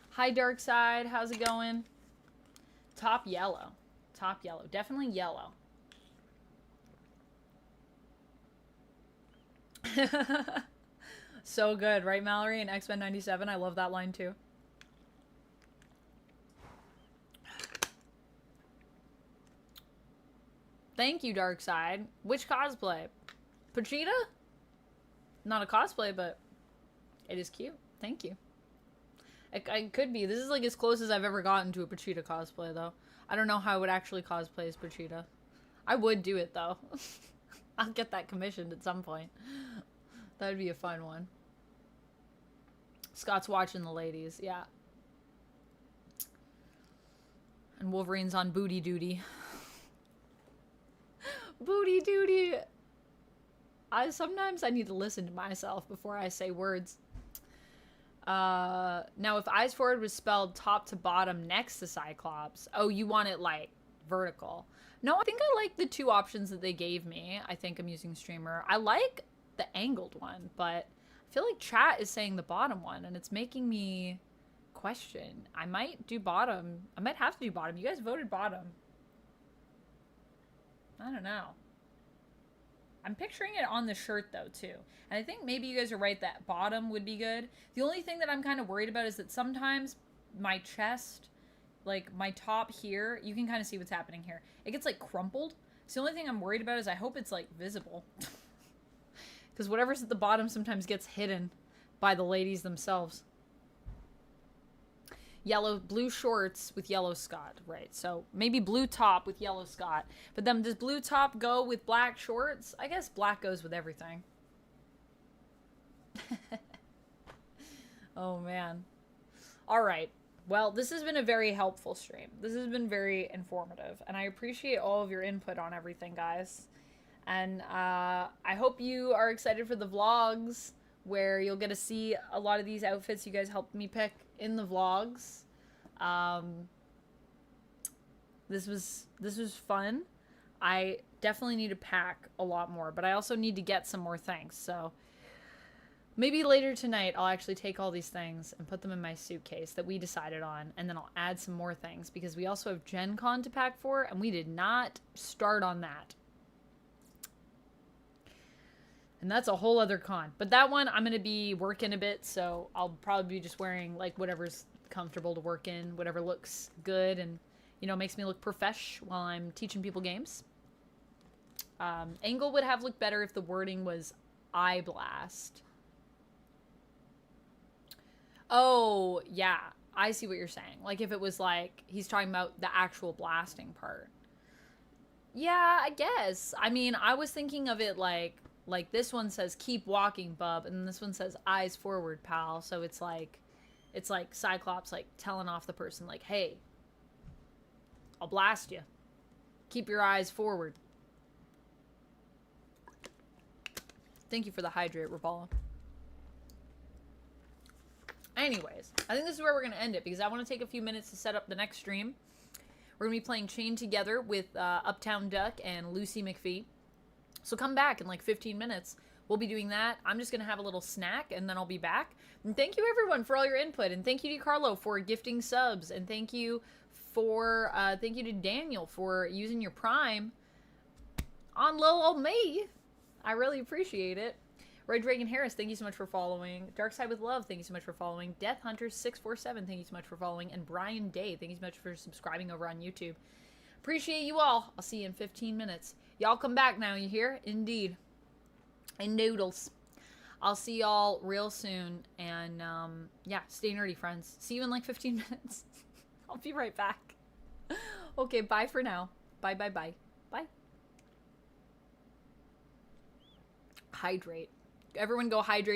Hi, Dark Side. How's it going? Top yellow. Top yellow. Definitely yellow. So good, right, Mallory? And X-Men 97. I love that line, too. Thank you, Dark Side. Which cosplay? Pachita? Not a cosplay, but it is cute. Thank you. It could be. This is like as close as I've ever gotten to a Pachita cosplay, though. I don't know how I would actually cosplay as Pachita. I would do it, though. I'll get that commissioned at some point. That would be a fun one. Scott's watching the ladies, yeah. And Wolverine's on booty duty. Booty duty! Sometimes I need to listen to myself before I say words. Now, if eyes forward was spelled top to bottom next to Cyclops, oh, you want it, like, vertical. No, I think I like the two options that they gave me. I think I'm using Streamer. I like the angled one, but I feel like chat is saying the bottom one, and it's making me question. I might do bottom. I might have to do bottom. You guys voted bottom. I don't know. I'm picturing it on the shirt, though, too. And I think maybe you guys are right that bottom would be good. The only thing that I'm kind of worried about is that sometimes my chest, like my top here, you can kind of see what's happening here. It gets, like, crumpled. So the only thing I'm worried about is I hope it's, like, visible. Because whatever's at the bottom sometimes gets hidden by the ladies themselves. Blue shorts with yellow Scott, right? So maybe blue top with yellow Scott. But then does blue top go with black shorts? I guess black goes with everything. Oh, man. All right. Well, this has been a very helpful stream. This has been very informative. And I appreciate all of your input on everything, guys. And I hope you are excited for the vlogs, where you'll get to see a lot of these outfits you guys helped me pick in the vlogs. This was fun. I definitely need to pack a lot more, but I also need to get some more things. So maybe later tonight I'll actually take all these things and put them in my suitcase that we decided on, and then I'll add some more things because we also have Gen Con to pack for, and we did not start on that. And that's a whole other con. But that one, I'm going to be working a bit, so I'll probably be just wearing, like, whatever's comfortable to work in, whatever looks good and, you know, makes me look profesh while I'm teaching people games. Angle would have looked better if the wording was eye blast. Oh, yeah. I see what you're saying. Like, if it was, like, he's talking about the actual blasting part. Yeah, I guess. I mean, I was thinking of it like this one says keep walking, bub, and this one says eyes forward, pal. So it's like Cyclops like telling off the person like, "Hey, I'll blast you. Keep your eyes forward." Thank you for the hydrate, Rapala. Anyways, I think this is where we're going to end it because I want to take a few minutes to set up the next stream. We're going to be playing Chained Together with Uptown Duck and Lucy McPhee. So come back in like 15 minutes. We'll be doing that. I'm just going to have a little snack and then I'll be back. And thank you everyone for all your input. And thank you to Carlo for gifting subs. And thank you to Daniel for using your Prime on little old me. I really appreciate it. Red Dragon Harris, thank you so much for following. Dark Side with Love, thank you so much for following. Death Hunter 647, thank you so much for following. And Brian Day, thank you so much for subscribing over on YouTube. Appreciate you all. I'll see you in 15 minutes. Y'all come back now, you hear? Indeed. And noodles. I'll see y'all real soon. And, yeah, stay nerdy, friends. See you in like 15 minutes. I'll be right back. Okay, bye for now. Bye, bye, bye. Bye. Hydrate. Everyone go hydrate.